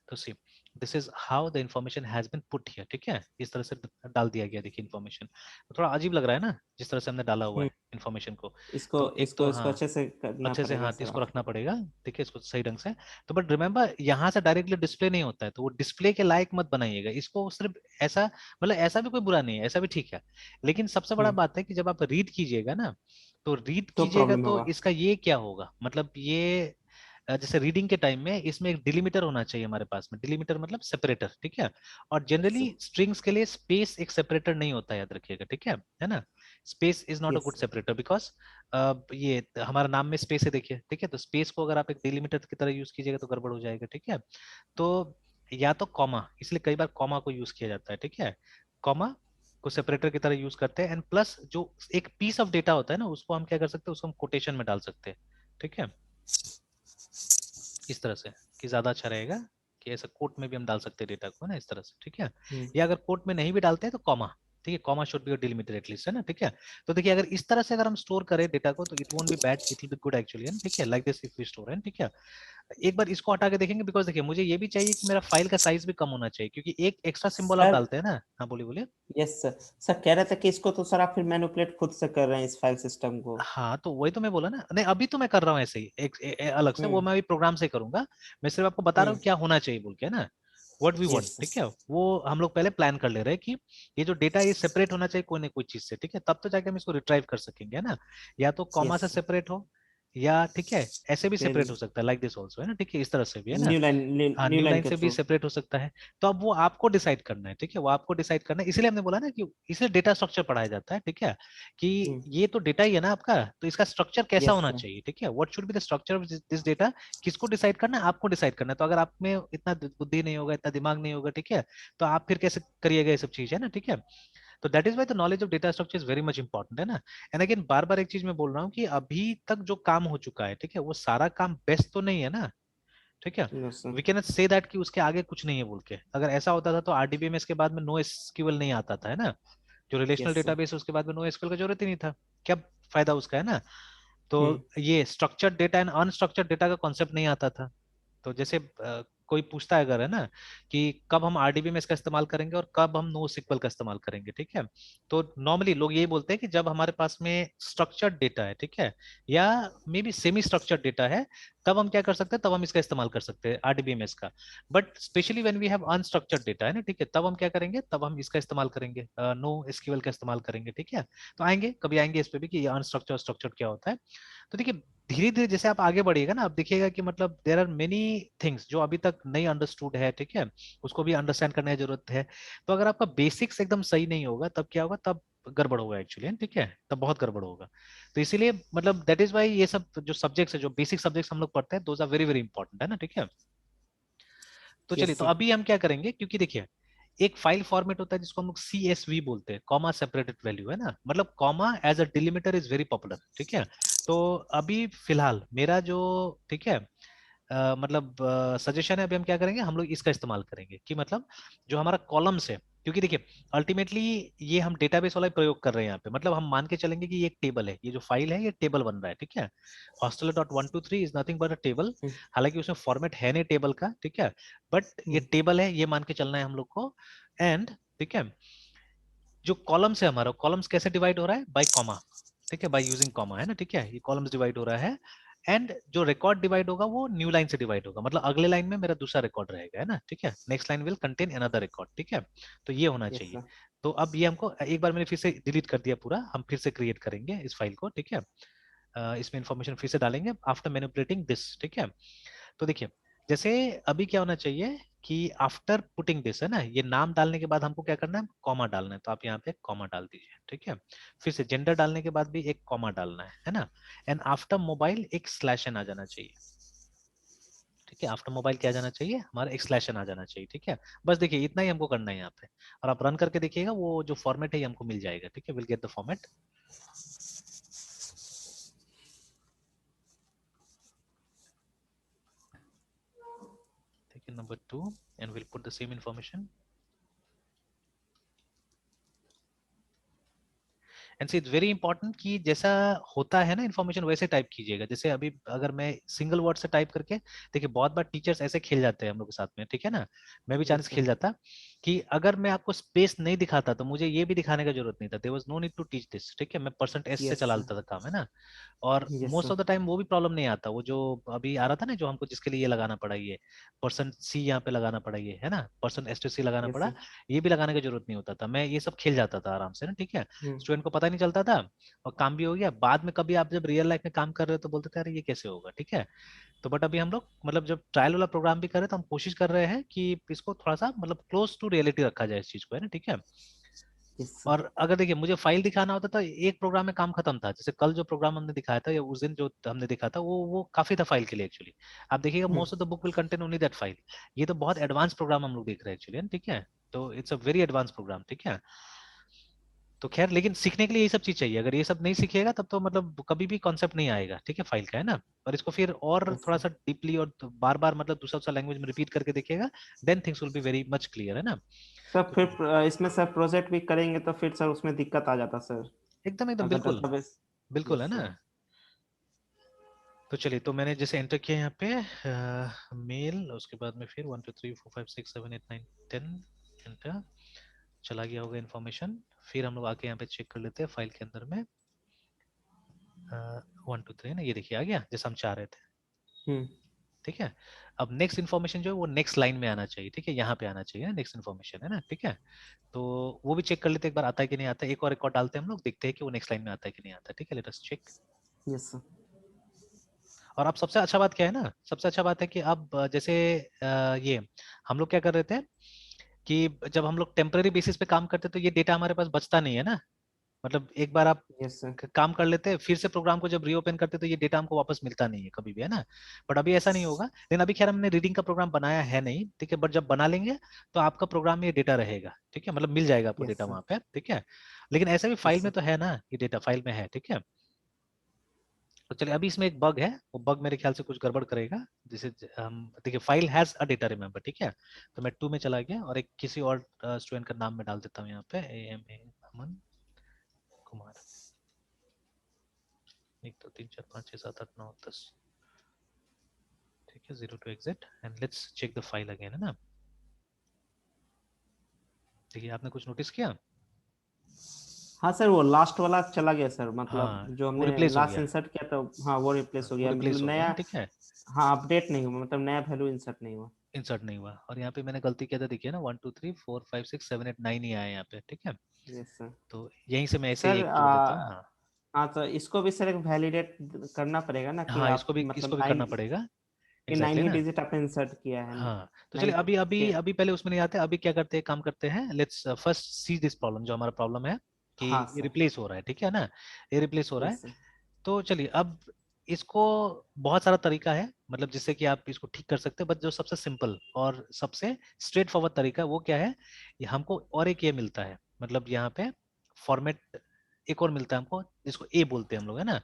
तो see, this is how the information has been put here, ठीक है। इस तरह से डाल दिया गया, देखिए इन्फॉर्मेशन। तो थोड़ा अजीब लग रहा है ना जिस तरह से हमने डाला हुआ है इन्फॉर्मेशन को। इसको तो एक तो इसको इसको हाँ, अच्छे से करना अच्छे से पड़ेगा हाँ, तो सर इसको रखना आपको। पड़ेगा, ठीक है, इसको सही ढंग से। तो बट रिमेंबर यहाँ से डायरेक्टली डिस्प्ले नहीं होता है, तो वो डिस्प्ले के लायक मत बनाइएगा इसको, सिर्फ ऐसा, मतलब ऐसा भी कोई बुरा नहीं है, ऐसा भी ठीक है। लेकिन सबसे बड़ा हम्म। बात है कि जब आप रीड कीजिएगा ना, तो रीड तो कीजिएगा प्रॉब्लम तो होगा। इसका ये क्या होगा, मतलब ये जैसे रीडिंग के टाइम में इसमें एक डिलीमीटर होना चाहिए हमारे पास में, डिलीमीटर मतलब सेपरेटर, ठीक है। और यस जनरली सर। स्ट्रिंग्स के लिए स्पेस एक सेपरेटर नहीं होता है, याद रखिएगा, ठीक है ना। Space is not a yes good sir. Separator, because ये हमारा नाम में स्पेस है, देखिए, ठीक है। तो स्पेस को अगर आप एक डिलीमीटर की तरह यूज कीजिएगा तो गड़बड़ हो जाएगा, ठीक है। तो या तो कॉमा, इसलिए कई बार कॉमा को यूज किया जाता है, ठीक है। कॉमा को सेपरेटर की तरह यूज करते हैं, एंड प्लस जो एक पीस ऑफ डेटा होता है ना, उसको हम क्या कर सकते हैं, उसको हम कोटेशन में डाल सकते हैं, ठीक है। इस तरह से कि ज्यादा अच्छा रहेगा, कि ऐसा कोट में भी हम डाल सकते हैं डेटा को ना, इस तरह से, ठीक है। हम्म। या अगर कोट में नहीं भी डालते हैं तो कॉमा, ठीक है, comma should be delimited at least, है ना, ठीक है। तो देखिए अगर इस तरह से अगर हम स्टोर करें डेटा को, तो it won't be bad, it will be good actually, है ना, ठीक है। Like this if we store, है, ठीक है। एक बार इसको हटा के देखेंगे, बिकॉज देखिए मुझे ये भी चाहिए कि मेरा फाइल का साइज भी कम होना चाहिए, क्योंकि एक एक्स्ट्रा सिंबल आप सर। डालते हैं ना। हाँ बोलिए बोलिए। Yes sir. सर कह रहे थे कि इसको तो सर आप फिर मैनिपुलेट खुद से कर रहे हैं इस फाइल सिस्टम को। हाँ तो वही तो मैं बोला ना, नहीं अभी तो मैं कर रहा हूँ ऐसे ही अलग से, वो हम्म। मैं अभी प्रोग्राम से करूंगा। मैं सिर्फ आपको बता रहा हम्म। हूँ क्या होना चाहिए बोल के, है ना, व्हाट वी वांट, यस ठीक सर। है। वो हम लोग पहले प्लान कर ले रहे हैं कि ये जो डेटा ये सेपरेट होना चाहिए कोई ना कोई चीज से, ठीक है, तब तो जाके हम इसको रिट्राइव कर सकेंगे, है ना। या तो कॉमा से यस सेपरेट हो, या ठीक है ऐसे भी सर। सेपरेट हो सकता है, लाइक दिस ऑल्सो, है ना, ठीक है, इस तरह से भी, है ना। न्यू लाइन, हाँ न्यू न्यू लाइन लाइन के से भी थ्रू। सेपरेट हो सकता है। तो अब वो आपको डिसाइड करना है, ठीक है, वो आपको डिसाइड करना है, इसलिए हमने बोला ना कि इसलिए डेटा स्ट्रक्चर पढ़ाया जाता है, ठीक है। कि ये तो डेटा ही है ना आपका, तो इसका स्ट्रक्चर कैसा यस होना सर। चाहिए, ठीक है, what should be the structure of this data. किसको डिसाइड करना है, आपको डिसाइड करना है। तो अगर आप में इतना बुद्धि नहीं होगा, इतना दिमाग नहीं होगा, ठीक है, तो आप फिर कैसे करिएगा ये सब चीज, है ना, ठीक है। तो that is why the knowledge of data structure is very much important, है ना। एंड अगेन बार बार एक चीज मैं बोल रहा हूँ कि अभी तक जो काम हो चुका है, ठीक है, वो सारा काम बेस्ट तो नहीं है ना, ठीक है। Yes sir. We can not say that कि उसके आगे कुछ नहीं है बोल के। अगर ऐसा होता था तो आरडीबीएमएस के बाद में नो एसक्यूएल नहीं आता था, है ना। जो रिलेशनल यस सर। डेटाबेस है उसके बाद में नो एसक्यूएल का जरूरत ही नहीं था। क्या फायदा उसका, है ना। तो हम्म। ये structured data and unstructured data का कॉन्सेप्ट नहीं आता था। तो जैसे कोई पूछता है अगर, है ना, कि कब हम आरडीबीएमएस का इस्तेमाल करेंगे और कब हम नो सिक्वल का इस्तेमाल करेंगे, ठीक है। तो नॉर्मली लोग यही बोलते हैं कि जब हमारे पास में स्ट्रक्चर्ड डेटा है, ठीक है, या may be semi structured data है, तब हम क्या कर सकते हैं, तब हम इसका इस्तेमाल कर सकते हैं आरडीबीएमएस का। But specially when we have unstructured data, है ना, ठीक है, तब हम क्या करेंगे, तब हम इसका इस्तेमाल करेंगे, नो एसक्यूएल का इस्तेमाल करेंगे, ठीक है। तो आएंगे, कभी आएंगे इस पे भी कि ये अनस्ट्रक्चर्ड स्ट्रक्चर्ड क्या होता है। तो देखिए, धीरे धीरे जैसे आप आगे बढ़िएगा ना, आप देखिएगा कि मतलब देयर आर मेनी थिंग्स जो अभी तक नहीं अंडरस्टूड है, ठीक है, उसको भी अंडरस्टैंड करने की जरूरत है। तो अगर आपका बेसिक्स एकदम सही नहीं होगा तब क्या होगा, तब गड़बड़ होगा एक्चुअली, ठीक है, तब बहुत गड़बड़ होगा। तो इसीलिए मतलब दैट इज वाई ये सब जो सब्जेक्ट्स है, जो बेसिक सब्जेक्ट्स हम लोग पढ़ते हैं, those are very very important, है ना, ठीक है। तो चलिए, यस तो सर। अभी हम क्या करेंगे, क्योंकि देखिए एक फाइल फॉर्मेट होता है जिसको हम लोग CSV बोलते हैं, कॉमा सेपरेटेड वैल्यू, है ना, मतलब comma as a delimiter is very popular, ठीक है। तो अभी फिलहाल मेरा जो, ठीक है, मतलब सजेशन है, अभी हम क्या करेंगे, हम लोग इसका इस्तेमाल करेंगे कि मतलब जो हमारा कॉलम्स है, क्योंकि देखिए अल्टीमेटली ये हम डेटाबेस वाला प्रयोग कर रहे हैं यहाँ पे, मतलब हम मान के चलेंगे कि ये एक टेबल है, ये जो फाइल है ये टेबल बन रहा है, ठीक है। hostler.123 is nothing but a table. Hmm. हालांकि उसमें फॉर्मेट है नहीं टेबल का, ठीक है, बट ये हम्म। टेबल है, ये मान के चलना है हम लोग को। एंड ठीक है, जो कॉलम्स है हमारा, कॉलम्स कैसे डिवाइड हो रहा है, बाय कॉमा, ठीक है, बाय यूजिंग कॉमा, है ना, ठीक है, ये कॉलम्स डिवाइड हो रहा है। एंड जो रिकॉर्ड डिवाइड होगा वो न्यू लाइन से डिवाइड होगा, मतलब अगले लाइन में मेरा दूसरा रिकॉर्ड रहेगा, है ना, ठीक है, next line will contain another record, ठीक है। तो ये होना यस चाहिए। सर। तो अब ये हमको एक बार मैंने फिर से डिलीट कर दिया पूरा, हम फिर से क्रिएट करेंगे इस फाइल को, ठीक है। इसमें इंफॉर्मेशन फिर से डालेंगे आफ्टर मैनिपुलेटिंग दिस, ठीक है। तो देखिए, जैसे अभी क्या होना चाहिए कि आफ्टर पुटिंग दिस, है ना, ये नाम डालने के बाद हमको क्या करना है, कॉमा डालना है, तो आप यहाँ पे कॉमा डाल दीजिए, ठीक है। फिर से जेंडर डालने के बाद भी एक कॉमा डालना है ना। एंड आफ्टर मोबाइल एक स्लैश एन आ जाना चाहिए, ठीक है, आफ्टर मोबाइल क्या आ जाना चाहिए, हमारा एक स्लैश एन आ जाना चाहिए, ठीक है। बस देखिए इतना ही हमको करना है यहाँ पे, और आप रन करके देखिएगा वो जो फॉर्मेट है ये हमको मिल जाएगा, ठीक है, विल गेट द फॉर्मेट। ठीक है, number 2, and will put the same information. And see it's very important कि जैसा होता है ना इन्फॉर्मेशन, वैसे टाइप कीजिएगा। जैसे अभी अगर मैं सिंगल वर्ड से टाइप करके, देखिए बहुत बार टीचर्स ऐसे खेल जाते हैं हम लोग के साथ में, ठीक है ना, मैं भी चांस यस सर। खेल जाता कि अगर मैं आपको स्पेस नहीं दिखाता तो मुझे ये भी दिखाने का जरूरत नहीं था, there was no need to teach this, ठीक है, मैं %S से यस चला सर। लेता था काम, है ना। और yes most sir. Of the time वो भी प्रॉब्लम नहीं आता, वो जो अभी आ रहा था ना, जो हमको जिसके लिए ये लगाना पड़ा, ये %C यहाँ पे लगाना पड़ा, ये है ना, %S to C लगाना यस पड़ा, सर। ये भी लगाने की जरूरत नहीं होता था, मैं ये सब खेल जाता था आराम से ना, ठीक है। हम्म। स्टूडेंट को पता नहीं चलता था और काम भी हो गया। बाद में कभी आप जब रियल लाइफ में काम कर रहे हो तो बोलते थे अरे ये कैसे होगा, ठीक है। तो बट अभी हम लोग मतलब जब ट्रायल वाला प्रोग्राम भी कर रहे हैं तो हम कोशिश कर रहे हैं कि इसको थोड़ा सा मतलब क्लोज टू रियलिटी रखा जाए इस चीज को, है ना, ठीक है। Yes sir. और अगर देखिए मुझे फाइल दिखाना होता तो एक प्रोग्राम में काम खत्म था, जैसे कल जो प्रोग्राम हमने दिखाया था या उस दिन जो हमने दिखा था वो काफी था फाइल के लिए एक्चुअली। आप देखिएगा hmm. Most of the book will contain only that file. ये तो बहुत एडवांस प्रोग्राम हम लोग देख रहे हैं एक्चुअली, ठीक है। तो it's a very advance program, ठीक है। तो खैर, लेकिन सीखने के लिए ये सब चीज चाहिए, अगर ये सब नहीं सीखिएगा तब तो मतलब कभी भी कॉन्सेप्ट नहीं आएगा, ठीक है, फाइल का, है ना। और इसको फिर और यस थोड़ा सर। सा डीपली और बार बार मतलब दूसरा दूसरा लैंग्वेज में रिपीट करके देखिएगा, then things will be very much clear, है ना। सर तो फिर इसमें सर प्रोजेक्ट भी करेंगे तो फिर सर उसमें दिक्कत आ जाता सर, एकदम एकदम अगर बिल्कुल, डेटाबेस। बिल्कुल, है यस ना। सर। तो चलिए, तो मैंने जैसे एंटर किया यहाँ पे मेल, उसके बाद में फिर 1 2 3 4 5 6 7 8 9 10 एंटर, चला गया होगा इन्फॉर्मेशन। फिर हम लोग आके यहाँ पे चेक कर लेते हैं फाइल के अंदर में, 1 2 3 ना, ये देखिए आ गया जैसा हम चाह रहे थे, हम्म। ठीक है। अब नेक्स्ट इन्फॉर्मेशन जो है वो नेक्स्ट लाइन में आना चाहिए, ठीक है, यहाँ पे आना चाहिए ना नेक्स्ट इन्फॉर्मेशन, है ना, ठीक है। तो वो भी चेक कर लेते हैं एक बार आता है कि नहीं आता है। एक और रिकॉर्ड डालते हैं हम लोग, देखते हैं कि वो नेक्स्ट लाइन में आता है कि नहीं आता, ठीक है, let us check. Yes sir. और अब सबसे अच्छा बात क्या है ना, सबसे अच्छा बात है कि अब जैसे ये हम लोग क्या कर रहे थे कि जब हम लोग टेम्पररी बेसिस पे काम करते तो ये डेटा हमारे पास बचता नहीं है ना, मतलब एक बार आप यस सर। काम कर लेते हैं, फिर से प्रोग्राम को जब रीओपन करते हैं तो ये डेटा हमको वापस मिलता नहीं है कभी भी, है ना। बट अभी ऐसा नहीं होगा, लेकिन अभी खैर हमने रीडिंग का प्रोग्राम बनाया है नहीं, ठीक है, बट जब बना लेंगे तो आपका प्रोग्राम में ये डेटा रहेगा, ठीक है, मतलब मिल जाएगा आपको यस डेटा सर। वहां पे, ठीक है। लेकिन ऐसा भी फाइल यस में सर। तो है ना, ये डेटा फाइल में है, ठीक है। तो चलिए अभी इसमें एक बग है, वो बग मेरे ख्याल से कुछ गड़बड़ करेगा, जिसे हम देखिए file has a data remember, ठीक है। तो मैं 2 में चला गया और एक किसी और स्टूडेंट का नाम मैं डाल देता हूँ यहाँ पे, AMA अमन कुमार। 1 2 3 4 5 6 7 8 9 10, ठीक है, 0 to exit and let's check the file again, है ना। देखिए आपने कुछ नोटिस किया? हाँ सर, वो लास्ट वाला चला गया सर, मतलब हाँ जो वो हमने रिप्लेस हो लास्ट गया, इंसर्ट किया था, हाँ वो रिप्लेस हो वो गया, रिप्लेस मतलब हो गया नया। ना, ठीक है, हाँ, अपडेट नहीं हुआ, मतलब नया वैल्यू इंसर्ट नहीं हुआ। इंसर्ट नहीं हुआ। और यहाँ पे मैंने गलती किया था, देखिए ना, 1 2 3 4 5 6 7 8 9 ही आया यहाँ पे, ठीक है। Yes sir. तो यहीं से मैं ऐसे ही सर एक जोड़ देता हूँ, हाँ। हाँ, तो इसको भी सर एक वैलिडेट करना पड़ेगा ना, कि हाँ आप मतलब इसको भी नाइन, करना पड़ेगा, कि एग्जैक्टली नाइन ही ना। डिजिट आपने इंसर्ट किया है। हाँ तो चलिए नाइन अभी अभी के। अभी पहले उसमें नहीं आते, अभी क्या करते हैं, काम करते हैं, let's first see this problem, जो हमारा प्रॉब्लम है कि हाँ ये सर। रिप्लेस हो रहा है, ठीक है ना, ये रिप्लेस हो रहा है। Yes sir. तो चलिए अब इसको, बहुत सारा तरीका है मतलब जिससे कि आप इसको ठीक कर सकते हैं, बट जो सबसे सिंपल और सबसे स्ट्रेट फॉरवर्ड तरीका है वो क्या है, ये हमको और एक ये मिलता है, मतलब यहाँ पे फॉर्मेट एक और मिलता है हमको, जिसको ए बोलते हैं हम लोग, है ना।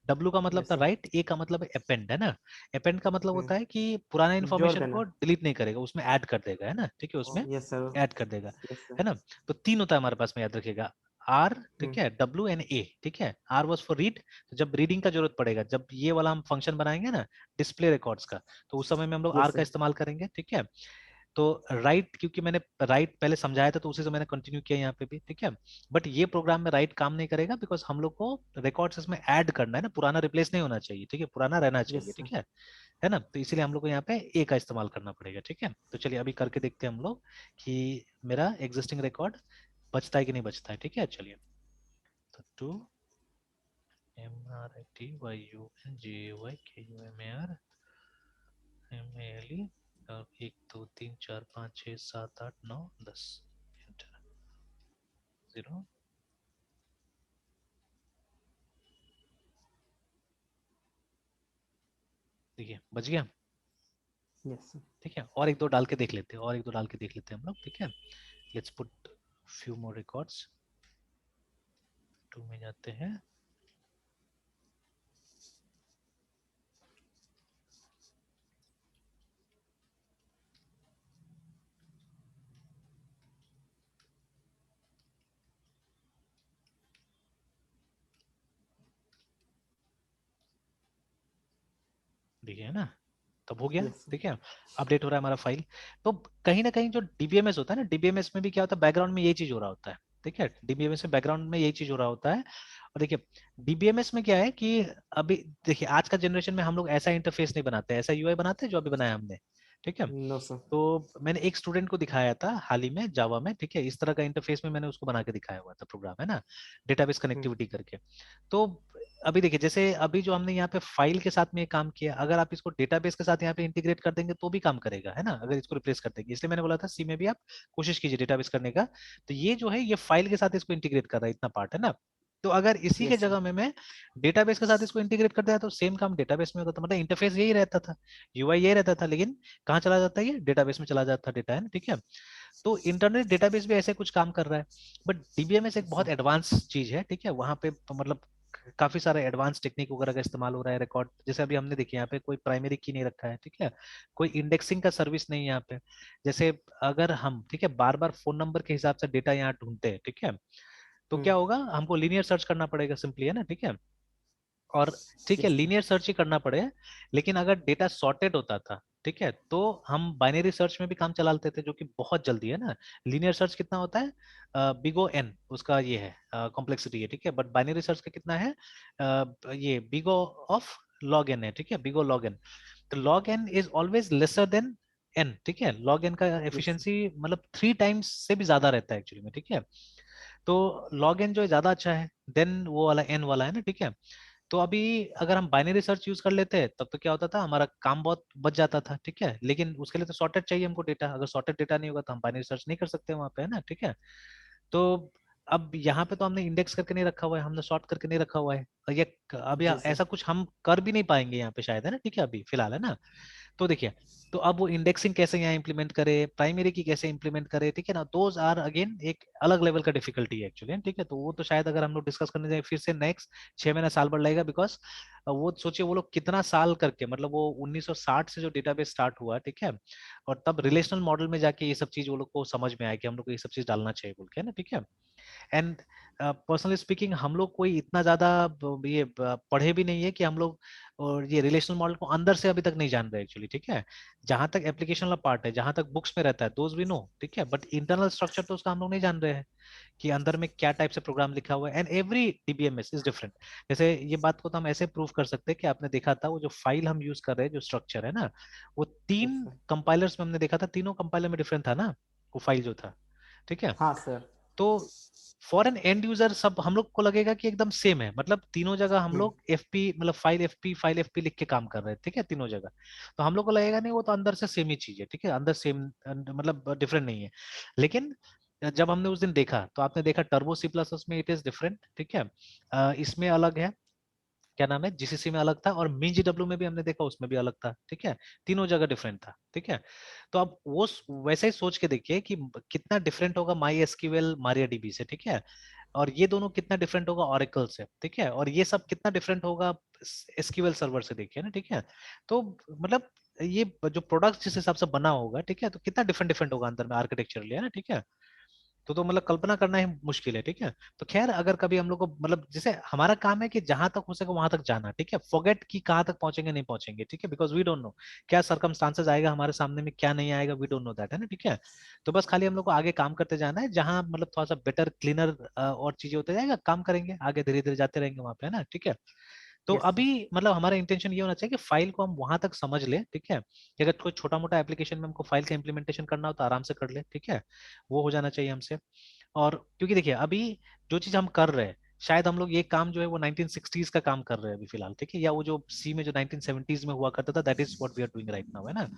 डब्ल्यू का मतलब यस था सर। राइट, ए का मतलब है अपेंड, है ना। अपेंड का मतलब होता है कि पुराना जोड़ इन्फॉर्मेशन को देना। डिलीट नहीं करेगा, उसमें ऐड कर देगा, है ना, ठीक है, उसमें यस सर। ऐड कर देगा, यस सर। है ना। तो 3 होता है हमारे पास में, याद रखिएगा, आर, ठीक है, डब्ल्यू एंड ए, ठीक है। आर वॉज फॉर रीड, तो जब रीडिंग का जरूरत पड़ेगा, जब ये वाला हम फंक्शन बनाएंगे ना डिस्प्ले रिकॉर्ड्स का, तो उस समय में हम लोग आर यस का सर। इस्तेमाल करेंगे, ठीक है। तो राइट, क्योंकि मैंने राइट पहले समझाया था तो उसी से मैंने कंटिन्यू किया यहाँ पे भी, ठीक है। बट ये प्रोग्राम में राइट काम नहीं करेगा, बिकॉज हम लोग को रिकॉर्ड्स इसमें ऐड करना है ना, पुराना रिप्लेस नहीं होना चाहिए, ठीक है, पुराना रहना चाहिए, यस सर। ठीक है ना। तो इसीलिए हम लोग को यहाँ पे ए का इस्तेमाल करना पड़ेगा, ठीक है। तो चलिए अभी करके देखते हैं हम लोग कि मेरा एग्जिस्टिंग रिकॉर्ड बचता है कि नहीं बचता है, ठीक है। चलिए तो 2 MRITYUNGAYKUMAR और 1 2 3 4 5 6 7 8 9 10 एंटर 0। देखिए बच गया, यस सर। ठीक है। और एक दो डाल के देख लेते हैं, और एक दो डाल के देख लेते हैं हम लोग, ठीक है। Let's put few more records, 2 में जाते हैं। देखिए, है ना, तब हो गया, यस सर। ठीक है। अपडेट हो रहा है हमारा फाइल। तो कहीं ना कहीं जो डीबीएमएस होता है ना, डीबीएमएस में भी क्या होता है, बैकग्राउंड में यही चीज हो रहा होता है, ठीक है। डीबीएमएस में बैकग्राउंड में यही चीज हो रहा होता है। और देखिए डीबीएमएस में क्या है कि अभी देखिए आज का जनरेशन में हम लोग ऐसा इंटरफेस नहीं बनाते, ऐसा यूआई बनाते हैं जो अभी बनाया हमने, ठीक है। No sir. तो मैंने एक स्टूडेंट को दिखाया था हाल ही में जावा में, ठीक है, इस तरह का इंटरफेस में मैंने उसको बना के दिखाया हुआ था प्रोग्राम, है ना, डेटाबेस कनेक्टिविटी करके। तो अभी देखिए जैसे अभी जो हमने यहाँ पे फाइल के साथ में ये काम किया, अगर आप इसको डेटाबेस के साथ यहाँ पे इंटीग्रेट कर देंगे तो भी काम करेगा, है ना, अगर इसको रिप्लेस कर देंगे। इसलिए मैंने बोला था सी में भी आप कोशिश कीजिए डेटाबेस करने का। तो ये जो है ये फाइल के साथ इसको इंटीग्रेट कर रहा है, इतना पार्ट है ना। तो अगर इसी के यस सर। जगह में मैं डेटाबेस के साथ इसको इंटीग्रेट कर दिया तो सेम काम डेटाबेस में होता था, मतलब इंटरफेस यही रहता था, यूआई यही रहता था, लेकिन कहाँ चला जाता है, ये डेटाबेस में चला जाता डेटा, है ना, ठीक है। तो इंटरनेट डेटाबेस भी ऐसे कुछ काम कर रहा है। बट डीबीएमएस एक यस बहुत सर। एडवांस चीज है, ठीक है। वहां पे तो मतलब काफी सारा एडवांस टेक्निक वगैरह का इस्तेमाल हो रहा है। रिकॉर्ड जैसे अभी हमने देखिए यहाँ पे कोई प्राइमरी की नहीं रखा है, ठीक है, कोई इंडेक्सिंग का सर्विस नहीं है यहाँ पे। जैसे अगर हम, ठीक है, बार बार फोन नंबर के हिसाब से डेटा यहाँ ढूंढते हैं, ठीक है, तो क्या होगा, हमको लीनियर सर्च करना पड़ेगा सिंपली, है ना, ठीक है। और ठीक है, यस सर। लीनियर सर्च ही करना पड़े, लेकिन अगर डेटा सॉर्टेड होता था, ठीक है, तो हम बाइनरी सर्च में भी काम चला लेते थे, जो कि बहुत जल्दी, है ना। लीनियर सर्च कितना होता है, बिगो एन उसका ये है कॉम्प्लेक्सिटी है, ठीक है। बट बाइनरी सर्च का कितना है, ये बिगो ऑफ लॉग एन है, ठीक है, बिगो लॉग एन। तो log n is always lesser than n, ठीक है। लॉग एन का यस सर। एफिशिएंसी मतलब 3 टाइम्स से भी ज्यादा रहता है एक्चुअली में, ठीक है। तो लॉग एन जो है ज्यादा अच्छा है देन वो वाला एन वाला, है ना, ठीक है। तो अभी अगर हम बाइनरी सर्च यूज कर लेते हैं तब तो क्या होता था, हमारा काम बहुत बच जाता था, ठीक है। लेकिन उसके लिए तो सॉर्टेड चाहिए हमको डेटा, अगर सॉर्टेड डेटा नहीं होगा तो हम बाइनरी सर्च नहीं कर सकते वहां पे, है ना, ठीक है। तो अब यहाँ पे तो हमने इंडेक्स करके नहीं रखा हुआ है, हमने सॉर्ट करके नहीं रखा हुआ है, और ये अभी जी सर। ऐसा कुछ हम कर भी नहीं पाएंगे यहाँ पे शायद, है ना, ठीक है, अभी फिलहाल, है ना। तो देखिए, तो अब वो इंडेक्सिंग कैसे यहाँ इंप्लीमेंट करे, प्राइमरी की कैसे इंप्लीमेंट करे, ठीक है ना, दोज आर अगेन एक अलग लेवल का डिफिकल्टी है एक्चुअली, ठीक है। तो वो तो शायद अगर हम लोग डिस्कस करने जाए फिर से नेक्स्ट 6 महीना साल भर लगेगा, बिकॉज वो सोचिए वो लोग कितना साल करके, मतलब वो 1960 से जो डेटाबेस स्टार्ट हुआ, ठीक है, और तब रिलेशनल मॉडल में जाके ये सब चीज वो लोग को समझ में आया कि हम लोग को ये सब चीज डालना चाहिए बोल के, है ना, ठीक है। एंड पर्सनली स्पीकिंग हम लोग कोई इतना ज्यादा ये पढ़े भी नहीं है कि हम लोग और ये रिलेशनल मॉडल को अंदर से अभी तक नहीं जान रहे एक्चुअली, ठीक है। जहां तक एप्लीकेशन वाला पार्ट है, जहां तक बुक्स में रहता है, दोज वी नो, ठीक है, बट इंटरनल स्ट्रक्चर तो उसका हम लोग नहीं जान रहे हैं कि अंदर में क्या टाइप से प्रोग्राम लिखा हुआ है, and every DBMS is different. जैसे ये बात को तो हम ऐसे प्रूव कर सकते हैं कि आपने देखा था वो जो फाइल हम यूज कर रहे हैं, जो स्ट्रक्चर है ना, वो यस 3 सर। कंपाइलर्स में हमने देखा था, तीनों कंपाइलर में डिफरेंट था ना वो फाइल जो था, ठीक है। हाँ सर। तो फॉर एन एंड यूजर सब हम लोग को लगेगा कि एकदम सेम है, मतलब तीनों जगह हम हम्म। लोग एफपी मतलब फाइल एफपी लिख के काम कर रहे हैं, ठीक है, तीनों जगह। तो हम लोग को लगेगा नहीं, वो तो अंदर से सेम ही चीज है, ठीक है, अंदर सेम मतलब डिफरेंट नहीं है। लेकिन जब हमने उस दिन देखा तो आपने देखा टर्बो सी प्लस में इट इज डिफरेंट, ठीक है, इसमें अलग है, क्या नाम है, जीसीसी में अलग था, और MinGW में भी हमने देखा उसमें भी अलग था, ठीक है, तीनों जगह डिफरेंट था, ठीक है। तो अब वो वैसे ही सोच के देखिए कि कितना डिफरेंट होगा माई एसक्यूएल MariaDB से, ठीक है, और ये दोनों कितना डिफरेंट होगा Oracle से, ठीक है, और ये सब कितना डिफरेंट होगा एसक्यूएल सर्वर से, देखिए ना, ठीक है। तो मतलब ये जो प्रोडक्ट जिस हिसाब से बना होगा, ठीक है, तो कितना डिफरेंट डिफरेंट होगा अंदर में आर्किटेक्चरली, है ना, ठीक है। तो मतलब कल्पना करना ही मुश्किल है, ठीक है। तो खैर अगर कभी हम लोग को मतलब जैसे हमारा काम है कि जहां तक हो सके वहां तक जाना, ठीक है, फॉरगेट कि कहाँ तक पहुंचेंगे नहीं पहुंचेंगे, ठीक है, बिकॉज वी डोंट नो क्या सरकमस्टांसेस आएगा हमारे सामने में, क्या नहीं आएगा, वी डोंट नो दैट, है ना, ठीक है। तो बस खाली हम लोग को आगे काम करते जाना है, जहां मतलब थोड़ा सा बेटर क्लीनर और चीजें होते जाएगा, काम करेंगे आगे, धीरे धीरे जाते रहेंगे वहां पे, है ना, ठीक है। तो यस अभी सर। मतलब हमारा इंटेंशन ये होना चाहिए कि फाइल को हम वहां तक समझ ले, ठीक है, कि अगर कोई छोटा मोटा एप्लीकेशन में हमको फाइल का इंप्लीमेंटेशन करना हो तो आराम से कर ले, ठीक है, वो हो जाना चाहिए हमसे। और क्योंकि देखिए अभी जो चीज हम कर रहे हैं, शायद हम लोग ये काम जो है वो 1960s का काम कर रहे हैं अभी फिलहाल, ठीक है, या वो जो सी में जो 1970s में हुआ करता था, that is what we are doing right now, है ना।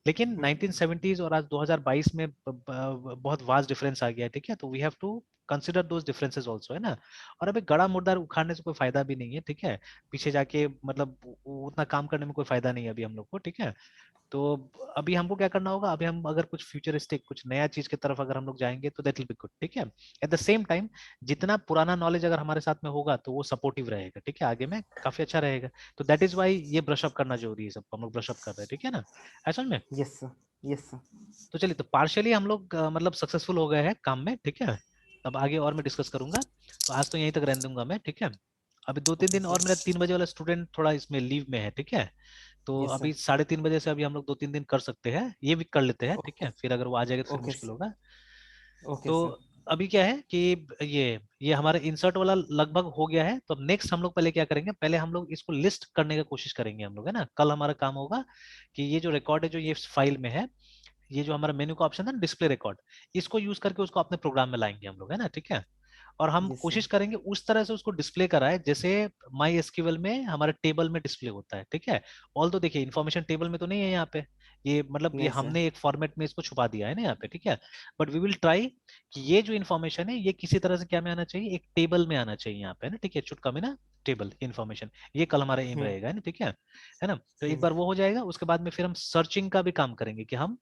लेकिन हम्म। 1970s और आज 2022 में बहुत वास्ट डिफरेंस आ गया है, ठीक है, तो we have to consider those differences also, है ना। और अभी गड़ा मुर्दा उखाड़ने से कोई फायदा भी नहीं है, ठीक है, पीछे जाके मतलब उतना काम करने में कोई फायदा नहीं है अभी हम लोग को, ठीक है। तो अभी हमको क्या करना होगा, अभी हम अगर कुछ फ्यूचरिस्टिक कुछ नया चीज की तरफ अगर हम लोग जाएंगे तो दैट विल बी गुड, ठीक है। एट द सेम टाइम जितना पुराना नॉलेज अगर हमारे साथ में होगा तो वो सपोर्टिव रहेगा, ठीक है, आगे में काफी अच्छा रहेगा। तो दैट इज वाई ये ब्रश अप करना जरूरी है, सबको हम लोग ब्रश अप कर रहे हैं, ठीक है ना, ऐसा में। Yes sir. Yes sir. तो चलिए, तो पार्शियली हम लोग मतलब सक्सेसफुल हो गए हैं काम में, ठीक है। अब आगे और मैं डिस्कस करूंगा, तो आज तो यहीं तक रहने दूंगा मैं, ठीक है। अभी 2-3 दिन ओके और मेरा सर। 3 बजे वाला स्टूडेंट थोड़ा इसमें लीव में है, ठीक है। तो यस अभी सर। 3:30 बजे से अभी हम लोग 2-3 दिन कर सकते हैं, ये वीक कर लेते हैं, ठीक ओके। है, फिर अगर वो आ जाएगा तो फिर ओके मुश्किल सर। होगा। ओके तो सर। अभी क्या है कि ये हमारा इंसर्ट वाला लगभग हो गया है, तो अब नेक्स्ट हम लोग पहले क्या करेंगे, पहले हम लोग इसको लिस्ट करने की कोशिश करेंगे हम लोग, है ना। कल हमारा काम होगा कि ये जो रिकॉर्ड है जो ये फाइल में है, ये जो हमारा मेन्यू का ऑप्शन है डिस्प्ले रिकॉर्ड, इसको यूज करके उसको अपने प्रोग्राम में लाएंगे हम लोग, है ना, ठीक है। और हम यस सर। कोशिश करेंगे उस तरह से उसको डिस्प्ले कराए जैसे माई एसक्यूएल में हमारे टेबल में डिस्प्ले होता है, ठीक है। ऑल तो देखिए इन्फॉर्मेशन टेबल में तो नहीं है यहाँ पे, ये मतलब ये नहीं सर। हमने एक फॉर्मेट में इसको छुपा दिया है ना यहाँ पे, ठीक है। बट वी विल ट्राई कि ये जो इन्फॉर्मेशन है ये किसी तरह से क्या में आना चाहिए, एक टेबल में आना चाहिए यहाँ पे, है ना, ठीक है, should come in a table information. ये कल हमारा एम हम्म। रहेगा, है ना, ठीक है ना। तो एक हम्म। बार वो हो जाएगा, उसके बाद में फिर हम सर्चिंग का भी काम करेंगे कि हम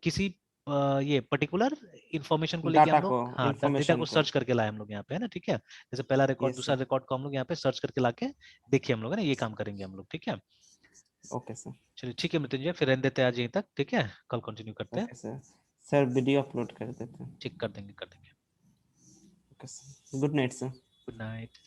किसी ये पर्टिकुलर इंफॉर्मेशन को लेके डाटा हम लोग, को, हाँ, डेटा इंफॉर्मेशन को को। सर्च करके लाए हम लोग यहाँ पे, है ना, ठीक है। जैसे पहला रिकॉर्ड यस दूसरा सर। रिकॉर्ड को हम लोग यहाँ पे सर्च करके लाके देखिए हम लोग, है ना, ये काम करेंगे हम लोग, ठीक है। Okay sir. चलिए ठीक है मृत्युंजय, फिर रहने देते हैं आज यहीं तक, ठीक है, कल कंटिन्यू करते हैं। Okay sir. Sir video upload कर देते हैं। ठीक, कर देंगे कर देंगे। Okay sir, good night sir. Good night.